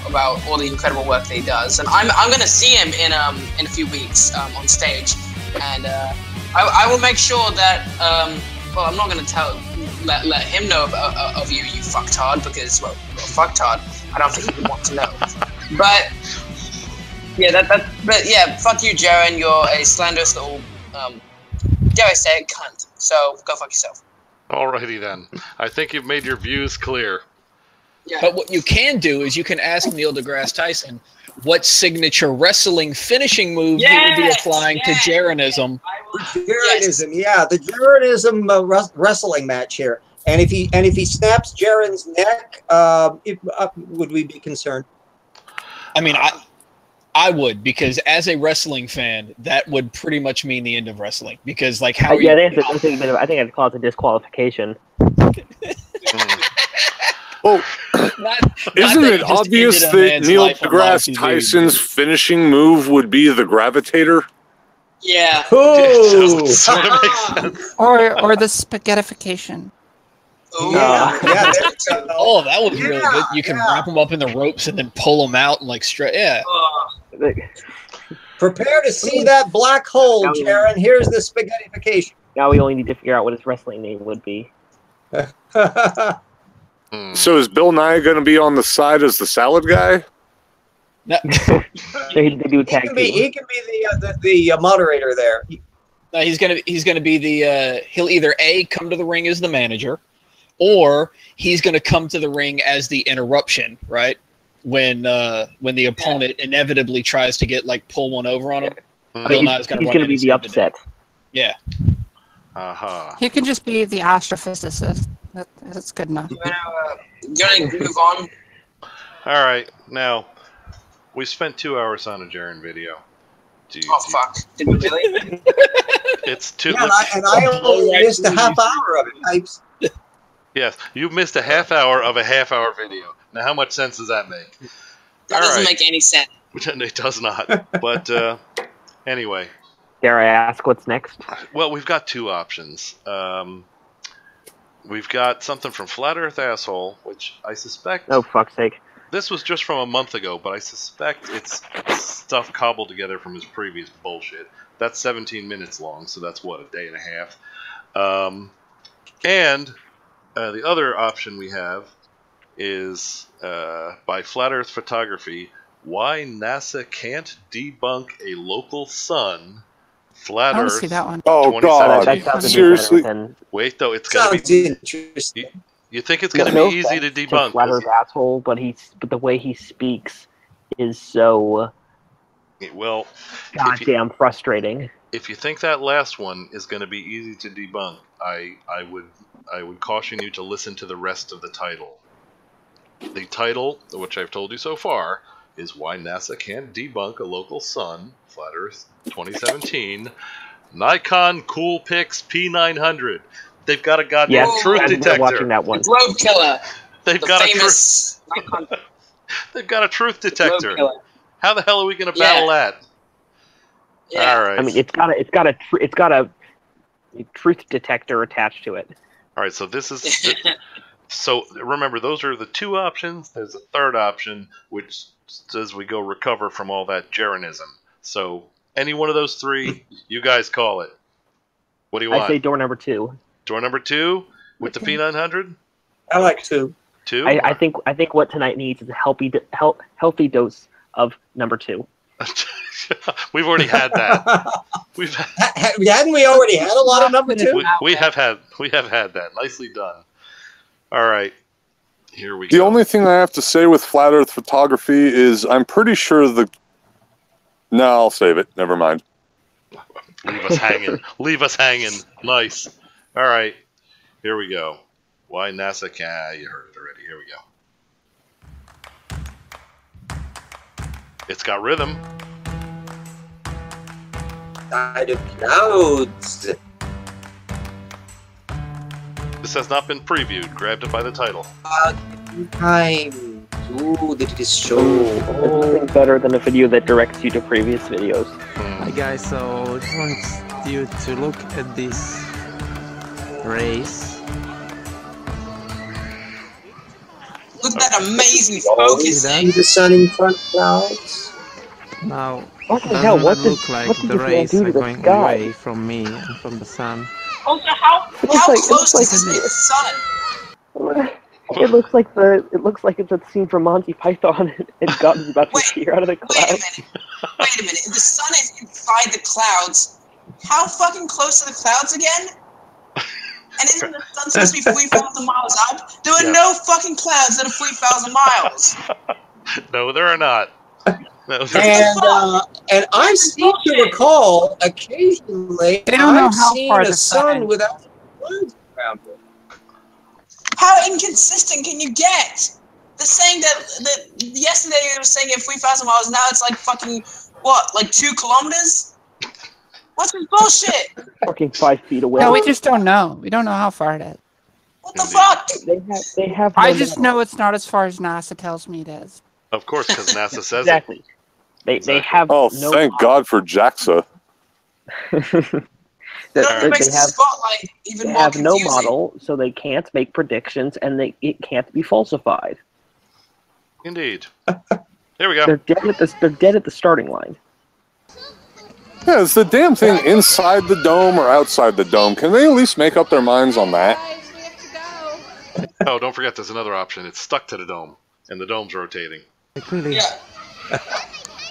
all the incredible work that he does, and I'm gonna see him in a few weeks on stage, and I will make sure that well, I'm not gonna let him know of you fucktard, because well, you're a fucktard. I don't think he would want to know. But yeah, fuck you, Jaren. You're a slanderous little dare I say it, cunt. So go fuck yourself.
Alrighty then. I think you've made your views clear.
Yeah. But what you can do is you can ask Neil deGrasse Tyson what signature wrestling finishing move he would be applying to Jarenism.
Jarenism, yeah, the Jarenism wrestling match here. And if he snaps Jaren's neck, would we be concerned?
I mean, I would, because as a wrestling fan, that would pretty much mean the end of wrestling. Because like how
I think I'd call it a disqualification.
Well, isn't it obvious that Neil deGrasse Tyson's finishing move would be the gravitator?
Yeah.
Ooh.
or the spaghettification.
Yeah.
Oh, that would be really good. You can wrap them up in the ropes and then pull them out and like straight. Yeah.
Prepare to see that black hole, Jaren. Here's the spaghettification.
Now we only need to figure out what his wrestling name would be.
So is Bill Nye going to be on the side as the salad guy?
No.
They do tag team.
He can be the moderator there.
No, he's gonna be the he'll either come to the ring as the manager, or he's gonna come to the ring as the interruption, right? When the opponent inevitably tries to get pull one over on him. Bill Nye's
he's gonna be the upset.
Yeah.
He can just be the astrophysicist. That's good enough.
You wanna move on?
All right, now we spent 2 hours on a Jaren video.
Fuck! Did we really?
It's too.
Yeah, and I only missed a half hour of it, Pipes.
Yes, you missed a half hour of a half-hour video. Now, how much sense does that make?
That doesn't make any sense.
It does not. But anyway.
Dare I ask what's next?
Well, we've got two options. We've got something from Flat Earth Asshole, which I suspect...
Oh, fuck's sake.
This was just from a month ago, but I suspect it's stuff cobbled together from his previous bullshit. That's 17 minutes long, so that's, what, a day and a half? And the other option we have is by Flat Earth Photography, Why NASA Can't Debunk a Local Sun... Flat
I want
Earth.
to see that one.
Oh God! Seriously?
Wait, though, it's gonna be interesting. You think it's gonna be easy to debunk?
Flat Earth asshole, but the way he speaks is so
well
goddamn frustrating.
If you think that last one is going to be easy to debunk, I would caution you to listen to the rest of the title. The title, which I've told you so far, is Why NASA Can't Debunk a Local Sun, Flat Earth 2017, Nikon Coolpix P900. They've got a goddamn truth detector.
Watching that one.
Globe Killer.
They've got They've got a truth detector. How the hell are we going to battle that?
Yeah.
All right.
I mean, it's got a truth detector attached to it.
All right. So this is. So remember, those are the two options. There's a third option, which says we go recover from all that Jarenism. So any one of those three, you guys call it. What do you want?
I say door number 2.
Door number 2 with the P900.
I like 2.
2.
I think what tonight needs is a healthy dose of number 2.
We've already had that.
Hadn't we already had a lot of number 2?
We have had that. Nicely done. All right, here we
go.
The
only thing I have to say with Flat Earth Photography is I'm pretty sure No, I'll save it. Never mind.
Leave us hanging. Leave us hanging. Nice. All right, here we go. Why NASA can't... You heard it already. Here we go. It's got rhythm.
Side of clouds.
This has not been previewed. Grabbed it by the title.
Time to this show.
There's nothing better than a video that directs you to previous videos.
Hi guys, so I just want you to look at this race.
Look at that amazing focus.
See the sun in front of clouds.
Now,
what the
doesn't
hell?
that look like the rays are going away from me and from the sun?
Also, how close is the sun?
It looks like it's that scene from Monty Python and God is about to appear out of the clouds.
Wait a minute. If the sun is inside the clouds, how fucking close are the clouds again? And isn't the sun supposed to be 3,000 miles up? There are no fucking clouds that are 3,000 miles.
No, there are not.
And I seem to recall occasionally I've seen a sun without clouds around it.
How inconsistent can you get? They're saying that yesterday it was saying at 3,000 miles, now it's like fucking what, like 2 kilometers? What's this bullshit?
Fucking 5 feet away.
No, we just don't know. We don't know how far it is.
What the fuck?
They have.
I just know it's not as far as NASA tells me it is.
Of course, because NASA says
exactly. They have.
Oh,
no
thank God for JAXA.
They have no model, so they can't make predictions, and it can't be falsified.
Indeed. Here we go.
They're dead at the starting line.
Yeah, is the damn thing inside the dome or outside the dome? Can they at least make up their minds on that?
Oh, don't forget there's another option. It's stuck to the dome, and the dome's rotating.
Yeah.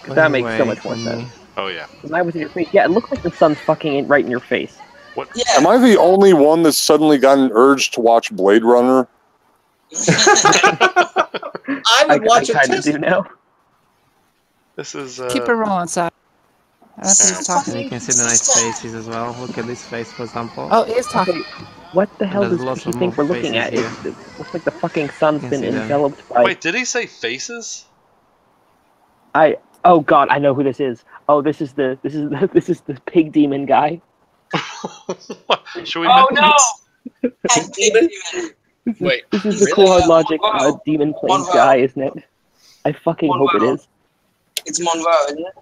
That makes so much more sense.
Oh, yeah.
When I was in your face, yeah, it looked like the sun's fucking right in your face.
What?
Yeah.
Am I the only one that's suddenly got an urge to watch Blade Runner?
I would watch it
too. Do now.
This is...
Keep it rolling, side.
And you can see the nice faces as well. Look at this face, for example.
Oh, he is talking.
What the hell does he think we're looking at? It looks like the fucking sun's been enveloped by...
Wait, did he say faces?
Oh god, I know who this is. Oh, this is the pig demon guy.
Should we?
Oh no!
Wait,
this is the Cool Hard Logic demon plains guy, isn't it? I fucking hope it is.
It's Monroe, isn't it?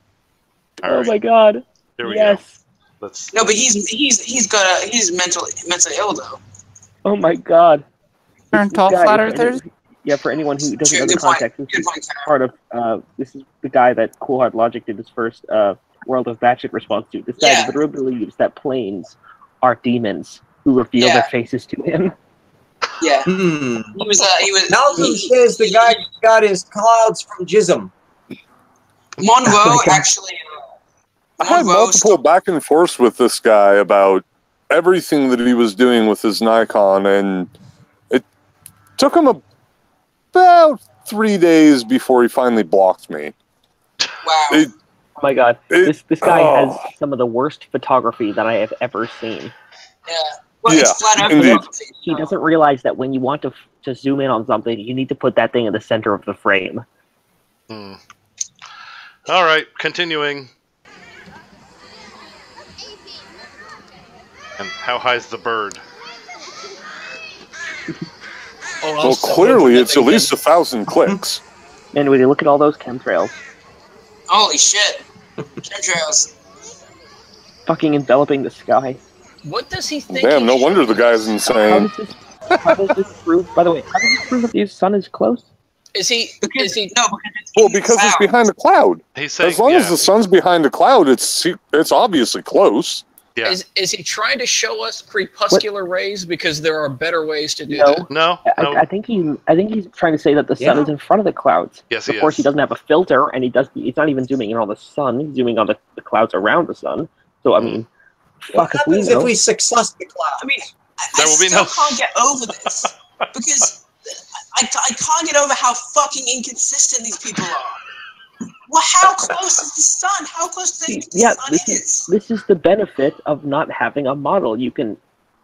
Oh my god!
Here we
go.
Let's.
No, but he's mentally ill though.
Oh my god.
Aren't all flat earthers?
Yeah, for anyone who doesn't know the context, this is part of this is the guy that Cool Hard Logic did his first World of Batshit response to. This guy literally believes that planes are demons who reveal their faces to him.
Yeah.
Hmm.
He was.
Malcolm says the guy got his clouds from Jism.
Monroe actually.
I had multiple back and forth with this guy about everything that he was doing with his Nikon, and it took him about 3 days before he finally blocked me.
Wow.
Oh my god. This guy has some of the worst photography that I have ever seen.
Yeah. Well, it's flat
indeed.
He doesn't realize that when you want to zoom in on something, you need to put that thing in the center of the frame.
Hmm. All right, continuing. And how high's the bird?
Well, clearly it's at least 1,000 clicks.
And when you look at all those chemtrails.
Holy shit. Chemtrails.
Fucking enveloping the sky.
What does he think?
Damn, no wonder the guy's insane.
How does this prove, by the way, how does this prove that the sun is close?
Is he?
No,
well, because it's behind a cloud.
He's saying,
as long as the sun's behind a cloud, it's obviously close.
Yeah.
Is he trying to show us crepuscular rays because there are better ways to do that?
No.
I think he's trying to say that the sun is in front of the clouds.
Yes,
of course, he doesn't have a filter, and he's not even zooming in on the sun. He's zooming on the clouds around the sun. So I mean,
What happens if we success the cloud?
I mean,
There will be no.
can't get over this because I can't get over how fucking inconsistent these people are. Well, how close is the sun? How close do they think the sun is?
This is the benefit of not having a model. You can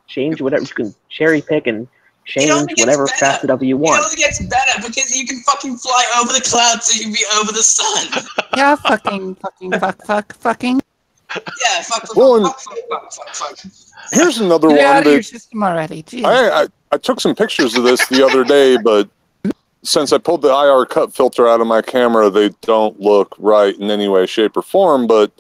change whatever. You can cherry pick and change whatever facet of it you want.
It only gets better because you can fucking fly over the clouds so you can be over the sun.
Yeah, fucking.
Yeah, fuck.
Here's another
Get
one
out of your
that
system already. Jeez.
I took some pictures of this the other day, but since I pulled the IR cut filter out of my camera, they don't look right in any way, shape, or form. But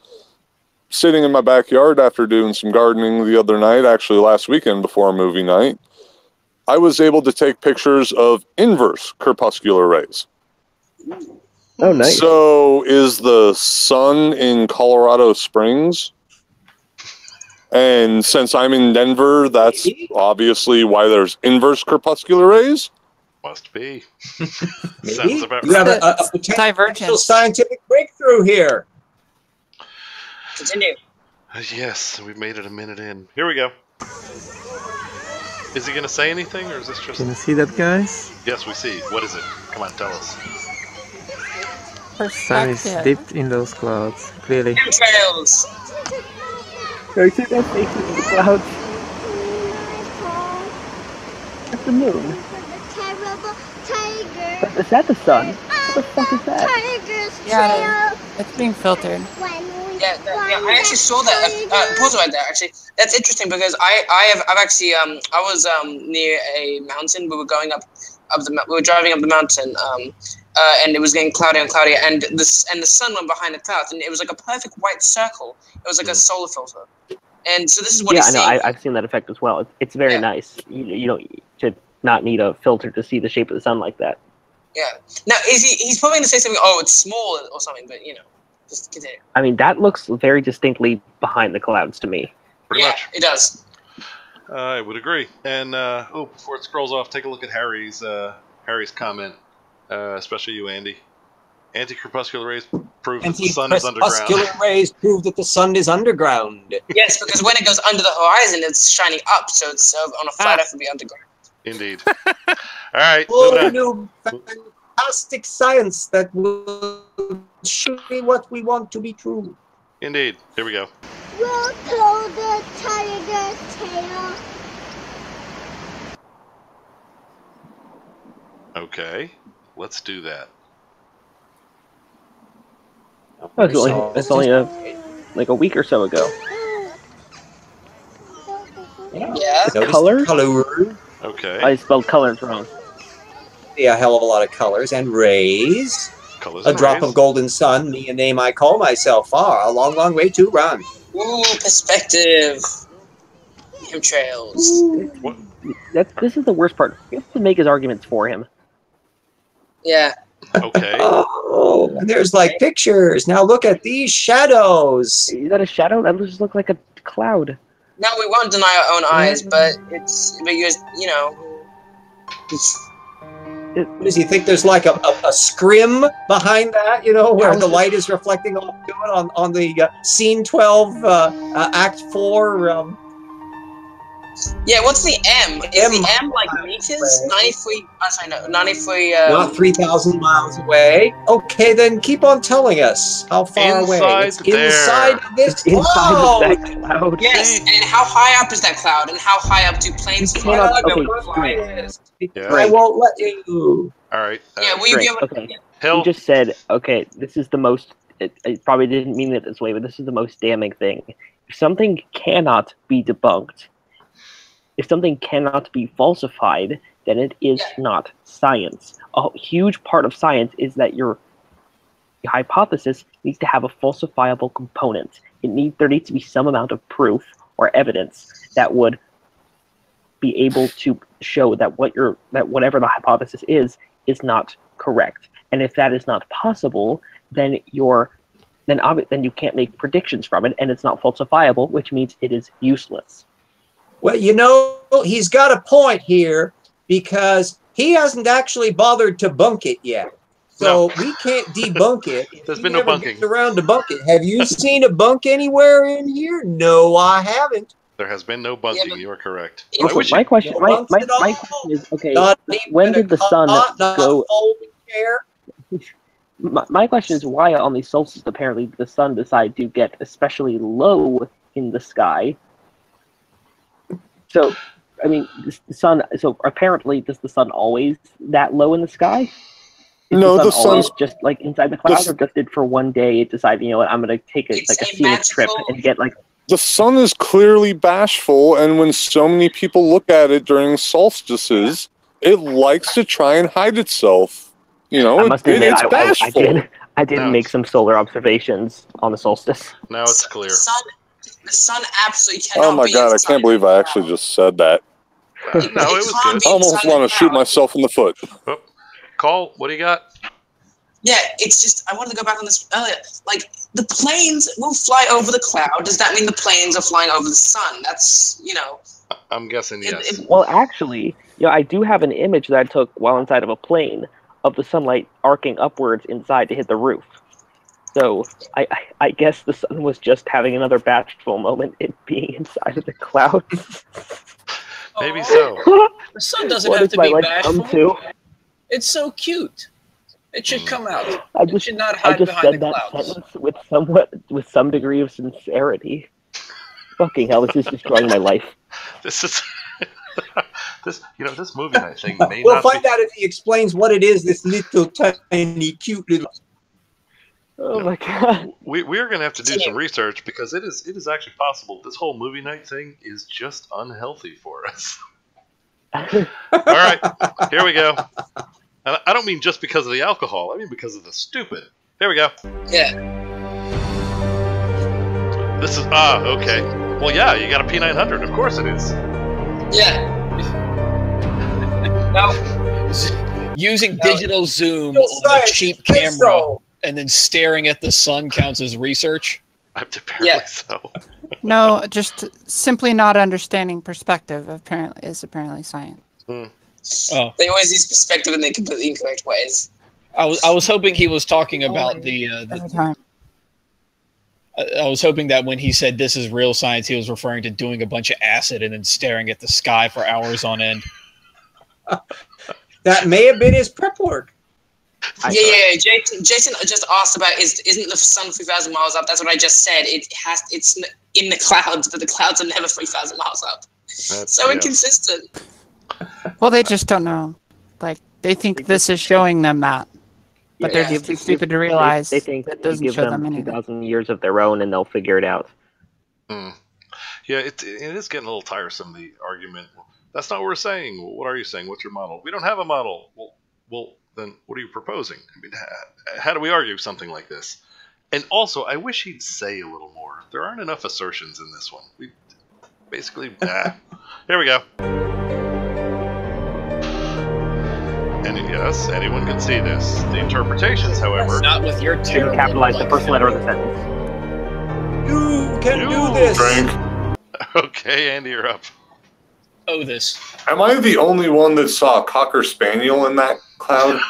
sitting in my backyard after doing some gardening the other night, actually last weekend before a movie night, I was able to take pictures of inverse crepuscular rays.
Oh, nice.
So is the sun in Colorado Springs? And since I'm in Denver, that's obviously why there's inverse crepuscular rays?
Must be.
Maybe
about
you have
right.
a potential scientific breakthrough here.
Continue.
Yes, we've made it a minute in. Here we go. Is he going to say anything, or is this just...
Can you see that, guys?
Yes, we see. What is it? Come on, tell us.
Sun is dipped in those clouds, clearly.
Chemtrails!
I see that face in the clouds. That's the moon. Is that the sun? What the fuck is that?
Yeah, it's being filtered.
Yeah, I actually saw that. Pause right there. Actually, that's interesting because I've actually I was near a mountain. We were going we were driving up the mountain. And it was getting cloudier and cloudier, and the sun went behind the clouds, and it was like a perfect white circle. It was like a solar filter. And so this is what he's saying.
Yeah, I know. I've seen that effect as well. It's very nice. You don't to not need a filter to see the shape of the sun like that.
Yeah. Now, he's probably going to say something, oh, it's small or something, but, just continue.
I mean, that looks very distinctly behind the clouds to me.
Pretty much.
It does.
I would agree. And, before it scrolls off, take a look at Harry's comment, especially you, Andy. Anti-crepuscular rays prove that the sun is underground.
Anti-crepuscular rays prove that the sun is underground.
Yes, because when it goes under the horizon, it's shining up, so it's on a flat Earth, it'll be underground.
Indeed. All right.
Oh, new fantastic science that will show me what we want to be true.
Indeed. Here we go.
We'll pull the tiger's tail.
Okay. Let's do that.
It's only like a week or so ago.
Yeah.
Colors?
Okay.
I spelled colors wrong.
Yeah, a hell of a lot of colors and rays.
Colors
a
and
drop
rays.
of golden sun, me a name I call myself. Far, a long, long way to run.
Ooh, perspective. Chemtrails.
This is the worst part. You have to make his arguments for him.
Yeah.
Okay.
Oh, and there's like pictures. Now look at these shadows.
Is that a shadow? That just look like a cloud.
No, we won't deny our own eyes, but you know.
What does he think? There's like a scrim behind that, you know, where the light is reflecting off to it on the scene 12, act 4.
Yeah, what's the M? Is the M like meters? 93. I'm sorry, no, 93.
Not 3,000 miles away. Okay, then keep on telling us how far away. It's inside of this cloud.
Inside of that cloud.
Yes, and how high up is that cloud? And how high up do planes fly? I won't let you.
All right.
Yeah, will you be able to?
Okay. He just said, okay, this is the most. It probably didn't mean it this way, but this is the most damning thing. If something cannot be debunked, if something cannot be falsified, then it is not science. A huge part of science is that your hypothesis needs to have a falsifiable component. There needs to be some amount of proof or evidence that would be able to show that whatever the hypothesis is not correct. And if that is not possible, then you can't make predictions from it, and it's not falsifiable, which means it is useless.
Well, you know, he's got a point here because he hasn't actually bothered to bunk it yet. So we can't debunk it.
There's been no bunking.
Around to bunk it. Have you seen a bunk anywhere in here? No, I haven't.
There has been no bunking. You are correct.
Also, my question is, okay, when did the sun go? My question is, why on these solstices apparently the sun decide to get especially low in the sky? So, I mean, the sun. So apparently, does the sun always that low in the sky?
No, the sun's
just like inside the clouds, or just did for one day it decided, you know what, I'm going to take a scenic trip and get like.
The sun is clearly bashful, and when so many people look at it during solstices, it likes to try and hide itself. You know,
I must admit,
it's bashful.
I did make some solar observations on the solstice.
Now it's clear.
The sun absolutely cannot.
Oh my god! I can't believe I actually just said that.
No, it was good.
I almost want to shoot myself in the foot.
Oh. Cole, what do you got?
Yeah, it's just I wanted to go back on this earlier. Like the planes will fly over the cloud. Does that mean the planes are flying over the sun? That's
I'm guessing yes.
Well, actually, I do have an image that I took while inside of a plane of the sunlight arcing upwards inside to hit the roof. So I guess the sun was just having another bashful moment in being inside of the clouds.
Maybe so.
The sun doesn't have to be bashful. It's so cute. It should come out. It should not hide behind the clouds.
With some degree of sincerity. Fucking hell, this is destroying my life.
This is this movie night thing may
we'll find out if he explains what it is. This little tiny cute little.
Oh my god.
We are going to have to do some research because it is actually possible this whole movie night thing is just unhealthy for us. All right, here we go. And I don't mean just because of the alcohol. I mean because of the stupid. Here we go.
Yeah.
This is okay. Well, yeah, you got a P900. Of course it is.
Yeah.
Now, using digital zoom on a cheap camera and then staring at the sun counts as research.
Apparently so.
No, just simply not understanding perspective is apparently science.
Oh.
They always use perspective in their completely incorrect ways.
I was hoping he was talking about I was hoping that when he said this is real science, he was referring to doing a bunch of acid and then staring at the sky for hours on end.
That may have been his prep work.
Yeah. Jason just asked about isn't the sun 3,000 miles up? That's what I just said. It's in the clouds, but the clouds are never 3,000 miles up. So inconsistent.
Well, they just don't know. Like they think this is showing them that, but they're too stupid to realize
they think
that doesn't
give
show
them
them anything.
2,000 years of their own, and they'll figure it out.
Yeah, it is getting a little tiresome. The argument. That's not what we're saying. Well, what are you saying? What's your model? We don't have a model. Well, then what are you proposing? I mean, how do we argue something like this? And also, I wish he'd say a little more. There aren't enough assertions in this one. Basically, here we go. And yes, anyone can see this. The interpretations, however...
Not with your terrible...
capitalize the first letter of the sentence.
You can do this!
Drink.
Okay, Andy, you're up.
Oh, this.
Am I the only one that saw a Cocker Spaniel in that cloud?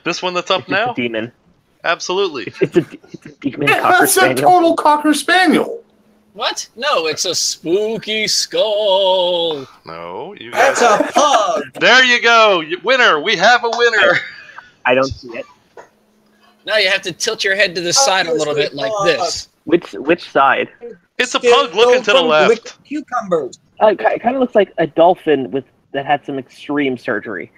This one that's up now?
It's a demon.
Absolutely.
It's a demon
Yeah,
Cocker
that's
Spaniel.
a total Cocker Spaniel.
What? No, it's a spooky skull.
No, you guys...
That's a pug!
There you go! Winner! We have a winner!
I don't see it.
No, you have to tilt your head to the side a little bit like this.
Which side?
It's a pug looking to the left.
Cucumbers.
It kind of looks like a dolphin that had some extreme surgery.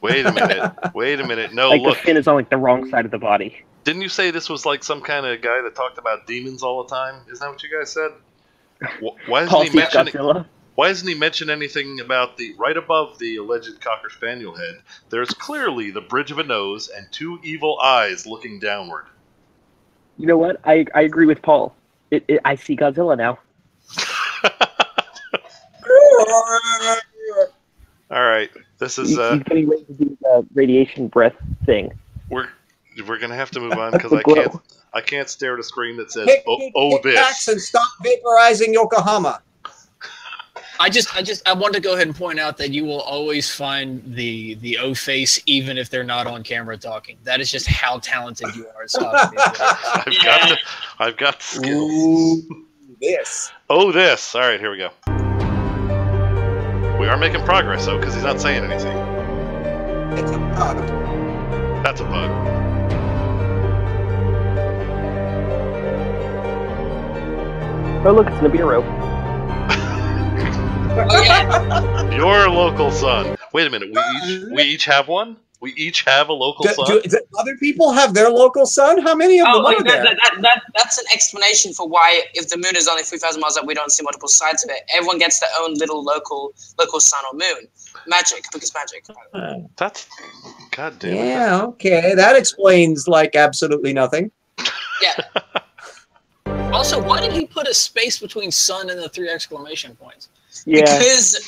Wait a minute. Wait a minute. No,
Like
look.
the fin is on like the wrong side of the body.
Didn't you say this was like some kind of guy that talked about demons all the time? Isn't that what you guys said? Why isn't he mentioning? Why doesn't he mention anything about the right above the alleged Cocker Spaniel head? There's clearly the bridge of a nose and two evil eyes looking downward.
You know what? I agree with Paul. I see Godzilla now.
All right, this is
He's getting ready to do the radiation breath thing.
We're gonna have to move on because I can't stare at a screen that says oh this.
And stop vaporizing Yokohama.
I want to go ahead and point out that you will always find the O face even if they're not on camera talking. That is just how talented you are at stopping.
I've got skills.
Ooh, this.
Oh this. All right, here we go. We are making progress though because he's not saying anything.
It's a bug.
That's a bug.
Oh look, it's Nibiru.
Your local sun. Wait a minute. We each have one. We each have a local sun.
Do other people have their local sun? How many of them are there?
That's an explanation for why, if the moon is only 3,000 miles up, we don't see multiple sides of it. Everyone gets their own little local sun or moon. Magic, because magic.
That's goddamn.
Yeah, okay, that explains like absolutely nothing.
Yeah. Also, why did he put a space between sun and the 3 exclamation points?
Yeah.
Because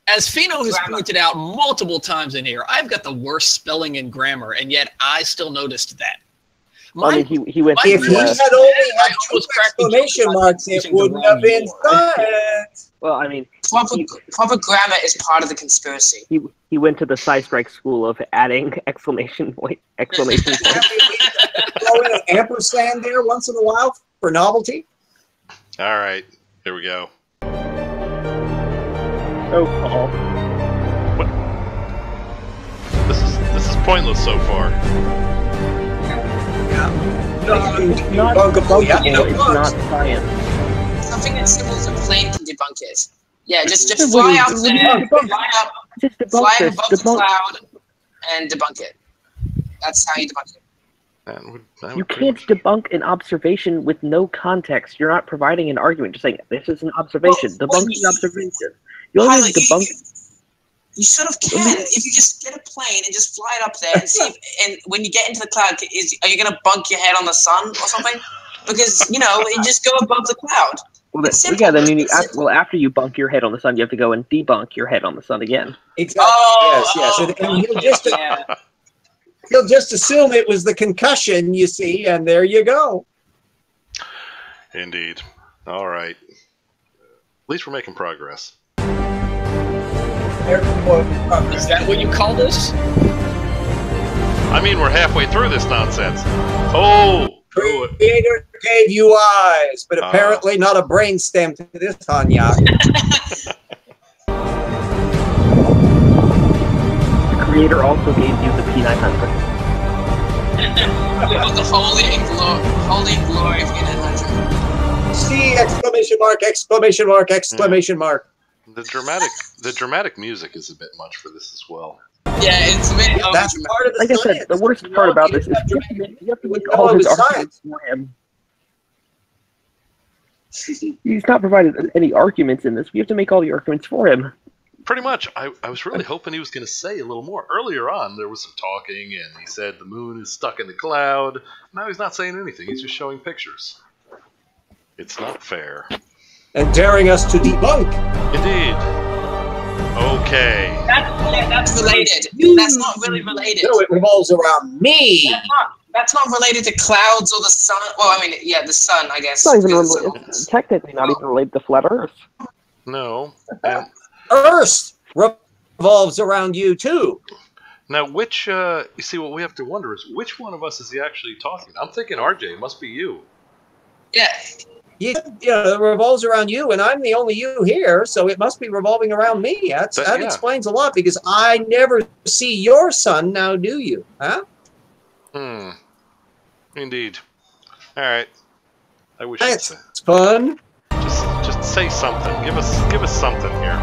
as Fino has pointed out multiple times in here, I've got the worst spelling and grammar, and yet I still noticed that.
He went.
If he had only had 2 exclamation marks, it wouldn't have been science.
Well, I mean,
proper grammar is part of the conspiracy.
He went to the SciStrike school of adding exclamation point.
Throw in an ampersand there once in a while for novelty.
All right, here we go.
Oh, Paul.
What? This is pointless so far.
It's not debunkable. It's not science.
Something as simple as a plane can debunk it. Yeah, just fly out there, fly above the cloud, and debunk it. That's how you debunk it.
You can't debunk an observation with no context. You're not providing an argument. Just saying, this is an observation. Debunk the observation. You only debunk.
You sort of can if you just get a plane and just fly it up there and see. And when you get into the cloud, are you going to bunk your head on the sun or something? Because you just go above the cloud.
Well, then after you bunk your head on the sun, you have to go and debunk your head on the sun again.
Exactly. Yes. And he'll just assume it was the concussion, you see, and there you go.
Indeed. All right. At least we're making progress.
Is that what you call this?
I mean, we're halfway through this nonsense. Oh!
Creator gave you eyes, but apparently not a brainstem to this Tanya.
The creator also gave you the P900.
The holy glory of P900.
See! Exclamation mark! Exclamation mark! Exclamation mark!
The dramatic music is a bit much for this as well.
Yeah, it's really
that's part of the
Like I said, the worst part about this is you have to make all his arguments for him. He's not provided any arguments in this. We have to make all the arguments for him.
Pretty much. I was really hoping he was going to say a little more. Earlier on, there was some talking, and he said the moon is stuck in the cloud. Now he's not saying anything. He's just showing pictures. It's not fair.
And daring us to debunk.
Indeed. Okay.
That's related. That's not really related.
No, it revolves around me.
That's not related to clouds or the sun. Well, I mean, yeah, the sun, I guess.
It's not even it's technically not even related to flat Earth.
No.
Earth revolves around you too.
Now, which, you see, what we have to wonder is, which one of us is he actually talking? I'm thinking RJ, it must be you.
Yeah.
Yeah, it revolves around you, and I'm the only you here, so it must be revolving around me. That explains a lot, because I never see your sun, now do you? Huh?
Indeed. All right. I wish
it's fun.
Just say something. Give us something here.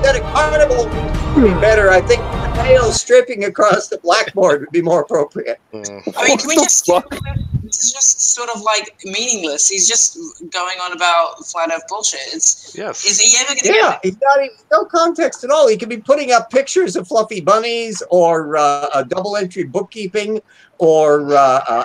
That a carnival would be better. I think the tail stripping across the blackboard would be more appropriate.
I mean, can we just... This is just sort of like meaningless. He's just going on about flat Earth bullshit. Is he ever going to get...
he's got no context at all. He could be putting up pictures of fluffy bunnies, or a double entry bookkeeping, or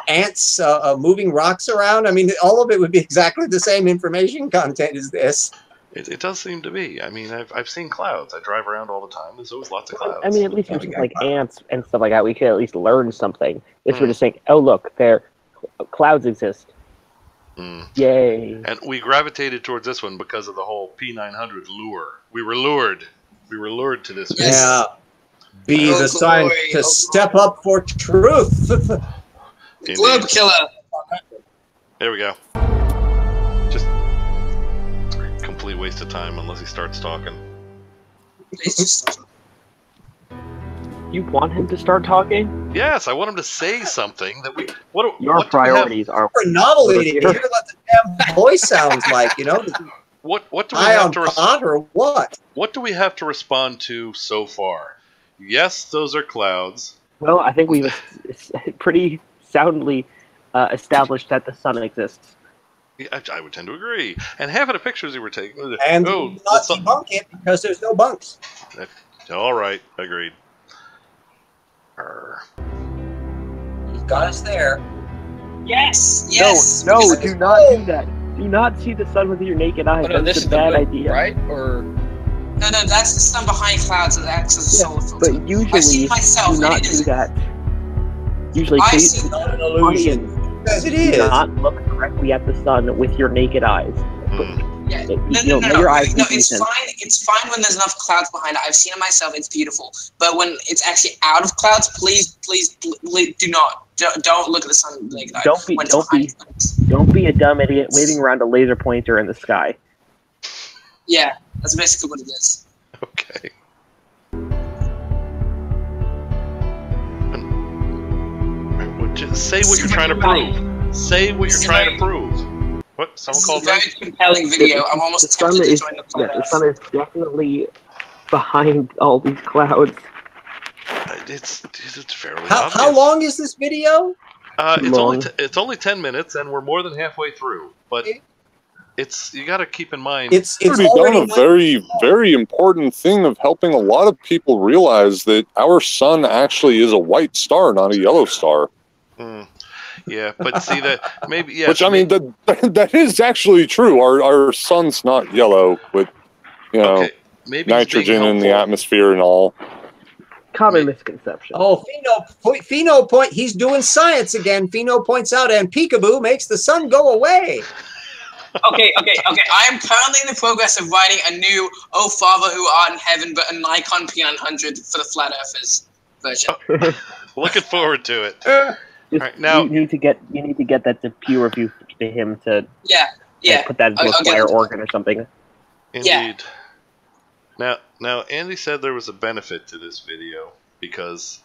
ants moving rocks around. I mean, all of it would be exactly the same information content as this.
It does seem to be. I mean, I've seen clouds. I drive around all the time. There's always lots of clouds.
I mean, at least with like ants and stuff like that, we could at least learn something. If we're just saying, oh, look, clouds exist. Yay.
And we gravitated towards this one because of the whole P900 lure. We were lured. We were lured to this.
Yeah. Be the scientist. Step up for truth.
Globe killer.
There we go. Just complete waste of time unless he starts talking.
You want him to start talking?
Yes, I want him to say something that we.
Your priorities are
for novelty. Hear what the damn voice sounds like, you know.
What do we have to
respond, or what?
What do we have to respond to so far? Yes, those are clouds.
Well, I think we've pretty soundly established that the sun exists.
Yeah, I would tend to agree. And half of the pictures you were taking,
and not debunk it because there's no bunks.
All right, agreed.
You've got us there.
Yes.
No, do not do that. Do not see the sun with your naked eye. That's a bad idea.
Right? Or
no, that's the sun behind clouds that acts as a solar filter.
But usually, do not do that. Usually,
it's not an illusion. Yes, it is.
Do not look directly at the sun with your naked eyes.
No,
your eyes.
No, it's fine. It's fine when there's enough clouds behind it. I've seen it myself. It's beautiful. But when it's actually out of clouds, please do not. Don't look at the sun naked eye.
Don't be a dumb idiot waving around a laser pointer in the sky.
Yeah, that's basically what it is.
Okay. Just say what you're trying to prove. Say what you're trying to prove. What? Someone called me?
This is a very compelling video. I'm almost tempted to join the club.
Yeah, the sun is definitely behind all these clouds.
It's fairly
obvious. How long is this video?
It's only 10 minutes, and we're more than halfway through. But you got to keep in mind.
It's
already done a very, very important thing of helping a lot of people realize that our sun actually is a white star, not a yellow star.
Yeah, but see that maybe yes.
Which I mean that is actually true. Our sun's not yellow with nitrogen in the atmosphere and all.
Common misconception.
Oh, Pheno point. He's doing science again. Pheno points out, and peekaboo makes the sun go away.
Okay. I am currently in the progress of writing a new "Oh Father who art in heaven," but a Nikon P900 for the flat earthers version.
Looking forward to it. Right, now
you need to get that to peer review to him to put that into a fire organ or something.
Indeed. Yeah. Now Andy said there was a benefit to this video because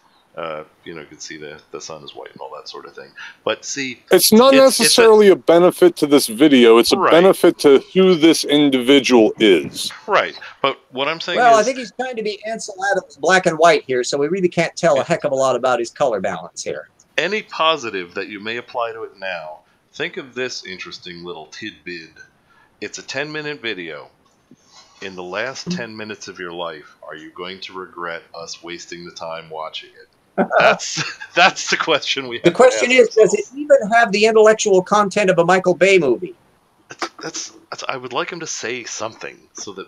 you can see the sun is white and all that sort of thing. But see,
it's not necessarily a benefit to this video. It's a benefit to who this individual is.
Right. But what I'm saying
I think he's trying to be Ansel Adams black and white here, so we really can't tell a heck of a lot about his color balance here.
Any positive that you may apply to it now, think of this interesting little tidbit. It's a 10-minute video. In the last 10 minutes of your life, are you going to regret us wasting the time watching it? That's the question we have.
The question is, does it even have the intellectual content of a Michael Bay movie?
That's I would like him to say something so that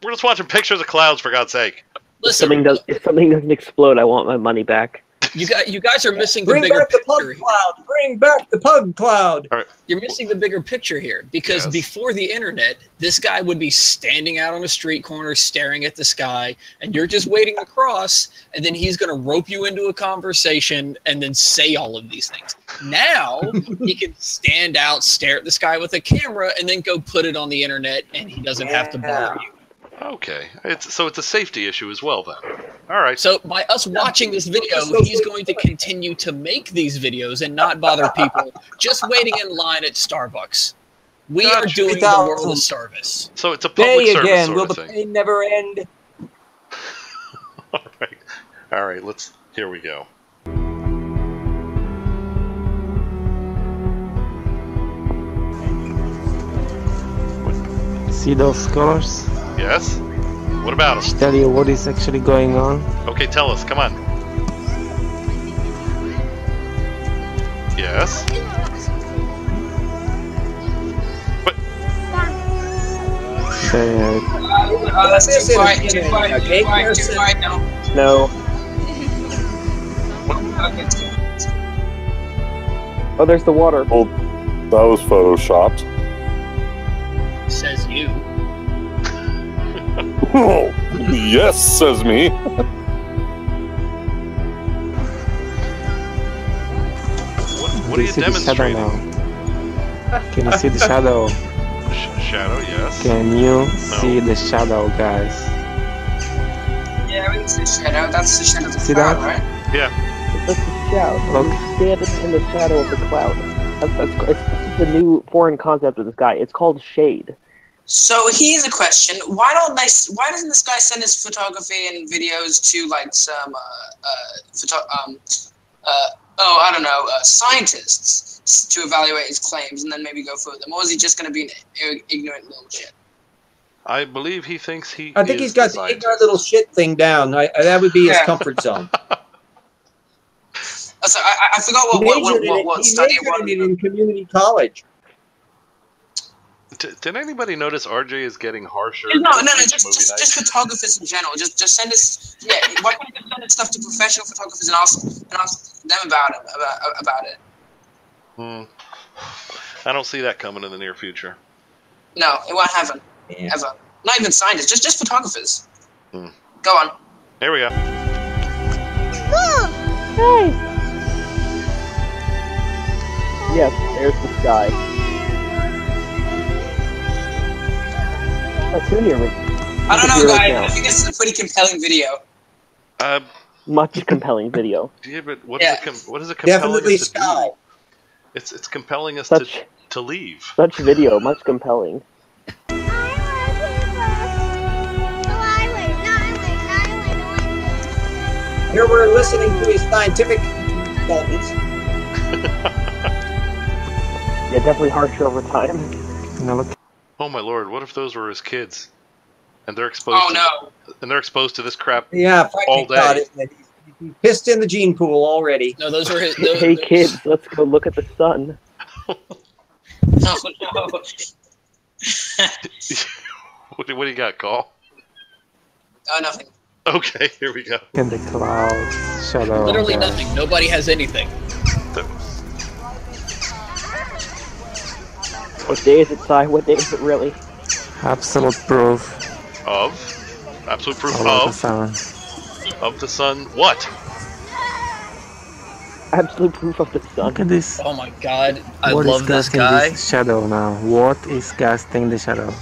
we're just watching pictures of clouds, for God's sake.
Listen,
if something doesn't explode, I want my money back.
You guys are missing the
Bring
bigger
back the pug
picture.
cloud. Bring back the pug cloud.
All right.
You're missing the bigger picture here, because before the internet, this guy would be standing out on a street corner staring at the sky, and you're just waiting to cross, and then he's going to rope you into a conversation and then say all of these things. Now he can stand out, stare at the sky with a camera, and then go put it on the internet, and he doesn't have to bother you.
Okay, so it's a safety issue as well then. All right.
So by us watching this video, he's going to continue to make these videos and not bother people just waiting in line at Starbucks. We are doing the world a service.
So it's a public service
again.
sort
Will
of
the
thing.
pain never end?
All right. Here we go.
See those colors?
Yes. What about them?
Tell you what is actually going on.
Okay, tell us. Come on. Yes.
That's too quiet,
No. Oh, there's the water.
Oh, that was photoshopped.
Says you.
Oh, yes, says me.
What are you demonstrating?
Can you see the shadow?
Shadow, yes.
Can you see the shadow, guys?
Yeah, we can see the shadow. That's the shadow of the
See
cloud,
that?
right?
Yeah.
That's the shadow.
Look.
You stand in the shadow of the cloud. It's the new foreign concept of this guy. It's called shade.
So here's a question: why doesn't this guy send his photography and videos to like some I don't know, scientists to evaluate his claims and then maybe go for them, or is he just going to be an ignorant little shit?
I believe he thinks
I think he's got the ignorant little shit thing down. That would be his comfort zone.
So I forgot what study it was.
He majored in community college.
Did anybody notice RJ is getting harsher?
No, just photographers in general. Just send us. Yeah, why can't you send stuff to professional photographers and ask them about it?
I don't see that coming in the near future.
No, it won't happen ever. Not even scientists, just photographers. Go on.
Here we go.
Look! Hey! Yes, there's the sky. Oh, too near me.
I don't know, guys. I think this is a pretty compelling video.
Much compelling video.
Yeah, but what is it compelling us to do? It's compelling us to leave.
Such video, much compelling.
Here we're listening to his scientific consultants.
Yeah, definitely harsher over time.
Oh my lord! What if those were his kids, and they're exposed? And they're exposed to this crap all day.
He pissed in the gene pool already.
No, those were his.
Hey kids, let's go look at the sun.
Oh no!
What do you got, Call?
Nothing.
Okay, here we go.
In the clouds, shadow.
Literally nothing. Nobody has anything.
What day is it, Si? What day is it really?
Absolute proof.
Absolute proof
of the sun.
Of the sun. What?
Absolute proof of the sun.
Look at this.
Oh my god, I
What
love
is
this
casting
guy.
This shadow now. What is casting the shadow?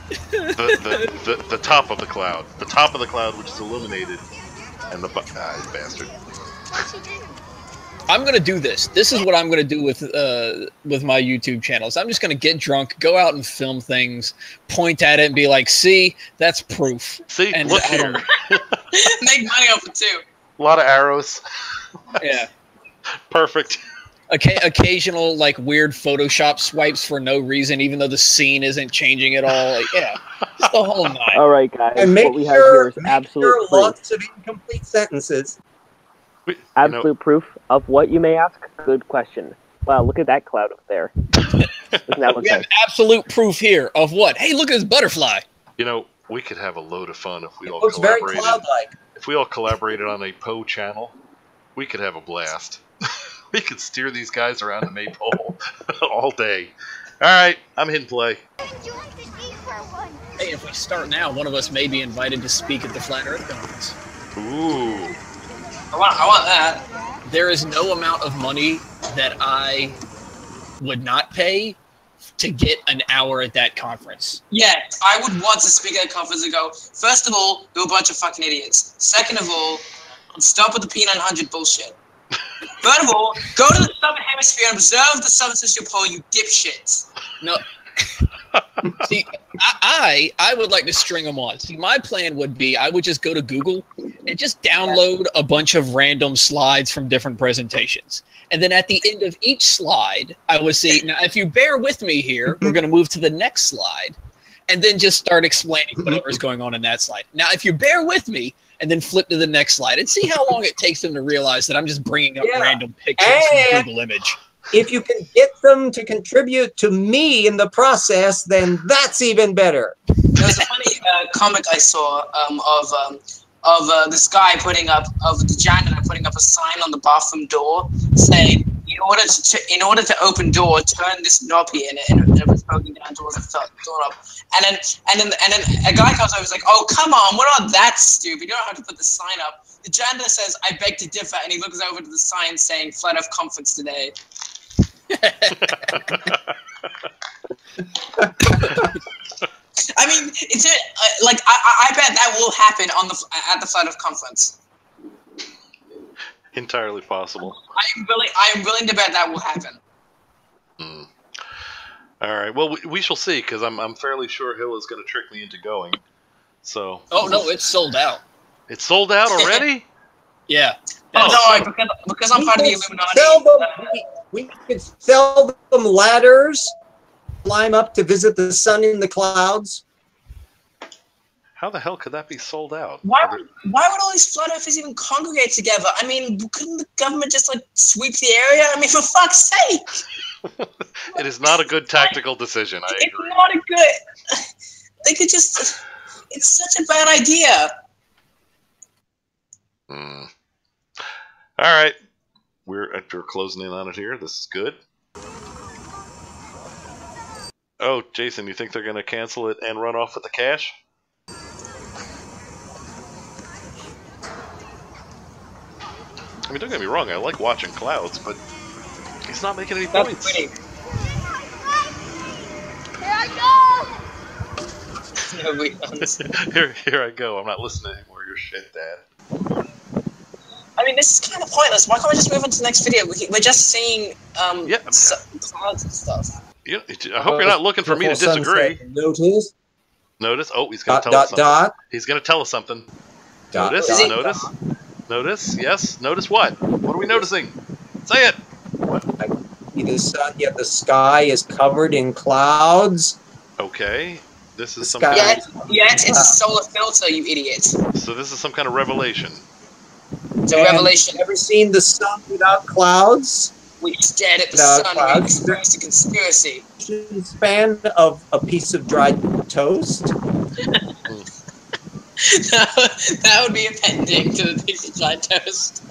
The top of the cloud. The top of the cloud, which is illuminated, and the bastard.
I'm gonna do this. This is what I'm gonna do with my YouTube channels. I'm just gonna get drunk, go out and film things, point at it, and be like, "See, that's proof."
See,
and
look here.
Make money off it too.
A lot of arrows.
Yeah.
Perfect.
Occasional like weird Photoshop swipes for no reason, even though the scene isn't changing at all. Like, yeah. Just the whole nine.
All right, guys.
And
What we have here is absolute proof.
Lots of incomplete sentences.
Absolute proof of what, you may ask? Good question. Wow, look at that cloud up there. Doesn't that look
We have absolute proof here of what? Hey, look at this butterfly.
You know, we could have a load of fun if we all
looks very
collaborated.
cloud-like.
If we all collaborated on a Poe channel, we could have a blast. We could steer these guys around the Maypole all day. All right, I'm hitting play.
Hey, if we start now, one of us may be invited to speak at the Flat Earth Conference.
Ooh.
I want that.
There is no amount of money that I would not pay to get an hour at that conference.
Yeah, I would want to speak at a conference and go, first of all, you're a bunch of fucking idiots. Second of all, stop with the P900 bullshit. Third of all, go to the Southern Hemisphere and observe the Southern Sister Pole, you dipshits.
No. See, I would like to string them on. See, my plan would be I would just go to Google and just download a bunch of random slides from different presentations. And then at the end of each slide, I would say, now, if you bear with me here, we're going to move to the next slide and then just start explaining whatever's going on in that slide. Now, if you bear with me and then flip to the next slide and see how long it takes them to realize that I'm just bringing up random pictures from Google image.
If you can get them to contribute to me in the process, then that's even better.
There was a funny comic I saw of this guy putting up, of the janitor putting up a sign on the bathroom door saying, in order to open door, turn this knob here, and it was poking down towards the door knob. And then a guy comes over and is like, oh, come on, we're not that stupid. You don't have to put the sign up. The janitor says, I beg to differ, and he looks over to the sign saying, Flat Earth Conference today. I mean, it's like I bet that will happen on at the Flat Earth Conference.
Entirely possible.
I am willing to bet that will happen.
All right. Well, we shall see, because I'm fairly sure Hill is going to trick me into going. So.
Oh no, it's sold out.
It's sold out already?
Yeah.
Oh, no, because I'm part of the Illuminati.
We could sell them ladders, climb up to visit the sun in the clouds.
How the hell could that be sold out?
Why would all these flat earthers even congregate together? I mean, couldn't the government just like sweep the area? I mean, for fuck's sake!
It is not a good tactical decision. I agree.
It's not a good. They could just. It's such a bad idea.
All right. We're closing in on it here. This is good. Oh, Jason, you think they're going to cancel it and run off with the cash? I mean, don't get me wrong. I like watching clouds, but he's not making any points.
Here I go!
Here I go. I'm not listening anymore. Your shit, Dad.
I mean, this is kind of pointless. Why can't we just move on to the next video? We're just seeing clouds and stuff.
Yeah, I hope you're not looking for me to disagree.
Notice.
Notice. Oh, he's going to tell us something. He's going to tell us something. Notice. Notice. Yes. Notice what? What are we noticing? Say it.
The sun, yet the sky is covered in clouds.
Okay. This is some
kind of... it's a solar filter, you idiot.
So this is some kind of revelation.
It's a revelation.
Ever seen the sun without clouds?
We stared at the sun. We experienced a conspiracy.
Span of a piece of dried toast.
That would be appending to the piece of dried toast.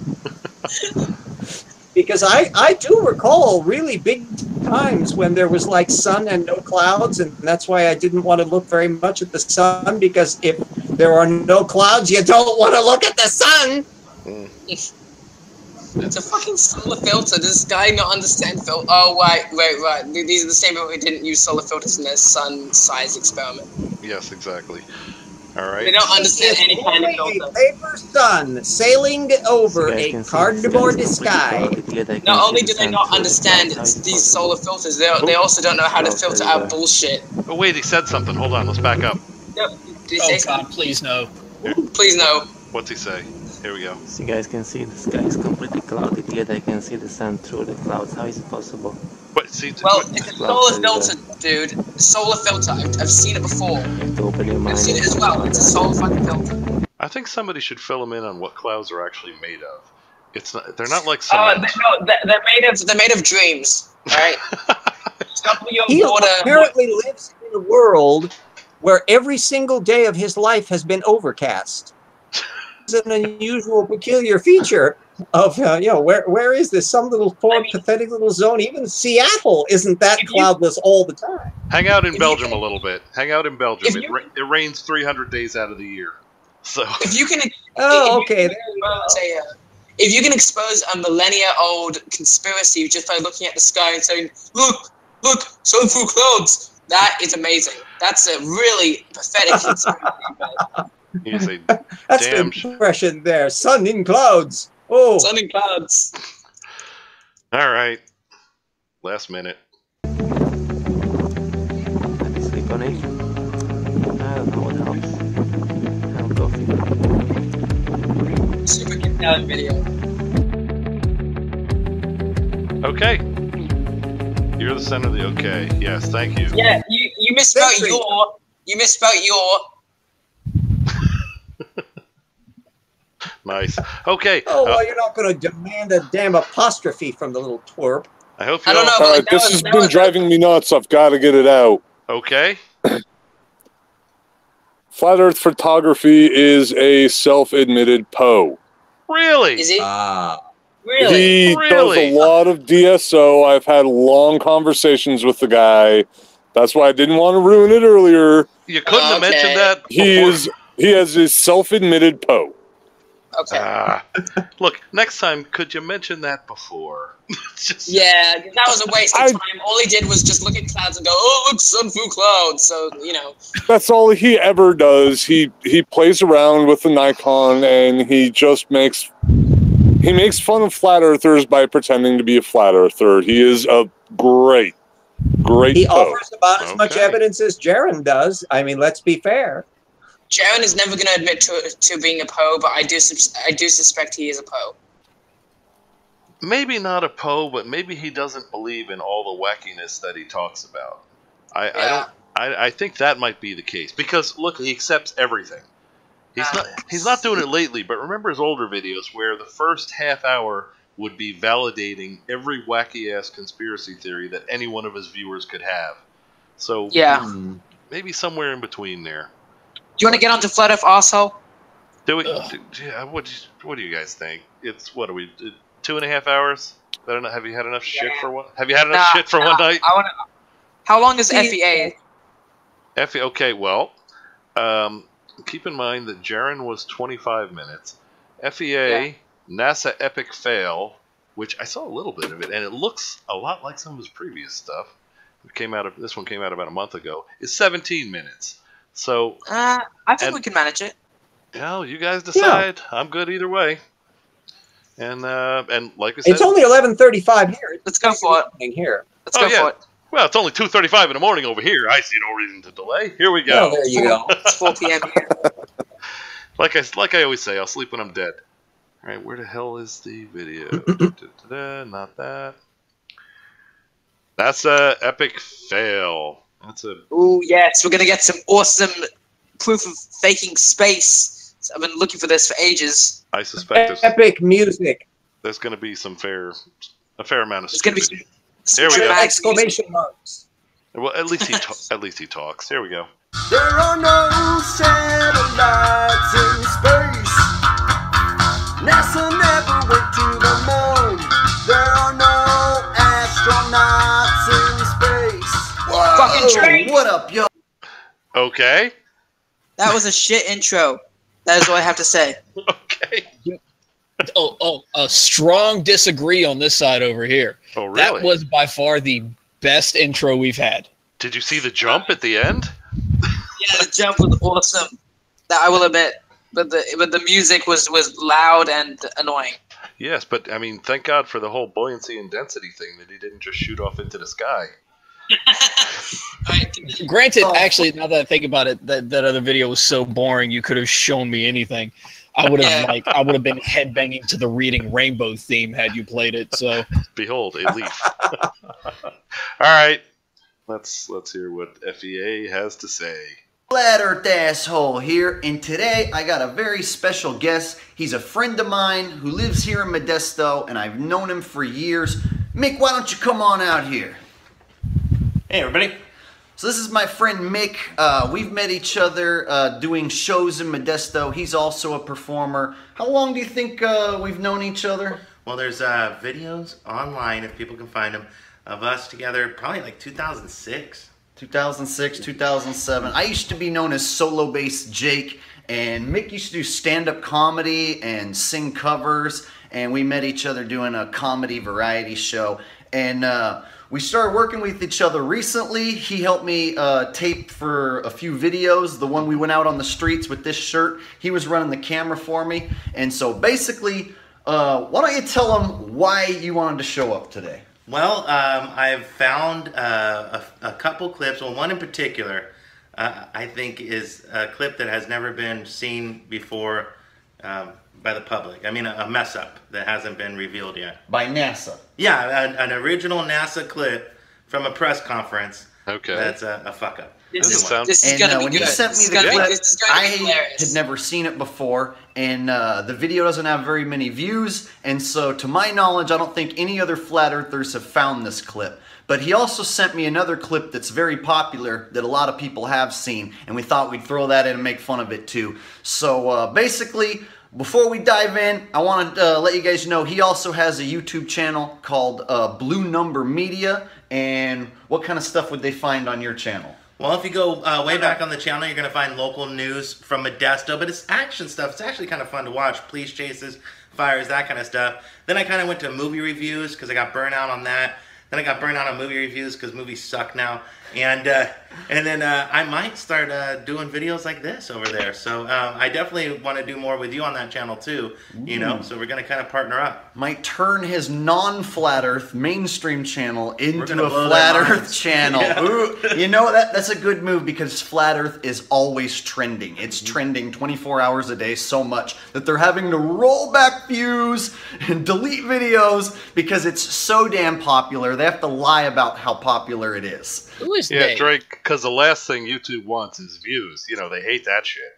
Because I do recall really big times when there was like sun and no clouds, and that's why I didn't want to look very much at the sun, because if there are no clouds, you don't want to look at the sun.
It's a fucking solar filter. Does this guy not understand filter? Oh, right. These are the same people who didn't use solar filters in their sun size experiment.
Yes, exactly. All right.
They don't understand any kind of filter.
A paper sun sailing over a cardboard sky.
Not only do they not understand these solar filters, they also don't know how to filter out bullshit.
Oh wait, he said something. Hold on, let's back up.
Did he say something?
God, please no.
Please no.
What's he say? Here we go.
So you guys can see the sky is completely cloudy, yet I can see the sun through the clouds. How is it possible?
Well, it's a solar filter, dude. Solar filter. I've seen it before.
open your mind.
I've seen it as well. It's a soul fucking film.
I think somebody should fill them in on what clouds are actually made of. It's not. They're not like cement.
They're made of dreams. All right.
He apparently lives in a world where every single day of his life has been overcast. It's an unusual, peculiar feature of where is this? Some little poor, pathetic little zone. Even Seattle isn't that cloudless all the time.
Hang out in Belgium a little bit. Hang out in Belgium. It rains 300 days out of the year. So
if you can,
okay.
If you can expose a millennia-old conspiracy just by looking at the sky and saying, "Look, sun through clouds," that is amazing. That's a really pathetic conspiracy.
He's a
That's
damn
the impression there. Sun in clouds. Oh,
sun in clouds.
All right. Last minute.
Sleep on it. That one helps. Have coffee.
Super compelling video.
Okay. You're the center of the okay. Yes, thank you.
Yeah, you misspelled your. You misspelled your.
Nice. Okay.
Oh, well, you're not going to demand a damn apostrophe from the little twerp.
I hope you
I don't know,
All
but
right,
like,
this has been driving me nuts. I've got to get it out.
Okay.
Flat Earth photography is a self-admitted Poe.
Really?
Is he?
He does a lot of DSO. I've had long conversations with the guy. That's why I didn't want to ruin it earlier.
You couldn't have mentioned that before.
He has his self-admitted Poe.
Okay.
Look, next time, could you mention that before?
Yeah, that was a waste of time. All he did was just look at clouds and go, "Oh, look, sun through clouds." So
That's all he ever does. He plays around with the Nikon and he just makes fun of flat earthers by pretending to be a flat earther. He is a great
He
Poe.
offers about as much evidence as Jaren does. I mean, let's be fair.
Jaren is never going to admit to being a Poe, but I do suspect he is a Poe.
Maybe not a Poe, but maybe he doesn't believe in all the wackiness that he talks about. I think that might be the case because look, he accepts everything. He's not doing it lately, but remember his older videos where the first half hour would be validating every wacky ass conspiracy theory that any one of his viewers could have. So maybe somewhere in between there.
Do you want to get onto Flat Earth, arsehole?
What do you guys think? It's what are we 2.5 hours? I don't know. Have you had enough shit for one? Have you had enough shit for one night?
How long is FEA?
Okay, well, keep in mind that Jaren was 25 minutes. FEA, NASA Epic Fail, which I saw a little bit of it, and it looks a lot like some of his previous stuff. This one came out about a month ago. Is 17 minutes. So
I think we can manage it.
Yeah, you guys decide. I'm good either way. And like we said,
it's only 11:35 here.
Let's go for it.
Here.
Let's go for it.
Well, it's only 2:35 in the morning over here. I see no reason to delay. Here we go.
Oh, there you go.
It's 4 p.m. here.
Like I always say, I'll sleep when I'm dead. All right, where the hell is the video? Not that. That's a epic fail. That's a.
Ooh, yes, we're gonna get some awesome proof of faking space. I've been looking for this for ages.
I suspect
epic music.
There's gonna be a fair amount of.
It's gonna be.
There we go.
Exclamation marks.
Well, at least he talks. Here we go.
There are no satellites in space. NASA never went to the moon. There are no astronauts in space. Whoa,
fucking train.
What up, yo?
Okay.
That was a shit intro. That is what I have to say.
Okay.
A strong disagree on this side over here.
Oh, really?
That was by far the best intro we've had.
Did you see the jump at the end?
Yeah, the jump was awesome. That I will admit. But the music was loud and annoying.
Yes, but I mean, thank God for the whole buoyancy and density thing that he didn't just shoot off into the sky.
Granted, actually, now that I think about it, that other video was so boring. You could have shown me anything. I would have been headbanging to the Reading Rainbow theme had you played it. So
behold, a leaf. All right, let's hear what FEA has to say.
Flat Earth asshole here, and today I got a very special guest. He's a friend of mine who lives here in Modesto, and I've known him for years. Mick, why don't you come on out here?
Hey everybody.
So this is my friend Mick. We've met each other doing shows in Modesto. He's also a performer. How long do you think we've known each other?
Well, there's videos online, if people can find them, of us together probably like 2006.
2006, 2007. I used to be known as Solo Bass Jake, and Mick used to do stand-up comedy and sing covers, and we met each other doing a comedy variety show. And we started working with each other recently. He helped me tape for a few videos. The one we went out on the streets with this shirt, he was running the camera for me. And so basically, why don't you tell them why you wanted to show up today?
Well, I've found a couple clips. Well, one in particular, I think is a clip that has never been seen before by the public. I mean, a mess up that hasn't been revealed yet.
By NASA?
Yeah, an original NASA clip from a press conference.
Okay.
That's a fuck up.
This is gonna be when good. you sent me the clip, I had never seen it before, and the video doesn't have very many views, and so to my knowledge, I don't think any other flat earthers have found this clip. But he also sent me another clip that's very popular that a lot of people have seen, and we thought we'd throw that in and make fun of it too. So basically, before we dive in, I want to let you guys know he also has a YouTube channel called Blue Number Media. And what kind of stuff would they find on your channel?
Well, if you go way back on the channel, you're going to find local news from Modesto, but it's action stuff. It's actually kind of fun to watch. Police chases, fires, that kind of stuff. Then I kind of went to movie reviews because I got burnt out on that. Then I got burnt out on movie reviews because movies suck now. And then I might start doing videos like this over there. So I definitely want to do more with you on that channel too. You know, so we're going to kind of partner up.
Might turn his non-flat Earth mainstream channel into a flat Earth channel. Yeah. Ooh, you know, that's a good move because flat Earth is always trending. It's trending 24 hours a day so much that they're having to roll back views and delete videos because it's so damn popular. They have to lie about how popular it is.
Yeah, Drake, because the last thing YouTube wants is views. You know, they hate that shit.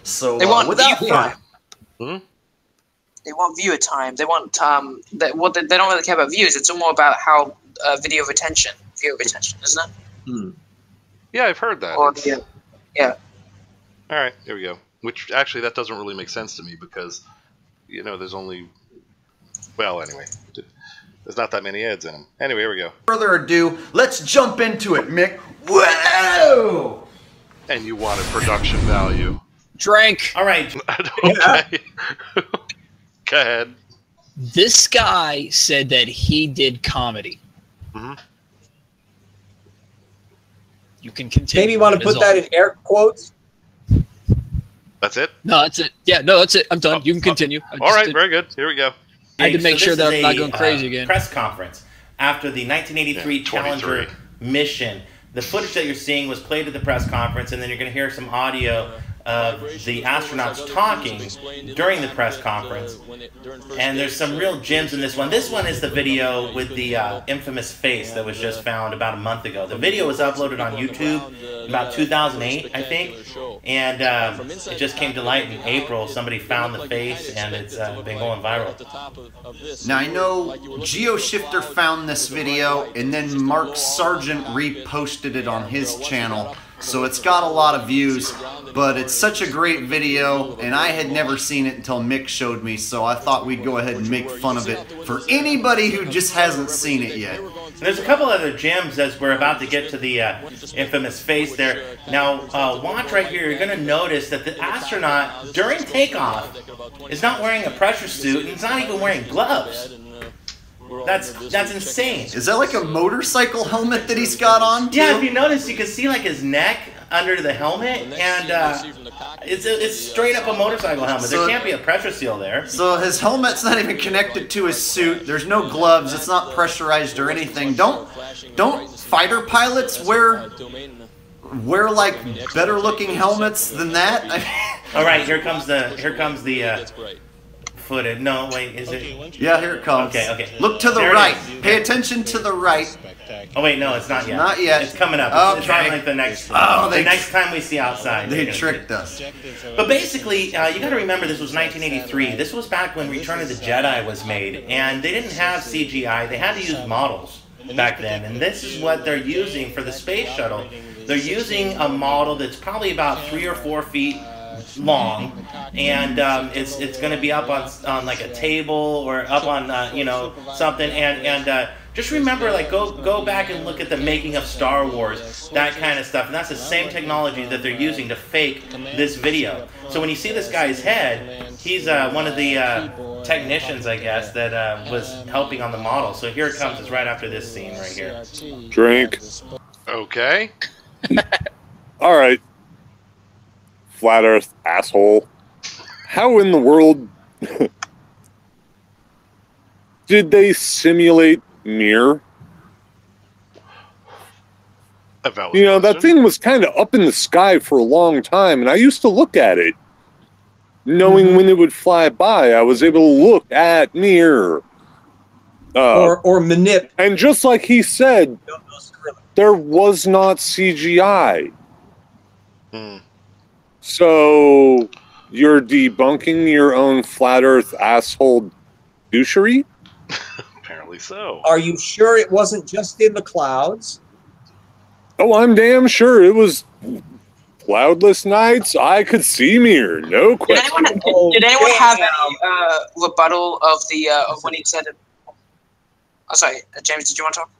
So
they want
without
view time. They want viewer time. They want they don't really care about views. It's more about how viewer retention, isn't it?
Yeah, I've heard that.
Or, yeah.
All right, here we go. Which actually that doesn't really make sense to me because, you know, there's only, well, anyway. There's not that many ads in them. Anyway, here we go.
Further ado, let's jump into it, Mick. Whoa!
And you wanted production value.
Drink.
All right.
Okay. Go ahead.
This guy said that he did comedy. You can continue.
Maybe you want to put that in air quotes?
That's it?
No, that's it. Yeah, no, that's it. I'm done. You can continue.
All right, very good. Here we go.
I had to make sure that I'm not going crazy again.
Press conference after the 1983 Challenger mission. The footage that you're seeing was played at the press conference, and then you're going to hear some audio of the astronauts talking during the press conference. And there's some real gems in this one. This one is the video with the infamous face that was just found about a month ago. The video was uploaded on YouTube about 2008, I think. And it just came to light in April. Somebody found the face, and it's been going viral.
Now, I know GeoShifter found this video, and then Mark Sargent reposted it on his channel. So it's got a lot of views, but it's such a great video, and I had never seen it until Mick showed me, so I thought we'd go ahead and make fun of it for anybody who just hasn't seen it yet.
There's a couple other gems as we're about to get to the infamous face there. Now, watch right here. You're going to notice that the astronaut, during takeoff, is not wearing a pressure suit, and he's not even wearing gloves. That's insane.
Is that like a motorcycle helmet that he's got on, too?
Yeah, if you notice, you can see like his neck under the helmet, and it's straight up a motorcycle helmet. There can't be a pressure seal there.
So his helmet's not even connected to his suit. There's no gloves. It's not pressurized or anything. Don't fighter pilots wear like better looking helmets than that?
All right, here comes the footage. No, wait, is it?
Yeah, here it comes.
Okay.
Look to the right. Pay attention to the right.
Oh wait, no, it's not yet.
Not yet.
It's coming up. It's on like the next. The next time we see outside.
They tricked us.
But basically, you got to remember this was 1983. This was back when Return of the Jedi was made, and they didn't have CGI. They had to use models back then, and this is what they're using for the space shuttle. They're using a model that's probably about 3 or 4 feet long, and it's going to be up on like a table or up on something, and just remember, like, go back and look at the making of Star Wars, that kind of stuff, and that's the same technology that they're using to fake this video. So when you see this guy's head, he's one of the technicians, I guess, that was helping on the model. So here it comes. It's right after this scene right here.
Drink.
Okay.
All right. Flat Earth asshole. How in the world did they simulate MeeL? You know, that thing was kind of up in the sky for a long time, and I used to look at it, knowing when it would fly by. I was able to look at MeeL.
Or manip.
And just like he said, there was not CGI. So you're debunking your own flat Earth asshole douchery?
Apparently so.
Are you sure it wasn't just in the clouds?
Oh, I'm damn sure it was cloudless nights. I could see MeeL, no question.
Did anyone have any rebuttal of the of when he said it? Oh, sorry, James, did you want to talk?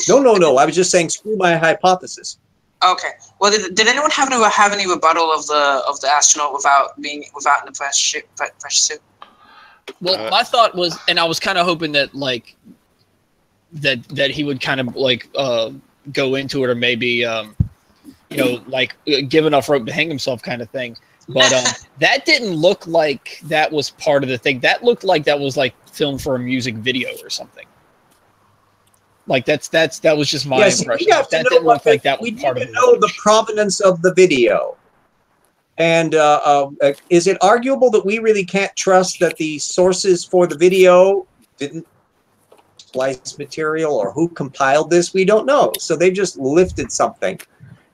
No. I was just saying, screw my hypothesis.
Okay. Well, did anyone have any rebuttal of the astronaut without in a fresh suit?
Well, my thought was, and I was kind of hoping that like that he would kind of like go into it, or maybe like give enough rope to hang himself, kind of thing. But that didn't look like that was part of the thing. That looked like that was like filmed for a music video or something. Like that was just my impression. That didn't look like that was part of it.
We need to know the provenance of the video. And is it arguable that we really can't trust that the sources for the video didn't splice material, or who compiled this? We don't know. So they just lifted something,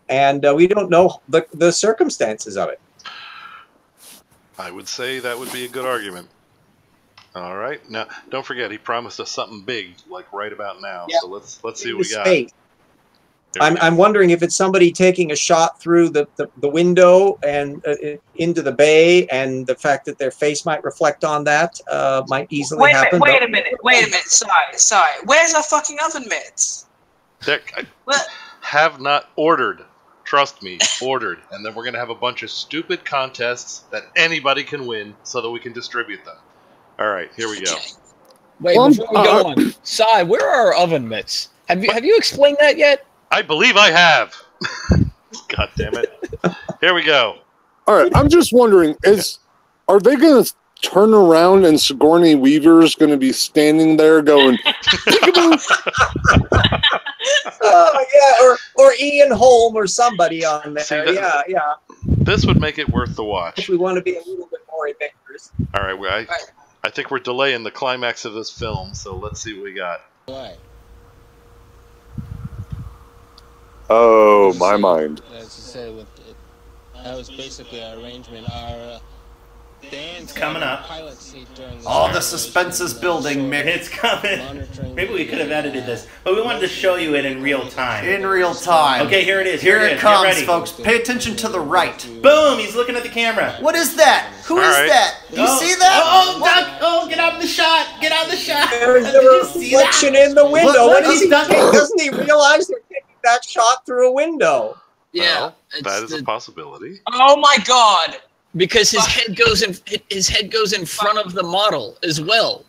and we don't know the circumstances of it.
I would say that would be a good argument. All right. Now, don't forget, he promised us something big, like right about now. Yeah. So let's see what we got.
I'm wondering if it's somebody taking a shot through the window and into the bay, and the fact that their face might reflect on that might easily happen.
Wait a minute. Sorry. Where's our fucking oven mitts?
Have not ordered. Trust me, ordered. And then we're going to have a bunch of stupid contests that anybody can win so that we can distribute them. All right, here we go.
Wait, before we go on, Sai, where are our oven mitts? Have you explained that yet?
I believe I have. God damn it. Here we go.
All right, I'm just wondering, are they going to turn around and Sigourney Weaver's going to be standing there going,
oh, yeah, or Ian Holm or somebody on there. See, yeah.
This would make it worth the watch.
If we want to be a little bit more adventurous.
All right, I think we're delaying the climax of this film, so let's see what we got.
Oh, my mind.
As you said, that was basically our arrangement. Our
it's coming up.
All the suspense is building, Mick.
It's coming. Maybe we could have edited this, but we wanted to show you it in real time.
In real time.
Okay, here it is.
Here it comes, folks. Pay attention to the right.
Boom! He's looking at the camera.
What is that? Who is that? You see that?
Oh, Doc! Oh, get out of the shot! Get out of the shot!
There's a reflection in the window. Doesn't he realize they're taking that shot through a window?
Yeah,
well, that is a possibility.
Oh my God!
Because his head goes in front of the model as well,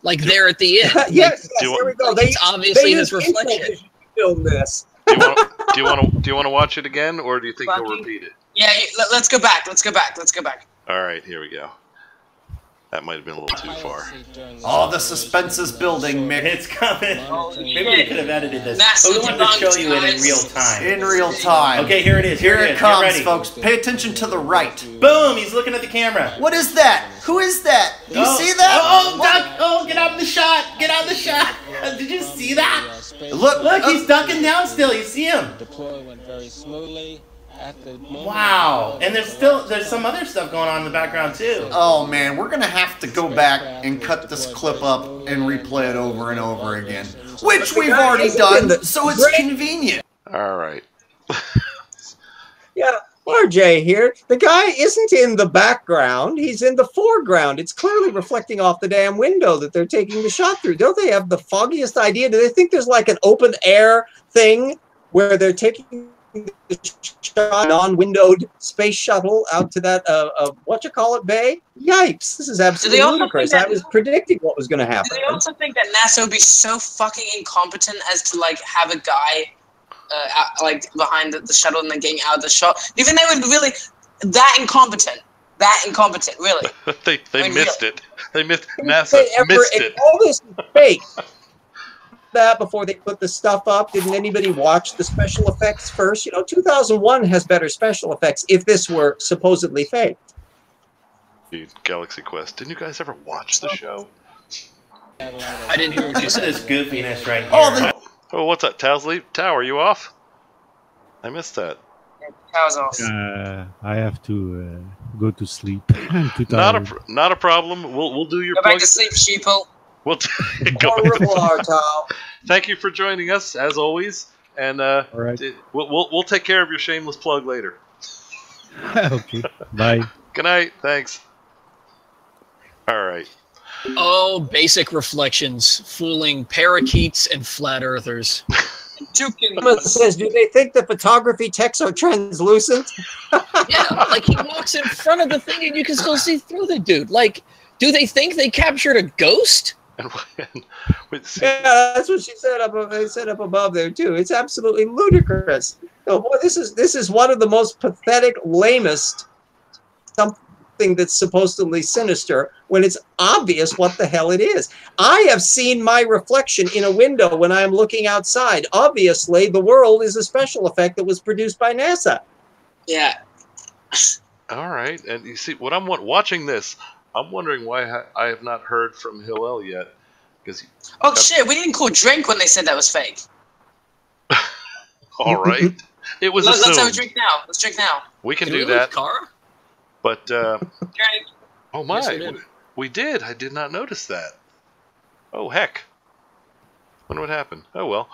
like there at the end.
Yes, there we go.
It's obviously his reflection.
Film this.
Do you want to watch it again, or do you think he'll repeat it?
Yeah, let's go back. Let's go back.
All right, here we go. That might have been a little too far.
Oh, the suspense is building, Mick.
It's coming. Maybe we could have edited this.
Massive
But we wanted to show you it in real time.
In real time.
Okay, here it is.
Here it comes,
Get ready.
folks. Pay attention to the right.
Boom! He's looking at the camera.
What is that? Who is that? Do you see that?
Oh, duck! Oh, get out of the shot! Get out of the shot! Did you see that? Look, he's ducking down still. You see him?
Deploy went very smoothly.
Wow, and there's some other stuff going on in the background too.
Oh man, we're gonna have to go back and cut this clip up and replay it over and over again, which we've already done, so it's convenient.
All right.
Yeah, RJ here. The guy isn't in the background; he's in the foreground. It's clearly reflecting off the damn window that they're taking the shot through. Don't they have the foggiest idea? Do they think there's like an open air thing where they're taking the shot non-windowed space shuttle out to that bay? Yipes! This is absolutely ludicrous. I was predicting what was going to happen.
Do they also think that NASA would be so fucking incompetent as to like have a guy like behind the shuttle and then getting out of the shot? Do you think they would really that incompetent? That incompetent, really?
they missed it. They missed NASA missed it.
All this is fake. That before they put the stuff up, didn't anybody watch the special effects first? You know, 2001 has better special effects if this were supposedly fake.
Dude, Galaxy Quest. Didn't you guys ever watch the show?
I didn't hear what you said.
This goofiness right here.
Oh, what's that? Tao, are you off? I missed that.
Tow's off.
I have to go to sleep. I'm too
Not
tired.
not a problem. We'll do your
Go back to sleep, sheeple.
We'll Thank you for joining us as always, and
right.
we'll take care of your shameless plug later.
Okay, bye.
Good night. Thanks. All right.
Oh, basic reflections, fooling parakeets and flat earthers.
Someone says, do they think the photography techs are translucent?
Yeah, like he walks in front of the thing and you can still see through the dude. Like, do they think they captured a ghost?
Yeah, that's what she said they said up above there too. It's absolutely ludicrous. Oh boy, this is one of the most pathetic, lamest something that's supposedly sinister when it's obvious what the hell it is. I have seen my reflection in a window when I am looking outside. Obviously, the world is a special effect that was produced by NASA.
Yeah.
All right, and you see what I'm watching this. I'm wondering why I have not heard from Hillel yet. Because
oh shit, we didn't call drink when they said that was fake.
All right, it was assumed.
Let's have a drink now. Let's drink now.
We can do that.
Cara?
But oh my,
Yes,
we did. I did not notice that. Oh heck. Wonder what happened. Oh well,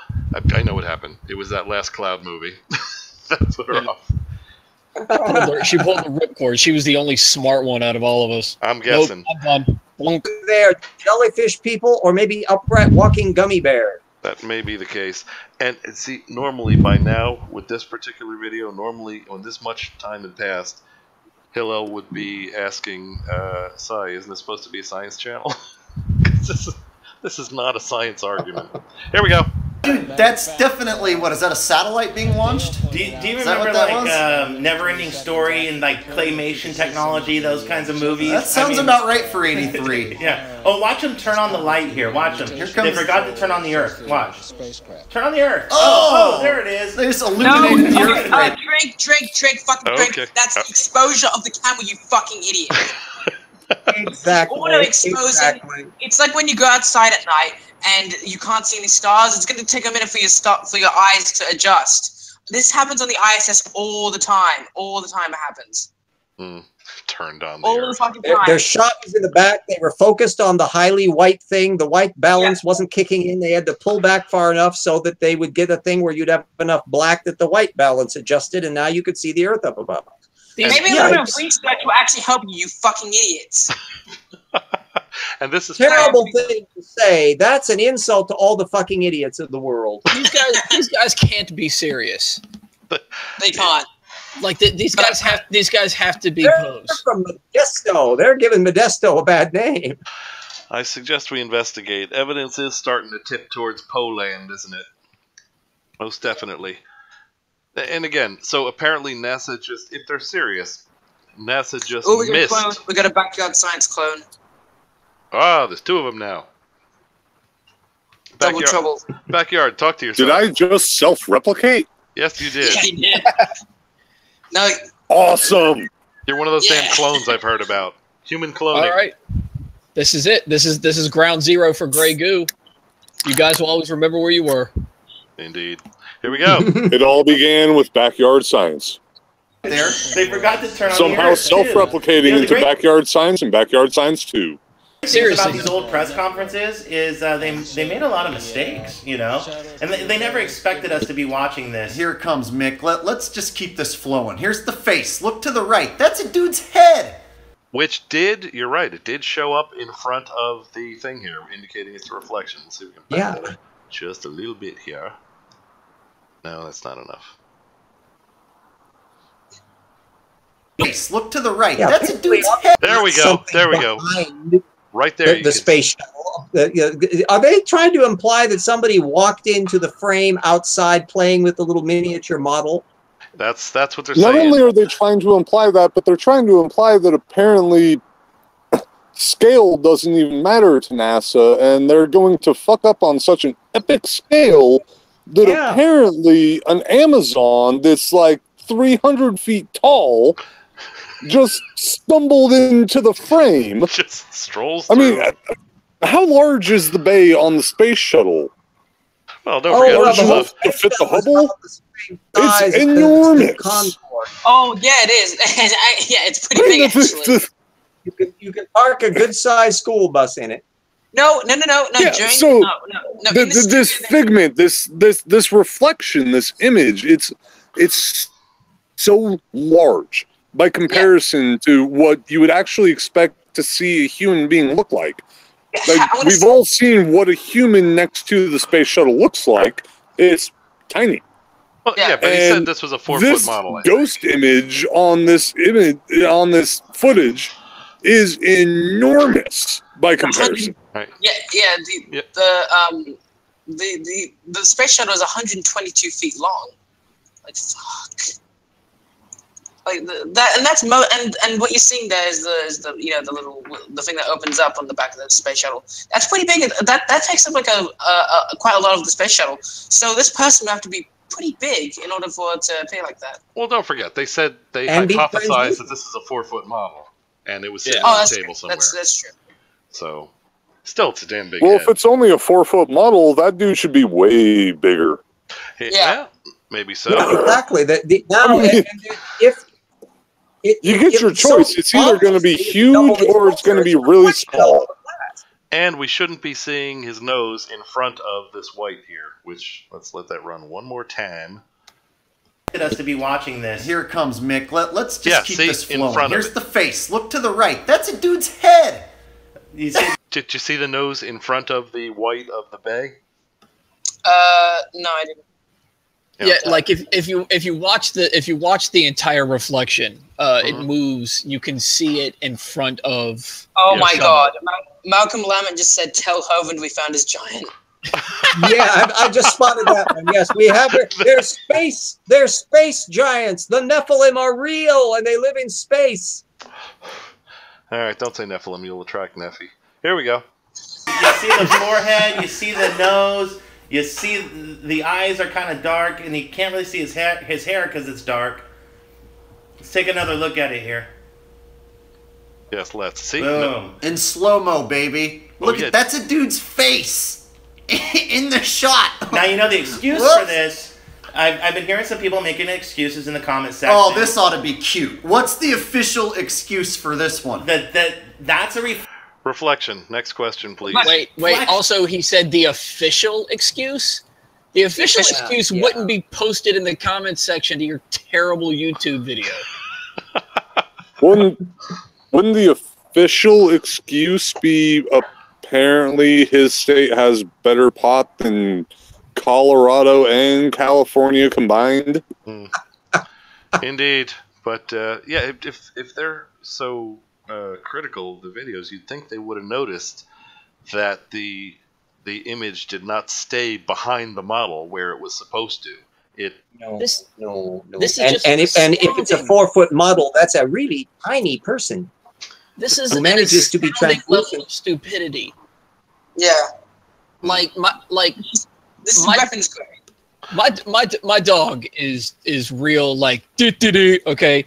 I know what happened. It was that last Cloud movie. That put her off.
She pulled the ripcord. She was the only smart one out of all of us.
I'm guessing.
Nope, I'm done. Blunk.
They are jellyfish people or maybe upright walking gummy bear.
That may be the case. And see, normally by now, with this particular video, normally when this much time had passed, Hillel would be asking, Sci, isn't this supposed to be a science channel? This is not a science argument. Here we go.
Dude, that's definitely, what, is that a satellite being launched?
Do you remember like Never-Ending Story and like claymation technology, those kinds of movies?
That sounds about right for 83.
Yeah. Oh, watch them turn on the light here. Watch them.
Here comes.
They forgot to turn on the Earth. Watch. Turn on the Earth.
Oh,
there it is.
They just illuminated the Earth.
Drink, fucking drink.
Okay.
That's the exposure of the camera, you fucking idiot.
Exactly.
Auto exposing.
Exactly.
It's like when you go outside at night and you can't see any stars. It's going to take a minute for your eyes to adjust. This happens on the ISS all the time. All the time it happens.
Turned on the
all
Earth.
The fucking time.
Their shot was in the back. They were focused on the highly white thing. The white balance wasn't kicking in. They had to pull back far enough so that they would get a thing where you'd have enough black that the white balance adjusted, and now you could see the Earth up above.
Maybe a little bit of research will actually help you fucking idiots.
And this is
terrible thing to say. That's an insult to all the fucking idiots of the world.
These guys can't be serious.
They can't.
Like these guys have to be
They're from Modesto. They're giving Modesto a bad name.
I suggest we investigate. Evidence is starting to tip towards Poland, isn't it? Most definitely. And again, so apparently NASA just, if they're serious, NASA just missed.
We got a backyard science clone.
Ah, there's two of them now.
Double trouble.
Backyard, talk to yourself.
Did I just self-replicate?
Yes, you did.
Yeah, you did. No.
Awesome.
You're one of those damn clones I've heard about. Human cloning.
All right. This is it. This is ground zero for Grey Goo. You guys will always remember where you were.
Indeed. Here we go.
It all began with backyard science.
There, they forgot to turn on
Somehow
the
self-replicating into backyard science and backyard science 2.
Seriously, about these old press conferences is they made a lot of mistakes, you know, and they never expected us to be watching this.
Here it comes, Mick. Let's just keep this flowing. Here's the face. Look to the right. That's a dude's head.
Which did, you're right, it did show up in front of the thing here, indicating it's a reflection. Let's see if we can back that up just a little bit here. No, that's not enough.
Face. Look to the right. That's a dude's head.
There we go. There we go. Right there.
The space shuttle. Are they trying to imply that somebody walked into the frame outside playing with the little miniature model?
That's what they're
Not
saying.
only are they trying to imply that, but they're trying to imply that apparently scale doesn't even matter to NASA, and they're going to fuck up on such an epic scale that apparently an Amazon that's like 300 feet tall just stumbled into the frame.
Just strolls
through. I mean, how large is the bay on the space shuttle?
Well, don't forget
large enough to fit the Hubble? It's enormous.
Oh, yeah, it is. Yeah, it's pretty big, actually.
You can park a good-sized school bus in it.
No.
Yeah, so this figment, this reflection, this image, it's so large by comparison to what you would actually expect to see a human being look like. Like we've all seen what a human next to the space shuttle looks like. It's tiny.
Well, yeah, but he said this was a 4-foot model.
This ghost image on this footage is enormous by comparison.
Right.
Yeah. The space shuttle is 122 feet long. Like fuck. Like and what you're seeing there is the the little thing that opens up on the back of the space shuttle. That's pretty big. That takes up like quite a lot of the space shuttle. So this person would have to be pretty big in order for it to appear like that.
Well, don't forget, they said they hypothesized that this is a 4-foot model, and it was sitting on the table somewhere. That's true. So, still, it's a damn big head.
If it's only a 4-foot model, that dude should be way bigger.
Yeah, maybe so.
Yeah, exactly.
You get your choice. It's either going to be huge or it's going to be really small.
And we shouldn't be seeing his nose in front of this white here, which, let's let that run one more time.
Us to be watching this.
Here it comes, Mick. Let's just keep this flowing.
In front
Here's
of it.
the face. Look to the right. That's a dude's head.
Did you see the nose in front of the white of the bay?
No, I didn't.
Yeah, like if you watch the entire reflection, it moves. You can see it in front of.
Oh my God! Malcolm Lambert just said, "Tell Hovland we found his giant."
Yeah, I just spotted that one. Yes, we have. They're space giants. The Nephilim are real, and they live in space.
All right, don't say Nephilim. You'll attract Nephi. Here we go.
You see the forehead. You see the nose. You see the eyes are kind of dark, and you can't really see his hair because it's dark. Let's take another look at it here.
Yes, let's see.
Boom.
In slow-mo, baby. Look at that's a dude's face in the shot.
Now you know the excuse for this. I've been hearing some people making excuses in the comment section.
Oh, this ought to be cute. What's the official excuse for this one?
That's a
reflection. Next question, please.
Wait. Also, he said the official excuse. The official excuse wouldn't be posted in the comments section to your terrible YouTube video.
Wouldn't the official excuse be apparently his state has better pot than Colorado and California combined?
Indeed, but yeah, if they're so critical of the videos, you'd think they would have noticed that the image did not stay behind the model where it was supposed to.
No.
This is
and if it's a 4-foot model, that's a really tiny person.
This is
who manages to be
level
translucent.
of stupidity.
Yeah.
Like
this is weapons grade.
My dog is real like okay.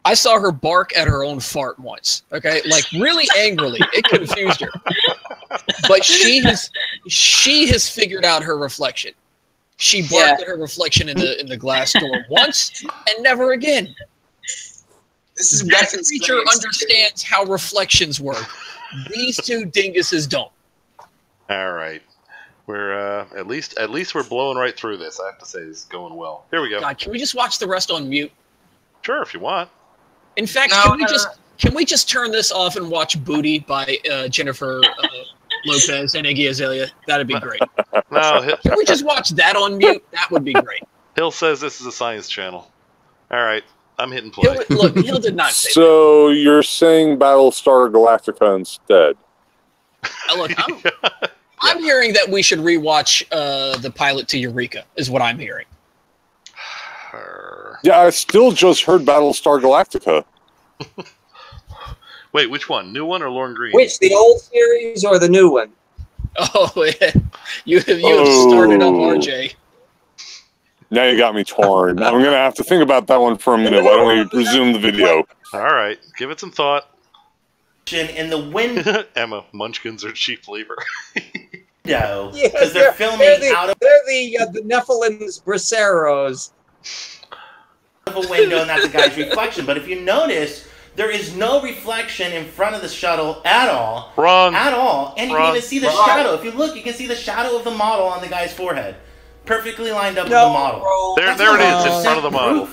I saw her bark at her own fart once. Okay, like really angrily. It confused her. But she has figured out her reflection. She barked at her reflection in the glass door once and never again.
This is
that creature understands how reflections work. These two dinguses don't.
All right, we're at least we're blowing right through this. I have to say, this is going well. Here we go.
God, can we just watch the rest on mute?
Sure, if you want.
In fact, can we just turn this off and watch "Booty" by Jennifer Lopez and Iggy Azalea? That'd be great.
No,
can we just watch that on mute? That would be great.
Hill says this is a science channel. All right, I'm hitting play.
Hill did not say
so that. You're saying Battlestar Galactica instead?
Look, I'm hearing that we should rewatch the pilot to Eureka, is what I'm hearing.
Yeah, I still just heard Battlestar Galactica.
Wait, which one? New one or Lauren Green?
Which, the old series or the new one?
Oh, yeah. You have started up RJ.
Now you got me torn. I'm going to have to think about that one for a minute. Why don't we resume the video?
All right, give it some thought.
In the window.
Emma, Munchkins are cheap labor.
No,
Yeah,
because they're filming out of
the Nephilim's Braceros.
a window, and that's a guy's reflection. But if you notice, there is no reflection in front of the shuttle at all.
Wrong.
At all. And you
Wrong.
can even see the shadow. If you look, you can see the shadow of the model on the guy's forehead. Perfectly lined up with the model.
There it is, in front of the model.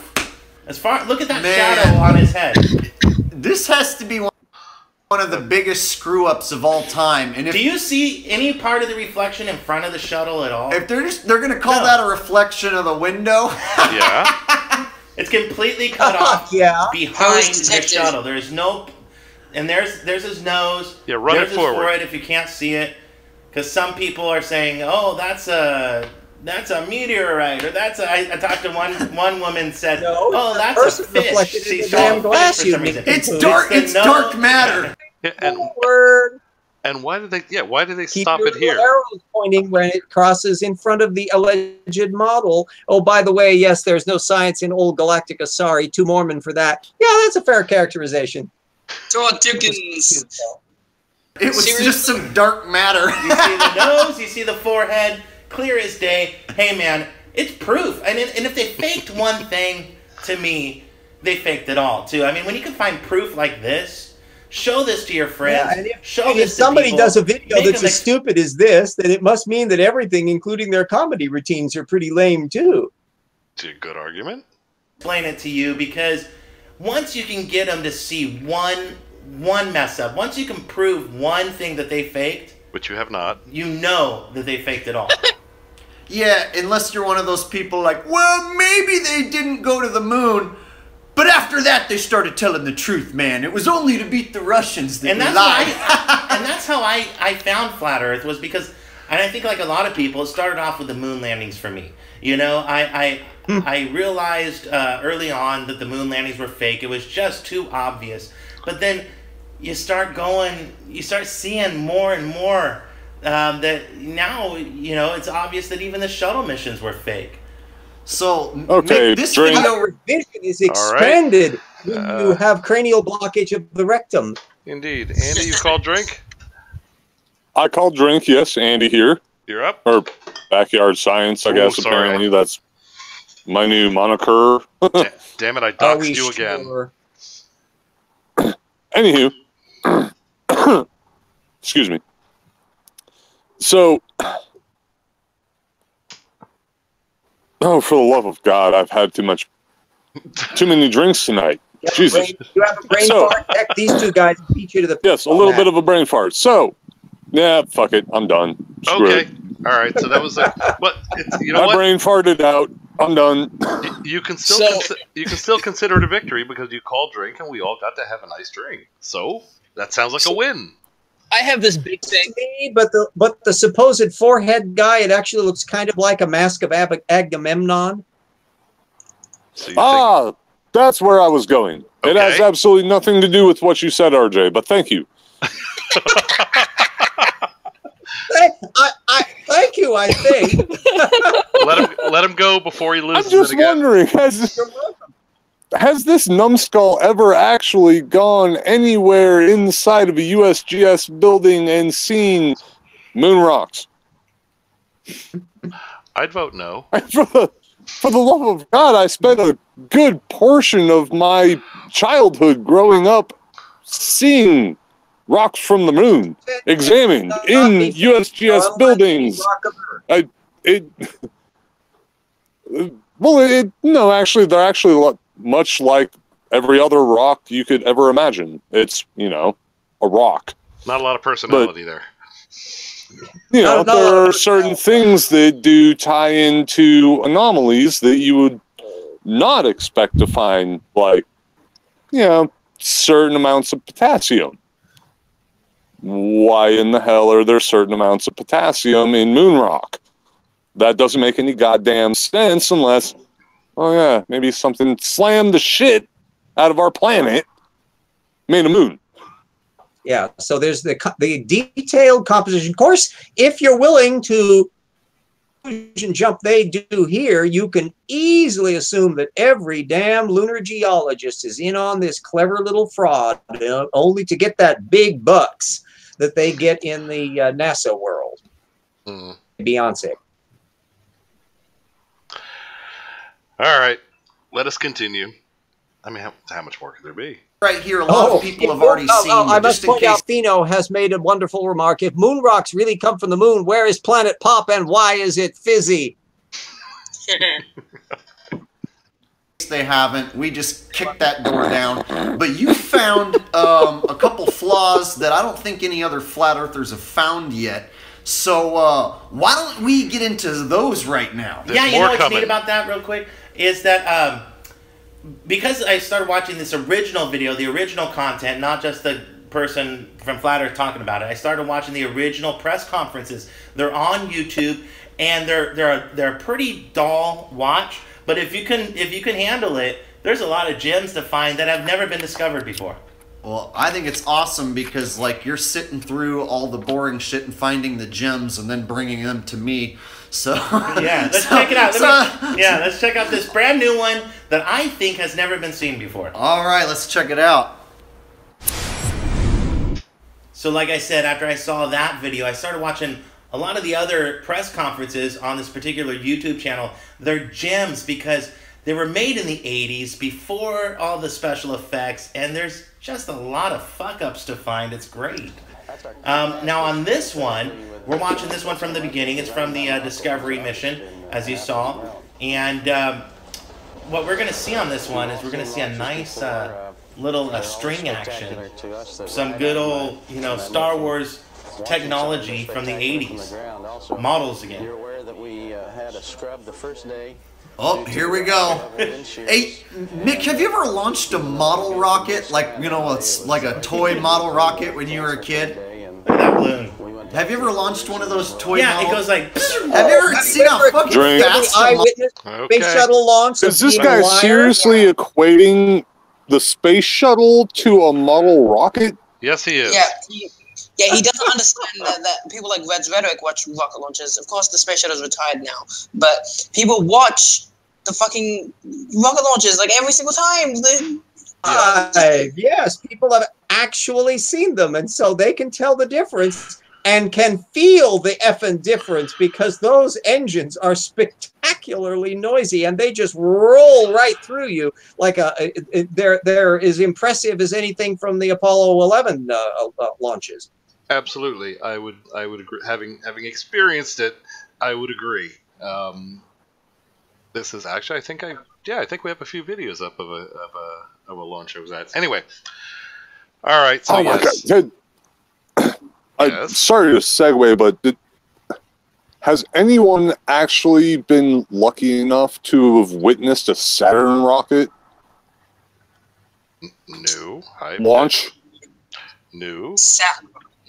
Look at that shadow on his head.
This has to be one of the biggest screw-ups of all time. And
do you see any part of the reflection in front of the shuttle at all?
They're going to call that a reflection of the window?
Yeah.
It's completely cut off behind the shuttle. There's no, and there's his nose.
Yeah, run
there's
it forward.
His forehead if you can't see it, because some people are saying, "Oh, that's a meteorite," or that's a. I talked to one woman said, "Oh, that's a fish." She's
damn glass
for some reason.
It's dark. It's dark matter.
And why did they? Yeah, why did they
Keep
stop
your
it here?
arrows pointing when it crosses in front of the alleged model. Oh, by the way, yes, there's no science in old Galactica. Sorry, too Mormon for that. Yeah, that's a fair characterization.
Dickens.
It was just some dark matter.
You see the nose, you see the forehead, clear as day. Hey, man, it's proof. And if they faked one thing, to me, they faked it all, too. I mean, when you can find proof like this, show this to your friends.
Yeah, if somebody does a video that's as stupid as this, then it must mean that everything, including their comedy routines, are pretty lame, too.
It's a good argument.
Explain it to you, because once you can get them to see one mess up, once you can prove one thing that they faked,
which you have not,
you know that they faked it all.
Yeah, unless you're one of those people like, well, maybe they didn't go to the moon, but after that they started telling the truth, man. It was only to beat the Russians that lied.
And that's how I found Flat Earth, was because, and I think like a lot of people, it started off with the moon landings for me. You know, I realized early on that the moon landings were fake. It was just too obvious. But then you start seeing more and more that now, you know, it's obvious that even the shuttle missions were fake.
So
this video vision is expanded when you have cranial blockage of the rectum.
Indeed. Andy, you called drink?
I called drink, yes. Andy here.
You're up.
Or Backyard Science, I guess.
Sorry.
Apparently that's my new moniker.
Damn it, I doxed you again.
Anywho. Excuse me. So... Oh, for the love of God, I've had too many drinks tonight. Jesus.
You have a brain fart? Heck, these two guys beat you to the...
Yes, a little bit of a brain fart. So, yeah, fuck it. I'm done. Screw
Okay.
it.
All right. So that was but you know
My
what?
brain farted out. I'm done.
You can still consider it a victory because you called drink and we all got to have a nice drink. So that sounds like a win.
I have this big thing,
but the supposed forehead guy, it actually looks kind of like a mask of Agamemnon.
So That's where I was going. Okay. It has absolutely nothing to do with what you said, RJ, but thank you.
Thank you, I think.
let him go before he loses.
I'm just wondering, has this numbskull ever actually gone anywhere inside of a USGS building and seen moon rocks?
I'd vote no.
For the love of God, I spent a good portion of my childhood growing up seeing rocks from the moon examined in USGS buildings. No, actually, they're actually much like every other rock you could ever imagine. It's, a rock.
Not a lot of personality there.
There are certain things that do tie into anomalies that you would not expect to find, like, certain amounts of potassium. Why in the hell are there certain amounts of potassium in moon rock? That doesn't make any goddamn sense unless, maybe something slammed the shit out of our planet, made a moon.
Yeah, so there's the detailed composition course. If you're willing to jump they do here, you can easily assume that every damn lunar geologist is in on this clever little fraud, only to get that big bucks that they get in the NASA world. Beyonce.
All right, let us continue. I mean, how much more could there be?
Right here, a lot of people have already seen.
I must point out, Fino has made a wonderful remark. If moon rocks really come from the moon, where is planet Pop and why is it fizzy?
They haven't. We just kicked that door down. But you found a couple flaws that I don't think any other flat earthers have found yet. So why don't we get into those right now?
Yeah, you know what's neat about that real quick? Is that because I started watching this original video, the original content, not just the person from Flat Earth talking about it. I started watching the original press conferences. They're on YouTube, and they're a pretty dull watch. But if you can handle it, there's a lot of gems to find that have never been discovered before.
Well, I think it's awesome because, like, you're sitting through all the boring shit and finding the gems and then bringing them to me. So
yeah, let's check it out. Let's check out this brand new one that I think has never been seen before.
All right, let's check it out.
So like I said, after I saw that video, I started watching a lot of the other press conferences on this particular YouTube channel. They're gems because they were made in the 80s before all the special effects, and there's just a lot of fuck-ups to find. It's great. Now on this one, we're watching this one from the beginning. It's from the Discovery mission, as you saw. And what we're going to see on this one is we're going to see a nice little string action. Some good old, Star Wars technology from the 80s. Models again.
Oh, here we go. Hey, Mick, have you ever launched a model rocket? Like, it's like a toy model rocket when you were a kid?
That balloon.
Have you ever launched one of those toy
models?
Yeah,
it goes like...
Have you ever seen how fucking fast
big shuttle launch?
Is this guy seriously equating the space shuttle to a model rocket?
Yes, he is.
Yeah, he doesn't understand that people like Red's Rhetoric watch rocket launches. Of course, the space shuttle is retired now, but people watch the fucking rocket launches like every single time.
Yes, people have actually seen them, and so they can tell the difference and can feel the effing difference because those engines are spectacularly noisy and they just roll right through you like they're as impressive as anything from the Apollo 11 launches.
Absolutely, I would agree. Having experienced it, I would agree. This is actually, I think we have a few videos up of a launch I was at. Anyway, all right. So yes.
My God. Sorry to segue, but has anyone actually been lucky enough to have witnessed a Saturn rocket
No.
launch?
No.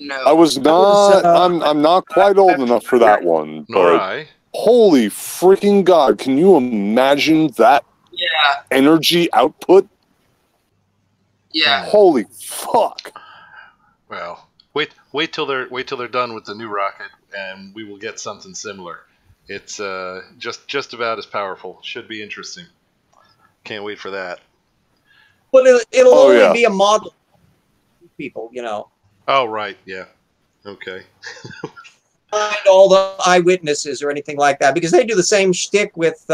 No.
I was not. I'm not quite old enough for that one.
Nor
but
I.
Holy freaking God! Can you imagine that energy output.
Yeah.
Holy fuck.
Well, wait till they're done with the new rocket, and we will get something similar. It's just about as powerful. Should be interesting. Can't wait for that.
But it'll only be a model. People, you know.
Oh right, yeah. Okay.
Find all the eyewitnesses or anything like that, because they do the same shtick with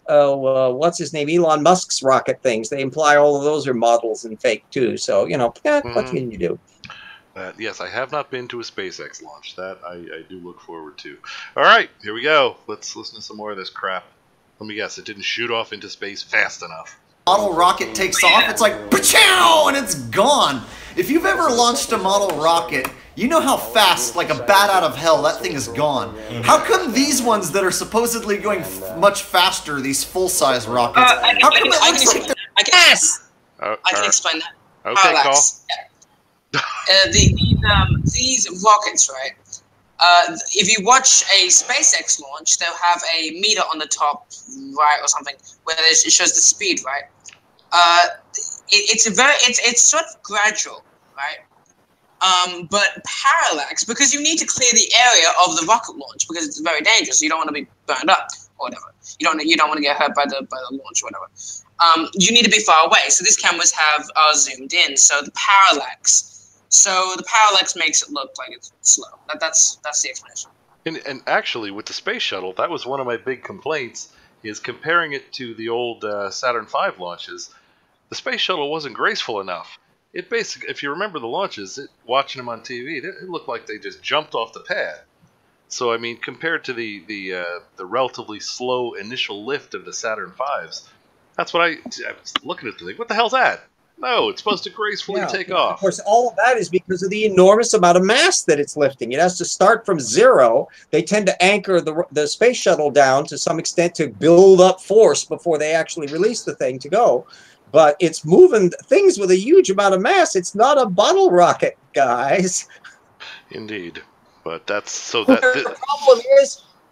what's his name, Elon Musk's rocket things. They imply all of those are models and fake too. So you know, what can you do?
Yes, I have not been to a SpaceX launch. That I do look forward to. All right, here we go. Let's listen to some more of this crap. Let me guess, it didn't shoot off into space fast enough.
Model rocket takes off, it's like pa-chow, and it's gone. If you've ever launched a model rocket, you know how fast, like a bat out of hell, that thing is gone. How come these ones that are supposedly going much faster, these full-size rockets, how come it looks like they're...
I can explain that.
Okay,
Parallax. These rockets, right? If you watch a SpaceX launch, they'll have a meter on the top right or something where it shows the speed, right? It's sort of gradual, right? But parallax, because you need to clear the area of the rocket launch because it's very dangerous. You don't want to be burned up or whatever. You don't want to get hurt by the launch or whatever. You need to be far away. So these cameras are zoomed in. So the parallax makes it look like it's slow. That's the explanation.
And actually, with the space shuttle, that was one of my big complaints. Is comparing it to the old Saturn V launches. The space shuttle wasn't graceful enough. It basically, if you remember the launches, watching them on TV, it looked like they just jumped off the pad. So I mean, compared to the relatively slow initial lift of the Saturn V's, that's what I was looking at the thing. What the hell's that? No, it's supposed to gracefully take off.
Of course, all of that is because of the enormous amount of mass that it's lifting. It has to start from zero. They tend to anchor the space shuttle down to some extent to build up force before they actually release the thing to go. But it's moving things with a huge amount of mass. It's not a bottle rocket, guys.
Indeed. But that's so that...
The problem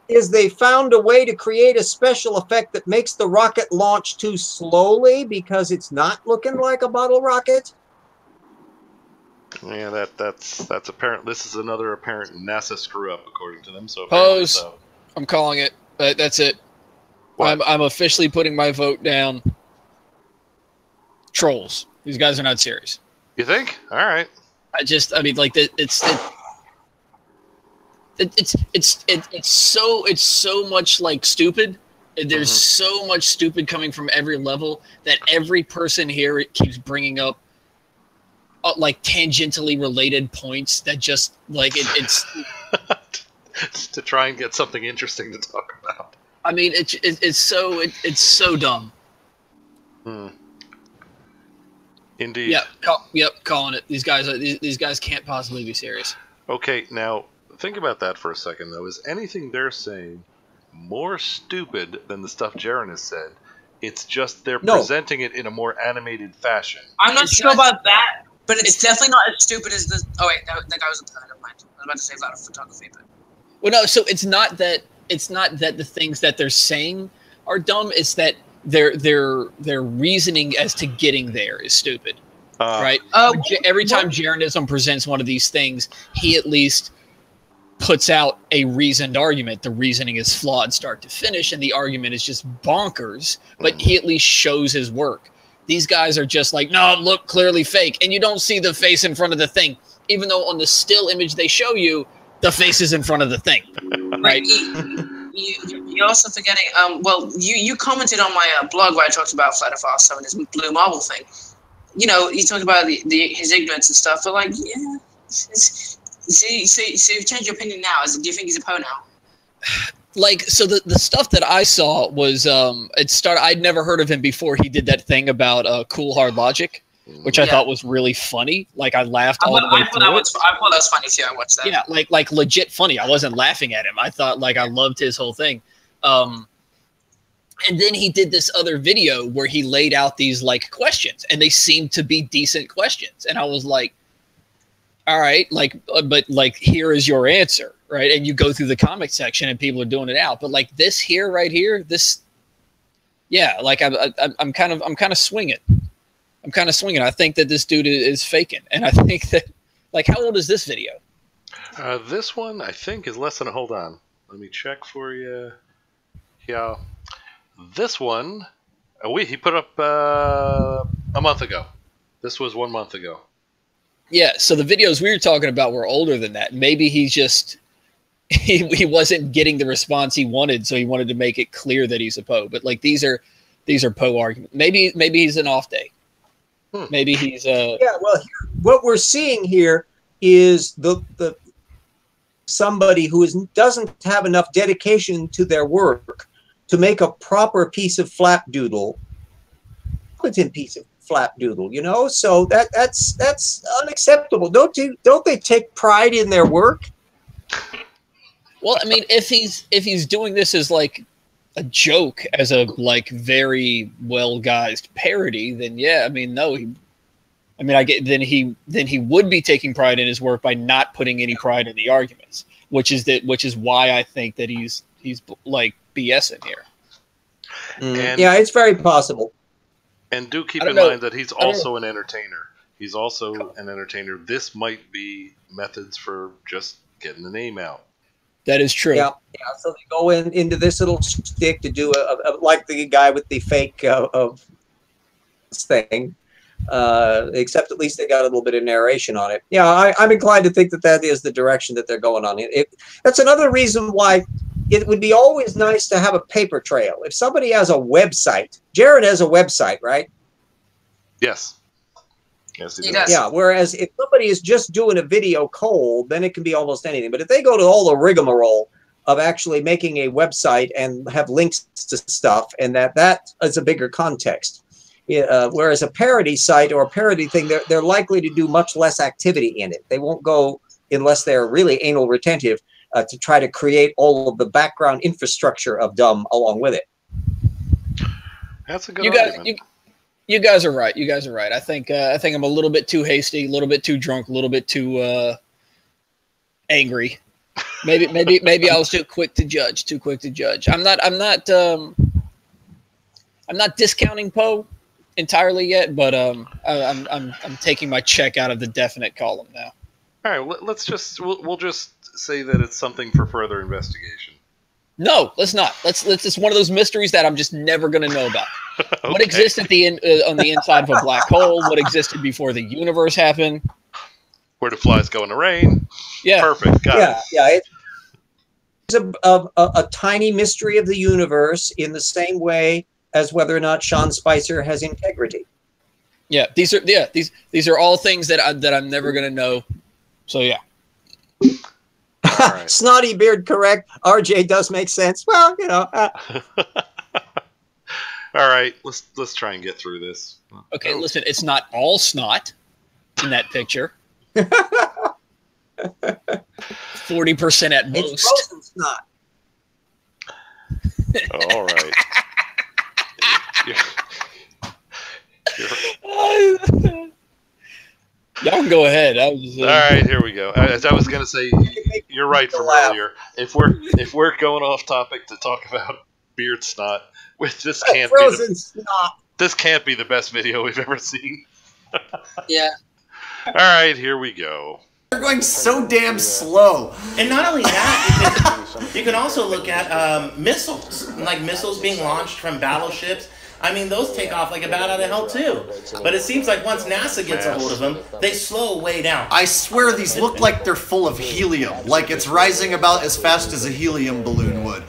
is they found a way to create a special effect that makes the rocket launch too slowly because it's not looking like a bottle rocket.
Yeah, that's apparent. This is another apparent NASA screw up, according to them. So
Pose. I'm calling it. That's it. I'm officially putting my vote down. Trolls. These guys are not serious.
You think? All right.
I mean, like it's so much like stupid. There's so much stupid coming from every level that every person here keeps bringing up like tangentially related points that just like it's
to try and get something interesting to talk about.
I mean, it's so dumb.
Indeed.
Yep, calling it. These guys can't possibly be serious.
Okay, now think about that for a second, though. Is anything they're saying more stupid than the stuff Jaren has said? It's just they're presenting it in a more animated fashion.
I'm not sure about that, but it's definitely not as stupid as the... Oh, wait, that guy was a never mind. I was about to say about photography, but...
Well, no, so it's not that the things that they're saying are dumb. It's that their reasoning as to getting there is stupid, right? Every time Jeranism presents one of these things, he at least puts out a reasoned argument. The reasoning is flawed start to finish, and the argument is just bonkers, but he at least shows his work. These guys are just like, no, look, clearly fake, and you don't see the face in front of the thing, even though on the still image they show you, the face is in front of the thing, right?
You're also forgetting, well, you commented on my blog where I talked about Flat Earth also and his blue marble thing. You know, you talked about his ignorance and stuff, but like, yeah. So you've changed your opinion now. Do you think he's a po now?
Like, so the stuff that I saw was, I'd never heard of him before he did that thing about cool hard logic, which I thought was really funny. Like, I laughed all the way through it. I
thought that was funny too. I watched that.
Yeah, like legit funny. I wasn't laughing at him. I thought, like, I loved his whole thing. And then he did this other video where he laid out these, like, questions, and they seemed to be decent questions. And I was like, all right, like, but, like, here is your answer, right? And you go through the comment section, and people are doing it out. But, like, this here, right here, this Yeah, like I'm kind of swinging. I'm kind of swinging. I think that this dude is faking, and I think that, like, how old is this video?
This one I think is less than hold on. Let me check for you. Yeah, this one, he put up a month ago. This was 1 month ago.
Yeah, so the videos we were talking about were older than that. Maybe he's just he wasn't getting the response he wanted, so he wanted to make it clear that he's a Poe. But like these are Poe arguments. Maybe he's an off day. Maybe he's
yeah. Well, what we're seeing here is the somebody who doesn't have enough dedication to their work to make a proper piece of flapdoodle, competent piece of flapdoodle. You know, so that's unacceptable. Don't they take pride in their work?
Well, I mean, if he's doing this as like a joke, as a like very well-guised parody, then yeah, I mean, no, then he would be taking pride in his work by not putting any pride in the arguments, which is why I think that he's like BSing here.
Yeah, it's very possible.
And do keep in mind that he's also an entertainer. He's also an entertainer. This might be methods for just getting the name out.
That is true.
Yeah. So they go into this little stick to do like the guy with the fake of thing, except at least they got a little bit of narration on it. Yeah, I'm inclined to think that is the direction that they're going on. That's another reason why it would be always nice to have a paper trail. If somebody has a website, Jared has a website, right?
Yes. Yes, he does.
Yeah, whereas if somebody is just doing a video cold, then it can be almost anything. But if they go to all the rigmarole of actually making a website and have links to stuff, and that is a bigger context. Whereas a parody site or a parody thing, they're likely to do much less activity in it. They won't go, unless they're really anal retentive, to try to create all of the background infrastructure of dumb along with it.
That's a good argument.
You guys are right. You guys are right. I think I'm a little bit too hasty, a little bit too drunk, a little bit too angry. Maybe I was too quick to judge. I'm not discounting Poe entirely yet, but I'm taking my check out of the definite column now.
All right, we'll just say that it's something for further investigation.
No, let's not. It's one of those mysteries that I'm just never going to know about. Okay. What exists at the on the inside of a black hole? What existed before the universe happened?
Where do flies go in the rain?
Yeah,
perfect. Got it.
It's a tiny mystery of the universe in the same way as whether or not Sean Spicer has integrity.
Yeah, these are all things that I'm never going to know. So yeah.
Right. Snotty beard, correct. RJ does make sense. Well, you know.
All right, let's try and get through this.
Okay, listen, it's not all snot in that picture. 40% at most.
It's frozen snot.
All right.
Y'all can go ahead.
All right, here we go. As I was going to say, you're right from earlier. If we're going off topic to talk about beard snot, this can't be the best video we've ever seen.
Yeah.
All right, here we go.
They're going so damn slow.
And not only that, you can also look at missiles, like missiles being launched from battleships. I mean, those take off like a bat out of hell, too. But it seems like once NASA gets a hold of them, they slow way down.
I swear these look like they're full of helium. Like it's rising about as fast as a helium balloon would.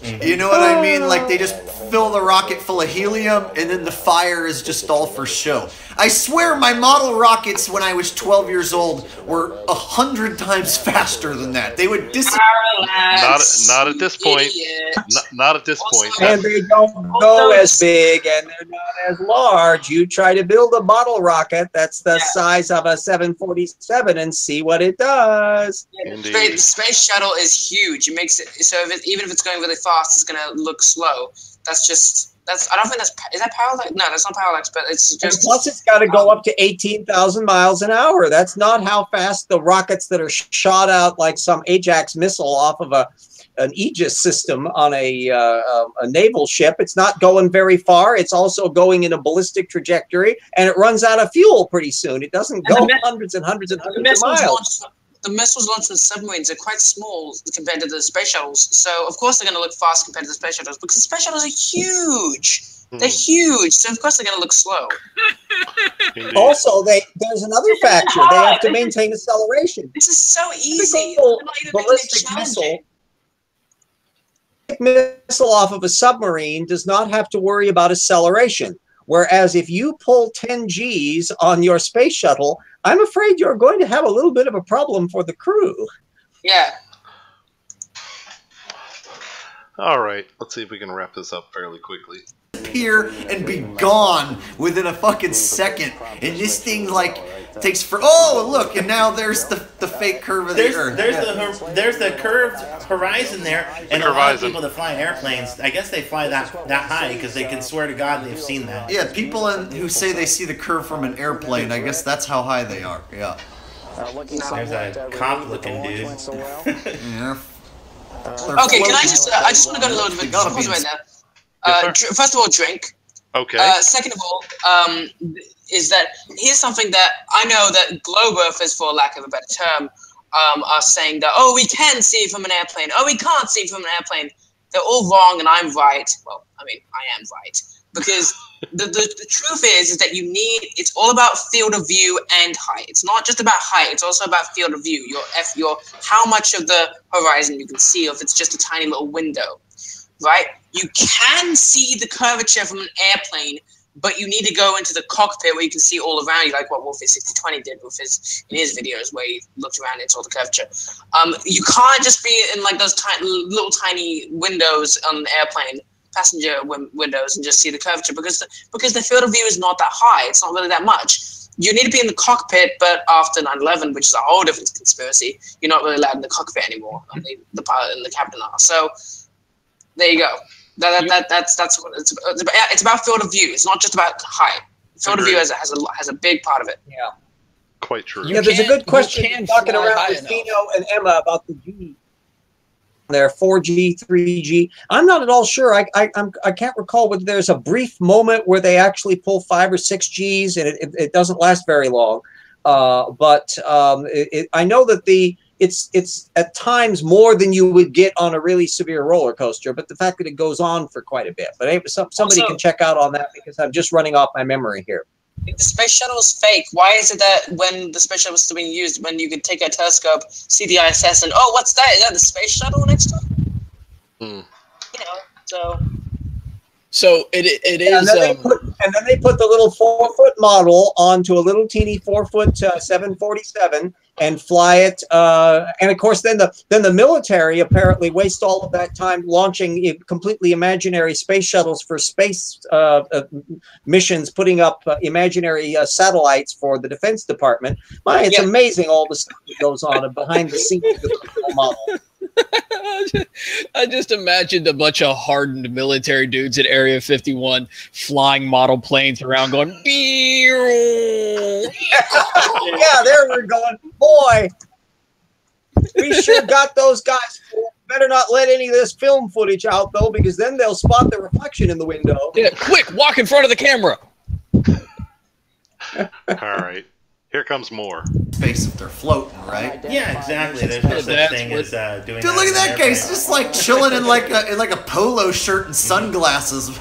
You know what I mean? Like they just fill the rocket full of helium and then the fire is just all for show. I swear my model rockets when I was 12 years old were 100 times faster than that. They would disappear.
Not at this point. Not at this point.
And they don't go as big and they're not as large. You try to build a model rocket that's the size of a 747 and see what it does.
The space shuttle is huge. It makes it so even if it's going really fast, it's going to look slow. I don't think is that parallax? No, that's not parallax, but it's just.
And plus, it's got to go up to 18,000 miles an hour. That's not how fast the rockets that are shot out like some Ajax missile off of a an Aegis system on a naval ship. It's not going very far. It's also going in a ballistic trajectory, and it runs out of fuel pretty soon. It doesn't go hundreds and hundreds and hundreds of miles.
The missiles launched with submarines are quite small compared to the space shuttles. So, of course, they're going to look fast compared to the space shuttles because the space shuttles are huge. They're huge. So, of course, they're going to look slow.
Also, there's another factor. They have to maintain acceleration.
This is so easy.
Ballistic missile off of a submarine does not have to worry about acceleration. Whereas if you pull 10 Gs on your space shuttle, I'm afraid you're going to have a little bit of a problem for the crew.
Yeah.
All right, let's see if we can wrap this up fairly quickly.
Appear and be gone within a fucking second, and this thing like takes for look, and now there's the fake curve of the Earth.
There's the curved horizon there, and a lot of people that fly airplanes, I guess they fly that high because they can swear to God they've seen that.
Yeah, people who say they see the curve from an airplane, I guess that's how high they are. Yeah.
There's a cop-looking dude.
Yeah.
Okay, can I just want to go a little bit right now. First of all, drink.
Okay.
Second of all, is that here's something that I know that globe earthers, for lack of a better term, are saying that, oh, we can see from an airplane. Oh, we can't see from an airplane. They're all wrong, and I'm right. Well, I mean, I am right. Because the truth is that it's all about field of view and height. It's not just about height. It's also about field of view. Your how much of the horizon you can see, or if it's just a tiny little window, right? You can see the curvature from an airplane, but you need to go into the cockpit where you can see all around you, like what Wolfie6020 did with in his videos, where he looked around and saw the curvature. You can't just be in like those little tiny windows on an airplane, passenger windows, and just see the curvature because the field of view is not that high. It's not really that much. You need to be in the cockpit, but after 9/11, which is a whole different conspiracy, you're not really allowed in the cockpit anymore. Only the pilot and the captain are. So there you go. That's what it's about. Field of view. It's not just about height. Field of view has a big part of it.
Yeah.
Quite true.
Yeah, there's a good question talking around with Fino and Emma about the G. There, 4G, 3G. I'm not at all sure. I can't recall whether there's a brief moment where they actually pull 5 or 6 Gs, and it doesn't last very long. But I know that it's at times more than you would get on a really severe roller coaster. But the fact that it goes on for quite a bit. But somebody can check out on that because I'm just running off my memory here.
If the space shuttle is fake, why is it that when the space shuttle was still being used, when you could take a telescope, see the ISS, and what's that? Is that the space shuttle next to it? You know,
so it is.
And then they put the little 4-foot model onto a little teeny 4-foot 747 and fly it. And of course, then the military apparently waste all of that time launching completely imaginary space shuttles for space missions, putting up imaginary satellites for the Defense Department. It's amazing all the stuff that goes on behind the scenes of the model.
I just imagined a bunch of hardened military dudes at Area 51 flying model planes around going, yeah,
there we're going. Boy, we sure got those guys. Better not let any of this film footage out, though, because then they'll spot the reflection in the window.
Yeah, quick, walk in front of the camera.
All right. Here comes more.
Space if they're floating, right?
Yeah, exactly. There's no such thing as doing.
Dude, look at that guy. He's just like chilling in like a polo shirt and sunglasses.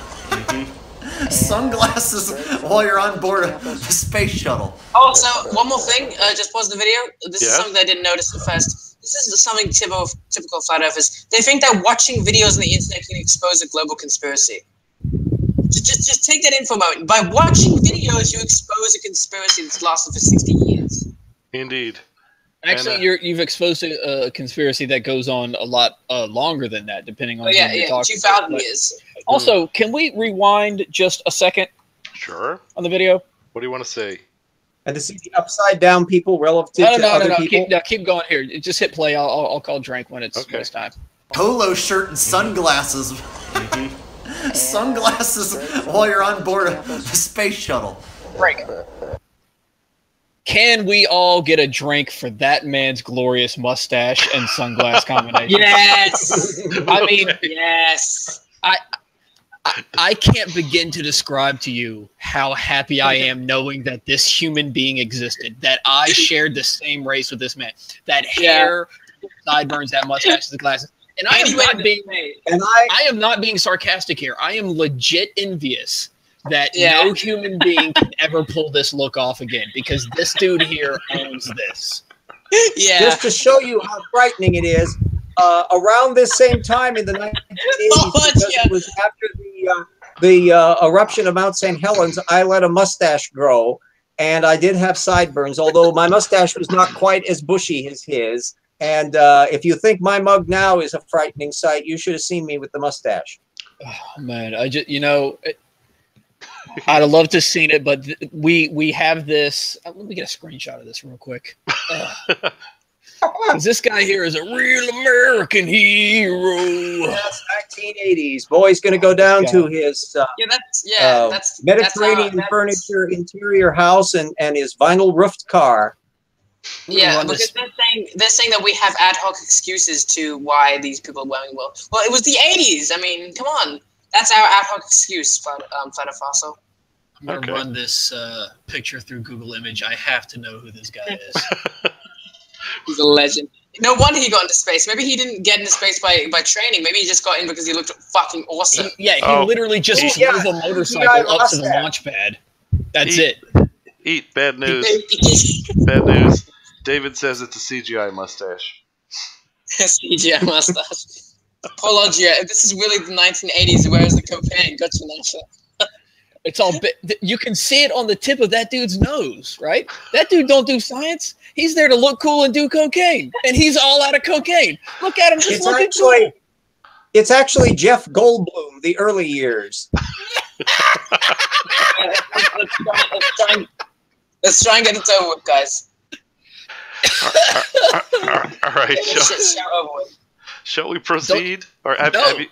Sunglasses while you're on board a space shuttle.
Oh, so one more thing. Just pause the video. This is something I didn't notice at first. This is something typical flat earthers. They think that watching videos on the internet can expose a global conspiracy. Just take that info moment. By watching videos, you expose a conspiracy that's lasted for 60 years.
Indeed.
Actually, you've exposed a conspiracy that goes on a lot longer than that, depending on who you're talking
2,000 years.
Also, can we rewind just a second?
Sure.
On the video?
What do you want to say?
And to see the upside down people relative to other people?
Keep going here. Just hit play. I'll call drink when it's time.
Polo shirt and sunglasses. Sunglasses while you're on board a space shuttle.
Break. Can we all get a drink for that man's glorious mustache and sunglass combination?
Yes.
I mean,
yes.
I can't begin to describe to you how happy I am knowing that this human being existed, that I shared the same race with this man, that hair, sideburns, that mustache, the glasses. And I am not being sarcastic here. I am legit envious that no human being can ever pull this look off again, because this dude here owns this.
Yeah. Just to show you how frightening it is, around this same time in the 1980s, because it was after the eruption of Mount St. Helens, I let a mustache grow, and I did have sideburns, although my mustache was not quite as bushy as his. And if you think my mug now is a frightening sight, you should have seen me with the mustache.
Oh, man, I just, I'd have loved to have seen it, but we have this. Let me get a screenshot of this real quick. Because this guy here is a real American hero.
That's 1980s. Boy's going to go down to his Mediterranean furniture interior house and his vinyl roofed car.
Yeah, because they're saying that we have ad hoc excuses to why these people are wearing well. Well, it was the 80s. I mean, come on. That's our ad hoc excuse, Feta Fossil.
I'm going to run this picture through Google Image. I have to know who this guy is.
He's a legend. No wonder he got into space. Maybe he didn't get into space by training. Maybe he just got in because he looked fucking awesome.
He literally just drove a motorcycle up to the launch pad. That's it.
Eat bad news. Bad news. David says it's a CGI mustache.
CGI mustache. Paulogia, if this is really the 1980s, where's the cocaine? Gotcha, Nasha.
It's all you can see it on the tip of that dude's nose, right? That dude don't do science. He's there to look cool and do cocaine, and he's all out of cocaine. Look at him, just looking cool.
It's actually Jeff Goldblum, the early years.
Let's try and get it over with, guys.
All right. Shall we proceed? Or have you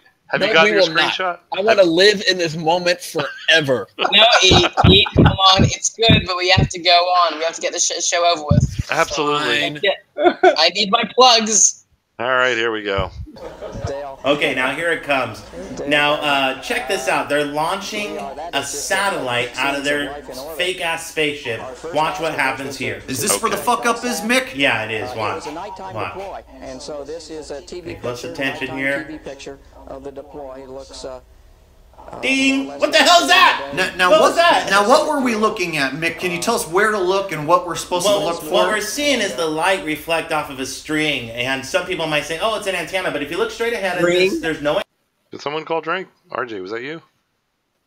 gotten your screenshot?
I want to live in this moment forever.
No, Eat, come on. It's good, but we have to go on. We have to get the show over with.
Absolutely.
I need my plugs.
All right, here we go.
Okay, now here it comes. Now, check this out. They're launching a satellite out of their fake-ass spaceship. Watch what happens here.
Is this for the fuck-up-is, Mick?
Yeah, it is. Watch.
Watch. And so this is a TV
pay close attention here.
TV picture of the deploy. It looks...
Ding! What the hell's that?
Now
what was that?
Now what were we looking at, Mick? Can you tell us where to look and what we're supposed to look for?
What we're seeing is the light reflect off of a string, and some people might say, "Oh, it's an antenna," but if you look straight ahead of this, there's no.
Did someone call drink? RJ, was that you?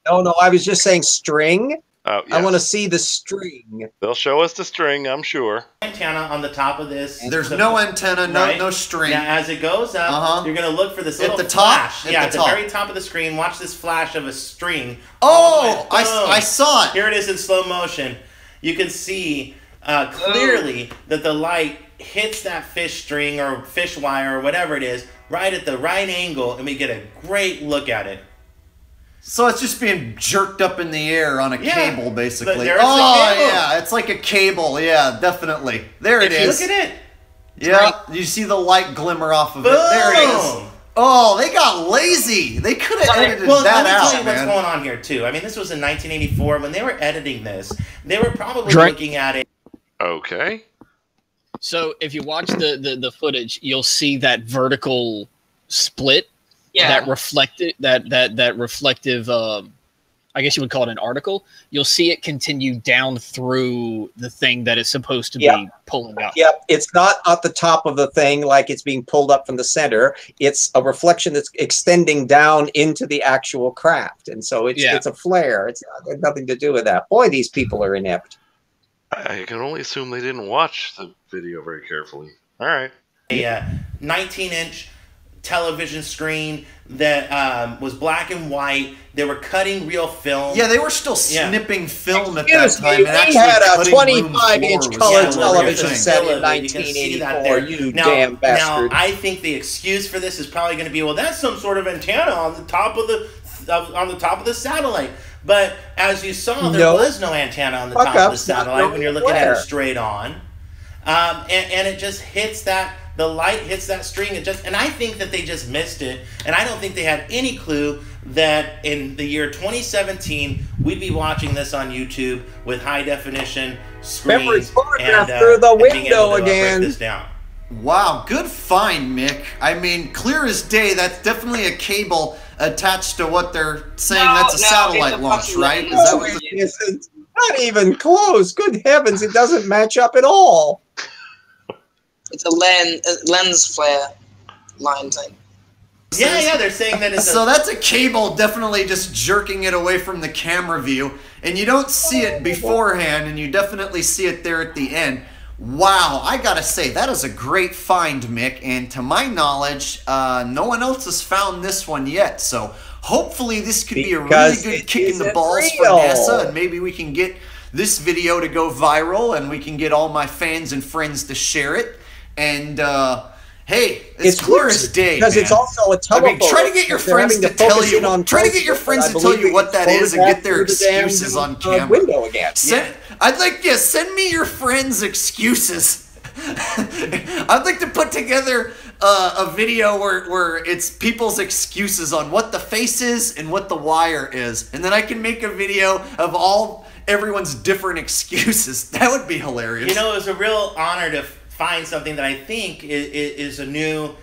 No, I was just saying string.
Oh, yes.
I want to see the string.
They'll show us the string, I'm sure.
Antenna on the top of this.
There's no antenna, no string.
Now, as it goes up, you're going to look for this little flash. At the very top of the screen, watch this flash of a string.
Oh, I saw it.
Here it is in slow motion. You can see clearly that the light hits that fish string or fish wire or whatever it is right at the right angle, and we get a great look at it.
So it's just being jerked up in the air on a cable, basically.
There's the cable.
Yeah, it's like a cable. Yeah, definitely. There it is.
Look at it.
Yeah, you see the light glimmer off of it. There it is. Oh, they got lazy. They could have edited that out, man.
Let me tell you what's going on here, too. I mean, this was in 1984. When they were editing this, they were probably looking at it.
Okay.
So if you watch the footage, you'll see that vertical split.
Yeah.
That reflective, that reflective, I guess you would call it an article. You'll see it continue down through the thing that is supposed to be pulling up.
Yep, it's not at the top of the thing like it's being pulled up from the center. It's a reflection that's extending down into the actual craft, and so it's a flare. It's nothing to do with that. Boy, these people are inept.
I can only assume they didn't watch the video very carefully. All right.
A 19-inch television screen that was black and white. They were cutting real film.
Yeah, they were still snipping film at that time.
We had a 25-inch color television set in 1984. You damn bastard!
Now, I think the excuse for this is probably going to be, well, that's some sort of antenna on the top of the satellite. But as you saw, there was no antenna on the top of the satellite when you're looking at it straight on. And it just hits that, the light hits that string, and I think that they just missed it, and I don't think they had any clue that in the year 2017 we'd be watching this on YouTube with high definition screens and
through the window
being able to
again.
break this down.
Wow, good find, Mick. I mean, clear as day, that's definitely a cable attached to what they're saying. That's a satellite launch, right? Is that what
It's not even close. Good heavens, it doesn't match up at all.
It's a lens flare line thing.
Yeah, they're saying that it's
so that's a cable definitely just jerking it away from the camera view, and you don't see it beforehand, and you definitely see it there at the end. Wow, I gotta say, that is a great find, Mick, and to my knowledge, no one else has found this one yet, so hopefully this could be a really good kick in the balls for NASA, and maybe we can get this video to go viral, and we can get all my fans and friends to share it, and hey, it's clear as day,
because it's also a telephone.
I mean, try to get your friends to tell you. Try to get your friends to tell you what that is, and get their excuses on camera.
Window again.
Send me your friends' excuses. I'd like to put together a video where it's people's excuses on what the face is and what the wire is, and then I can make a video of everyone's different excuses. That would be hilarious.
You know, it was a real honor to find something that I think is a new,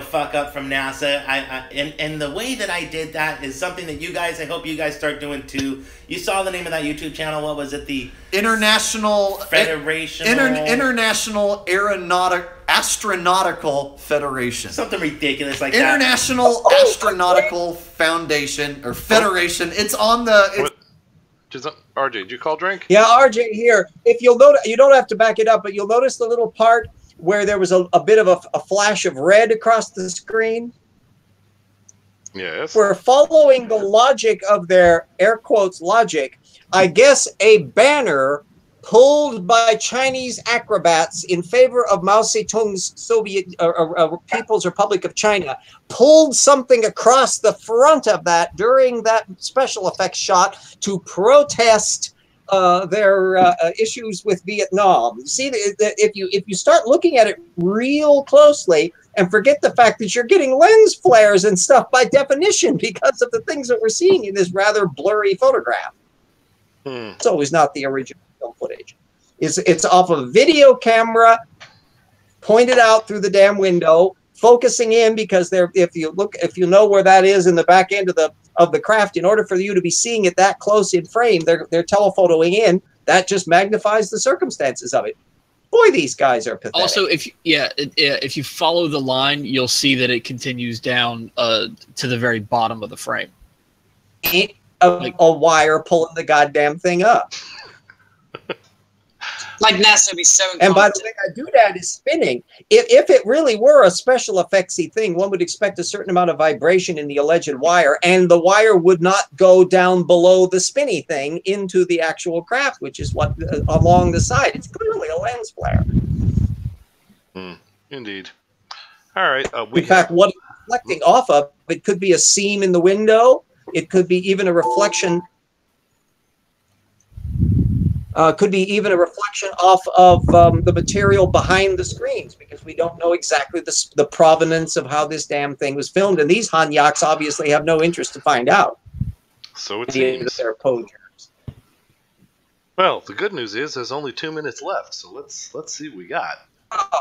fuck up from NASA. And the way that I did that is something that I hope you guys start doing too. You saw the name of that YouTube channel. What was it? The
International
Federation.
International Astronautical Federation.
Something ridiculous like
International Astronautical Foundation or Federation. It's on the.
RJ, did you call drink?
Yeah, RJ here. If you'll notice, you don't have to back it up, but you'll notice the little part where there was a bit of a flash of red across the screen.
Yes.
We're following the logic of their air quotes logic. I guess a banner pulled by Chinese acrobats in favor of Mao Zedong's Soviet People's Republic of China pulled something across the front of that during that special effects shot to protest their issues with Vietnam. You see, if you start looking at it real closely and forget the fact that you're getting lens flares and stuff by definition because of the things that we're seeing in this rather blurry photograph. It's always not the original film footage. It's off a video camera pointed out through the damn window, focusing in, because if you know where that is in the back end of the craft, in order for you to be seeing it that close in frame, they're telephotoing in. That just magnifies the circumstances of it. Boy, these guys are pathetic.
Also, if you follow the line, you'll see that it continues down to the very bottom of the frame.
A wire pulling the goddamn thing up.
Like NASA would be so incompetent.
And by the way, that doodad is spinning. If it really were a special effectsy thing, one would expect a certain amount of vibration in the alleged wire, and the wire would not go down below the spinny thing into the actual craft, which is what along the side. It's clearly a lens flare.
Indeed. All right.
In fact, what it's reflecting off of, it could be a seam in the window. It could be even a reflection. Could be even a reflection off of the material behind the screens, because we don't know exactly the provenance of how this damn thing was filmed, and these Hanyaks obviously have no interest to find out.
So it seems.
They're poachers.
Well, the good news is there's only 2 minutes left, so let's see what we got.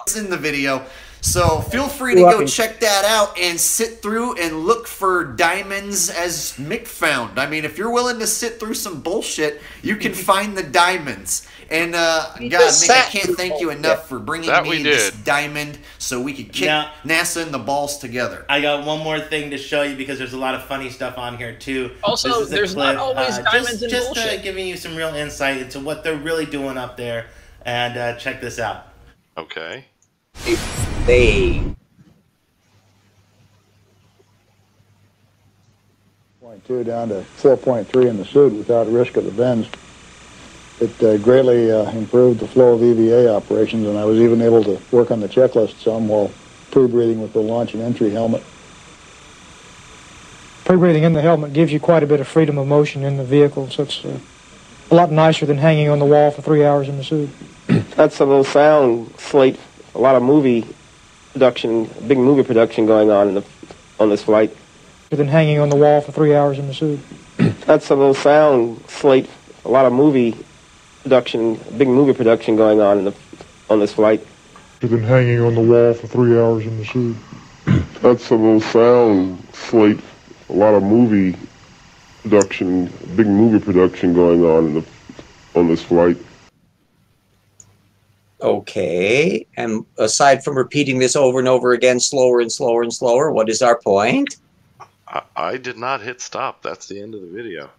It's in the video, so feel free to go check that out and sit through and look for diamonds as Mick found. I mean, if you're willing to sit through some bullshit, you can find the diamonds. And God, Mick, I can't thank you enough for bringing me this diamond so we could kick NASA and the balls together.
I got one more thing to show you, because there's a lot of funny stuff on here too.
Also, there's not always diamonds and bullshit.
Just giving you some real insight into what they're really doing up there. And check this out.
Okay.
They
0.2 down to 4.3 in the suit without risk of the bends. It greatly improved the flow of EVA operations, and I was even able to work on the checklist some while pre-breathing with the launch and entry helmet.
Pre-breathing in the helmet gives you quite a bit of freedom of motion in the vehicle, so it's a lot nicer than hanging on the wall for 3 hours in the suit.
That's a little sound slate, a lot of movie production, big movie production going on on this flight.
Than hanging on the wall for 3 hours in the suit.
That's a little sound slate, a lot of movie production, big movie production going on this flight.
Than hanging on the wall for 3 hours in the suit.
That's a little sound slate, a lot of movie production, big movie production going on this flight.
Okay, and aside from repeating this over and over again, slower and slower and slower, what is our point?
I did not hit stop. That's the end of the video.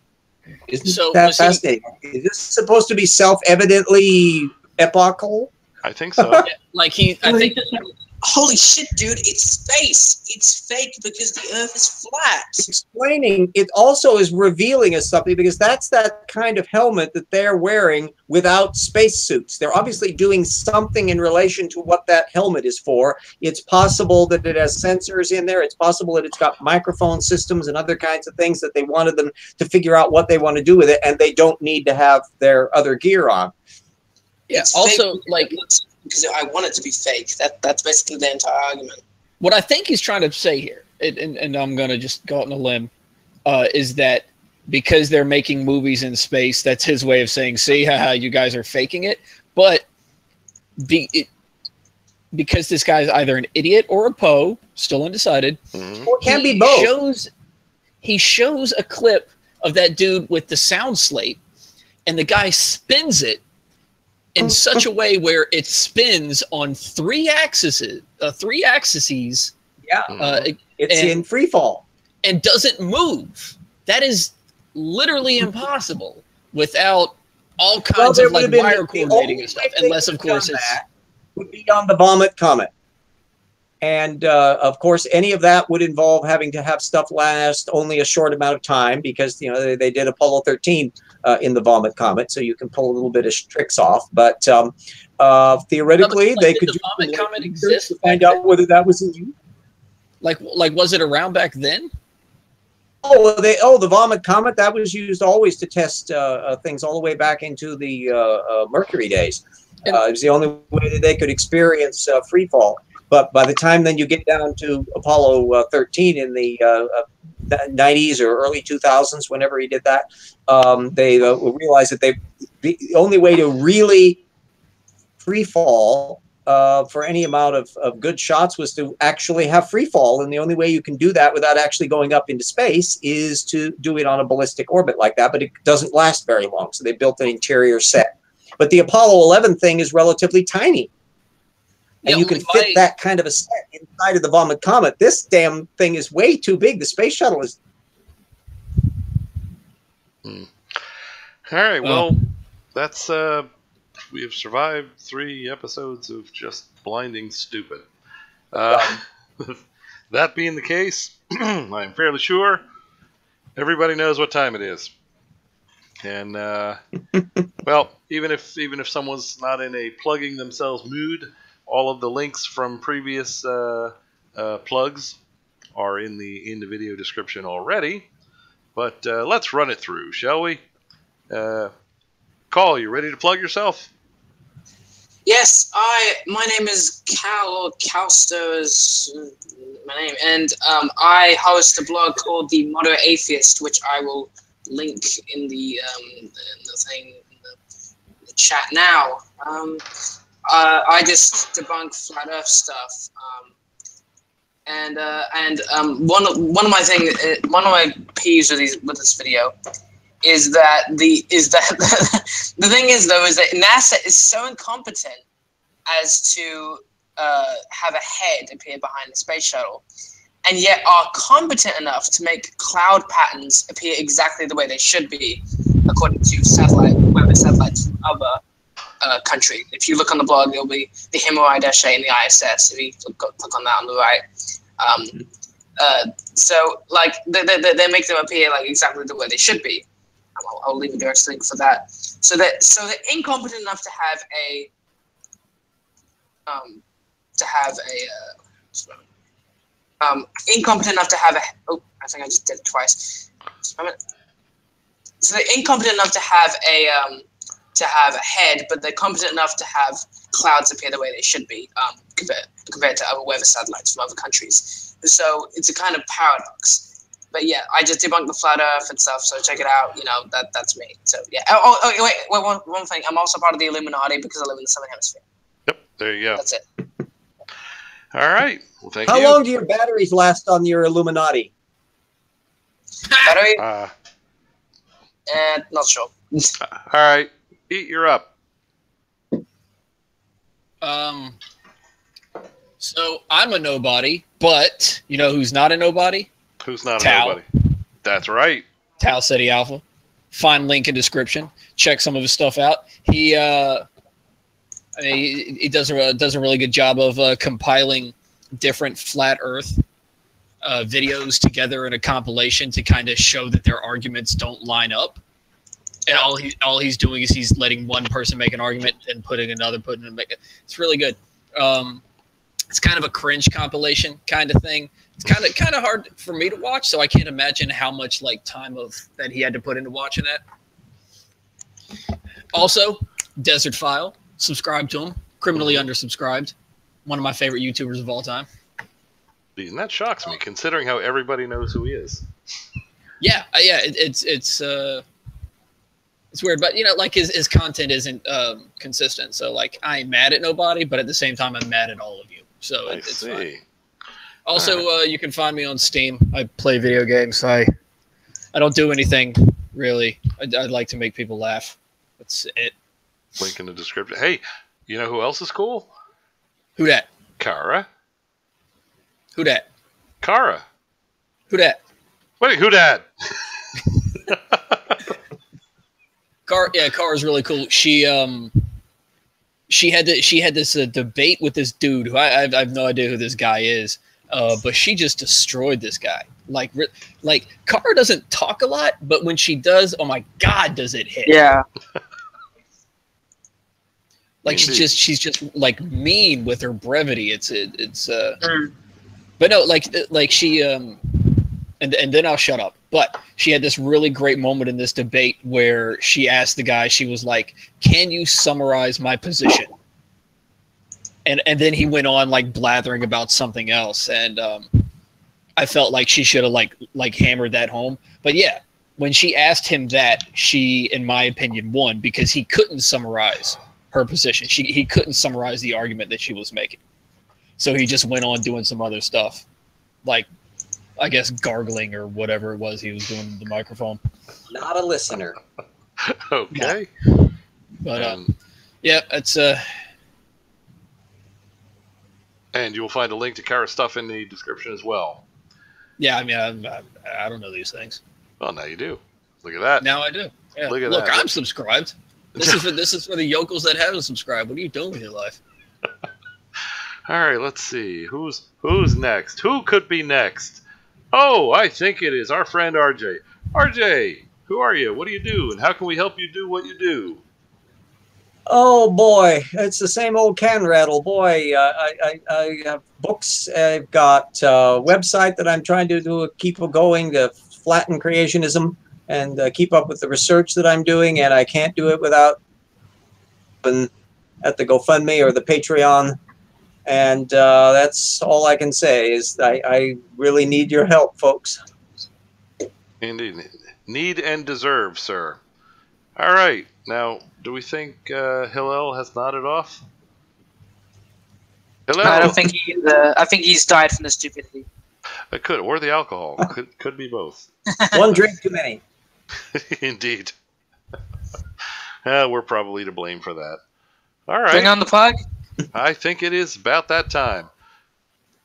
Isn't that fascinating? Is this supposed to be self-evidently epochal?
I think so.
I think.
Holy shit, dude! It's space. It's fake because the Earth is flat.
Explaining it also is revealing us something, because that's that kind of helmet that they're wearing without spacesuits. They're obviously doing something in relation to what that helmet is for. It's possible that it has sensors in there. It's possible that it's got microphone systems and other kinds of things that they wanted them to figure out what they want to do with it, and they don't need to have their other gear on.
Yeah.
It's
also,
fake because I want it to be fake. That's basically the entire argument.
What I think he's trying to say here, and I'm going to just go out on a limb, is that because they're making movies in space, that's his way of saying, see how you guys are faking it. But because this guy's either an idiot or a Poe, still undecided,
or can be both.
He shows a clip of that dude with the sound slate, and the guy spins it in such a way where it spins on three axes.
Yeah, it's in free fall
and doesn't move. That is literally impossible without all kinds of like wire coordinating and stuff. Unless, of course, it
would be on the Vomit Comet, and of course, any of that would involve having to have stuff last only a short amount of time, because they did Apollo 13. In the Vomit Comet, so you can pull a little bit of tricks off. But theoretically, they could
the Vomit Comet exist
to find out whether that was in use.
Like was it around back then?
The Vomit Comet, that was used always to test things all the way back into the Mercury days. It was the only way that they could experience free fall. But by the time then you get down to Apollo 13 in the 90s or early 2000s, whenever he did that, they realized that the only way to really free fall for any amount of good shots was to actually have free fall. And the only way you can do that without actually going up into space is to do it on a ballistic orbit like that. But it doesn't last very long. So they built an interior set. But the Apollo 11 thing is relatively tiny. And you can fit that kind of a set inside of the Vomit Comet. This damn thing is way too big. The space shuttle is.
All right. Well, that's we have survived 3 episodes of just blinding stupid. That being the case, I'm fairly sure everybody knows what time it is. And well, even if someone's not in a plugging themselves mood, all of the links from previous plugs are in the video description already. But let's run it through, shall we? Call, you ready to plug yourself?
Yes, my name is Cal, or Calsto is my name, and I host a blog called The Moderate Atheist, which I will link in the thing, in the chat now. I just debunk flat Earth stuff, and one of my peeves with this video is that the thing is though is that NASA is so incompetent as to have a head appear behind the space shuttle, and yet are competent enough to make cloud patterns appear exactly the way they should be, according to weather satellites from other country. If you look on the blog, there'll be the HIMARI -A and the ISS. If you click on that on the right. So like they make them appear like exactly the way they should be. I'll leave a direct link for that. So they're incompetent enough to have a incompetent enough to have a. Oh, I think I just did it twice. So they're incompetent enough to have a head, but they're competent enough to have clouds appear the way they should be, compared to other weather satellites from other countries. So it's a kind of paradox. But yeah, I just debunked the flat Earth and stuff, so check it out. You know, that's me. So yeah. Wait, one thing. I'm also part of the Illuminati because I live in the Southern Hemisphere.
Yep, there you go.
That's it.
All right. Well, thank you.
How long do your batteries last on your Illuminati?
Battery? Not sure.
All right. Eat, you're up.
So I'm a nobody, but you know who's not a nobody?
Who's not
Tao.
a nobody? That's right.
Tau City Alpha. Find link in description. Check some of his stuff out. He does a really good job of compiling different flat Earth videos together in a compilation to kind of show that their arguments don't line up. And all he's doing is he's letting one person make an argument and putting another it's really good. It's kind of a cringe compilation kind of thing. It's kind of hard for me to watch, so I can't imagine how much time that he had to put into watching that. Also, Desertphile, subscribe to him. Criminally undersubscribed. One of my favorite YouTubers of all time.
And that shocks me, considering how everybody knows who he is.
Yeah, it's weird, but you know, his content isn't consistent. So I ain't mad at nobody, but at the same time, I'm mad at all of you. So it's fine. Also, you can find me on Steam. I play video games. I don't do anything really. I'd like to make people laugh. That's it.
Link in the description. Hey, you know who else is cool?
Who dat?
Cara.
Who dat?
Cara.
Who dat?
Wait, who dat?
Cara's really cool. She had this debate with this dude who I have no idea who this guy is. But she just destroyed this guy. Cara doesn't talk a lot, but when she does, oh my God, does it hit?
Yeah.
She's just mean with her brevity. But no, she and then I'll shut up. But she had this really great moment in this debate where she asked the guy, she was like, "Can you summarize my position?" And then he went on blathering about something else, and I felt like she should have hammered that home. But yeah, when she asked him that, she, in my opinion, won because he couldn't summarize her position. He couldn't summarize the argument that she was making, so he just went on doing some other stuff, I guess gargling or whatever it was he was doing with the microphone.
Not a listener.
Okay.
Yeah. But yeah, it's
and you will find a link to Cara's stuff in the description as well.
Yeah, I mean, I don't know these things.
Well, now you do. Look at that.
Now I do. Yeah.
Look at
that.
I'm
subscribed. This is for the yokels that haven't subscribed. What are you doing with your life?
All right, let's see. Who's next? Who could be next? Oh, I think it is our friend RJ. RJ, who are you? What do you do? And how can we help you do what you do?
Oh boy, it's the same old can rattle. Boy, I have books. I've got a website that I'm trying to keep going to flatten creationism and keep up with the research that I'm doing, and I can't do it without at the GoFundMe or the Patreon. And that's all I can say is I really need your help, folks.
Indeed. Need and deserve, sir. All right. Now, do we think Hillel has nodded off? Hillel?
I don't think I think he's died from the stupidity.
It could, or the alcohol. Could be both.
One drink too many.
Indeed. We're probably to blame for that. All right.
Bring on the plug.
I think it is about that time.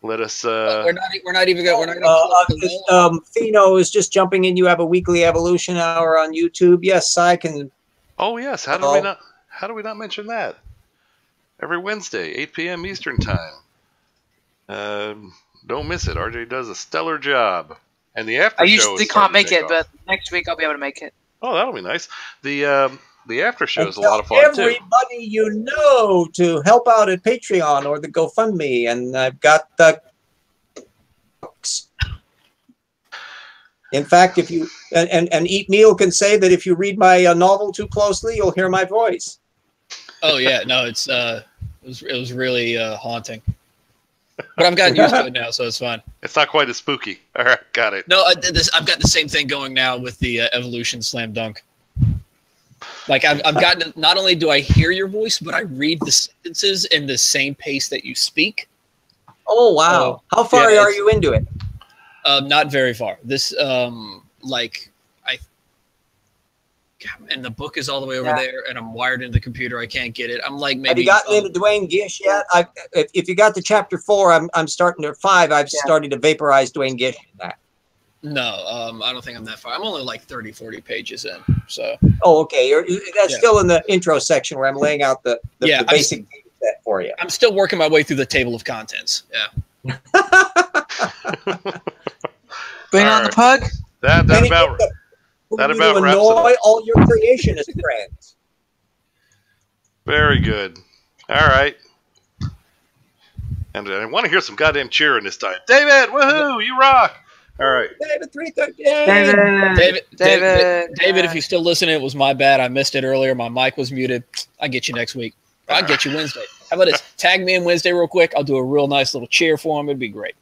Let us.
We're not even going. We're not going.
Pheno is just jumping in. You have a weekly evolution hour on YouTube. Yes, I can.
Oh yes. How do we not mention that? Every Wednesday, 8 p.m. Eastern time. Don't miss it. RJ does a stellar job, and the after.
I usually can't make it, but next week I'll be able to make it.
Oh, that'll be nice. The after show is a lot of fun too.
Everybody you know to help out at Patreon or the GoFundMe, and I've got the In fact, if you and Eet MeeL can say that if you read my novel too closely, you'll hear my voice.
Oh yeah, no, it was really haunting. But I've gotten used to it now, so it's fine.
It's not quite as spooky. All right, got it.
No, I've got the same thing going now with the evolution slam dunk. Like I've gotten. Not only do I hear your voice, but I read the sentences in the same pace that you speak.
Oh wow! How far are you into it?
Not very far. This and the book is all the way over there, and I'm wired into the computer. I can't get it. I'm like maybe.
Have you gotten into Dwayne Gish yet? If you got to chapter 4, I'm starting to 5. I've started to vaporize Dwayne Gish in that.
No, I don't think I'm that far. I'm only like 30, 40 pages in. So.
Oh, okay. That's still in the intro section where I'm laying out the basic data set for you.
I'm still working my way through the table of contents. Yeah.
Bring on the pug.
That about
annoy all your creationist friends.
Very good. All right. And I want to hear some goddamn cheering this time. David, woohoo, you rock. All right.
David 313.
David, if you're still listening, it was my bad. I missed it earlier. My mic was muted. I'll get you next week. I'll get you Wednesday. How about this? Tag me in Wednesday real quick. I'll do a real nice little cheer for him. It'd be great.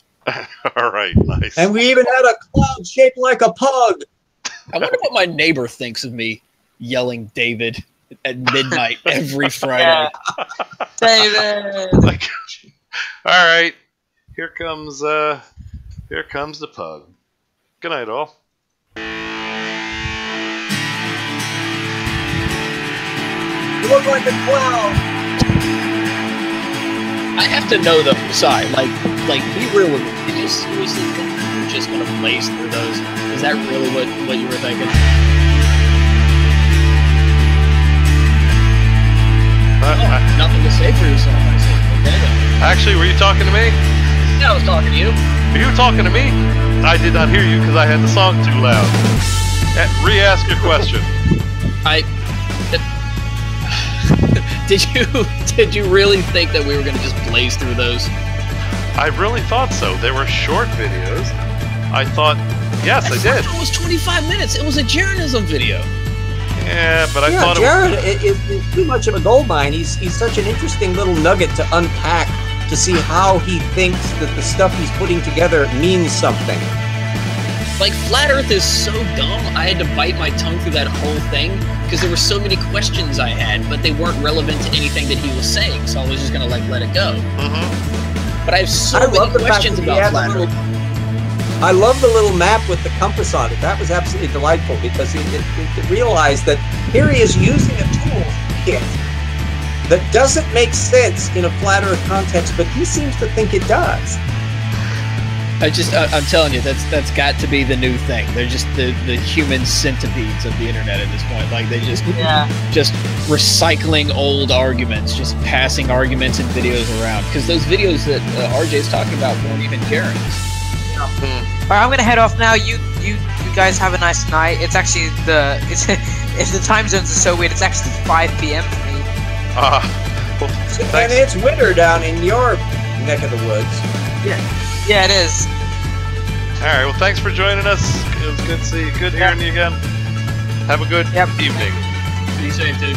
All right, nice.
And we even had a cloud shaped like a pug.
I wonder what my neighbor thinks of me yelling David at midnight every Friday.
David.
All right. Here comes the pug. Good night, all.
You look like a clown.
I have to know though, side, like be real with me. Did you seriously think you were just gonna blaze through those? Is that really what you were thinking? Nothing to say for yourself, I said. Okay then.
Actually, were you talking to me?
Yeah, I was talking to you.
Were you talking to me? I did not hear you because I had the song too loud. Re-ask your question. Did you really think that we were going to just blaze through those? I really thought so. They were short videos. I thought, yes, I did.
It was 25 minutes. It was a Jeranism video.
Yeah, but I thought
Jared is too much of a gold mine. He's such an interesting little nugget to unpack to see how he thinks that the stuff he's putting together means something.
Like, Flat Earth is so dumb, I had to bite my tongue through that whole thing because there were so many questions I had, but they weren't relevant to anything that he was saying, so I was just going to, like, let it go. But I have so many questions about Flat Earth.
I love the little map with the compass on it. That was absolutely delightful because it realized that here he is using a tool kit that doesn't make sense in a Flat Earth context, but he seems to think it does.
I'm telling you, that's got to be the new thing. They're just the human centipedes of the internet at this point. Like they just recycling old arguments, just passing arguments and videos around. Because those videos that RJ's talking about weren't even Jaren's.
All right, I'm gonna head off now. You guys have a nice night. It's actually if the time zones are so weird, it's actually 5 p.m. for me.
Well,
and it's winter down in your neck of the woods.
Yeah, it is.
All right. Well, thanks for joining us. It was good to see you. Good hearing you again. Have a good evening.
Be safe, dude.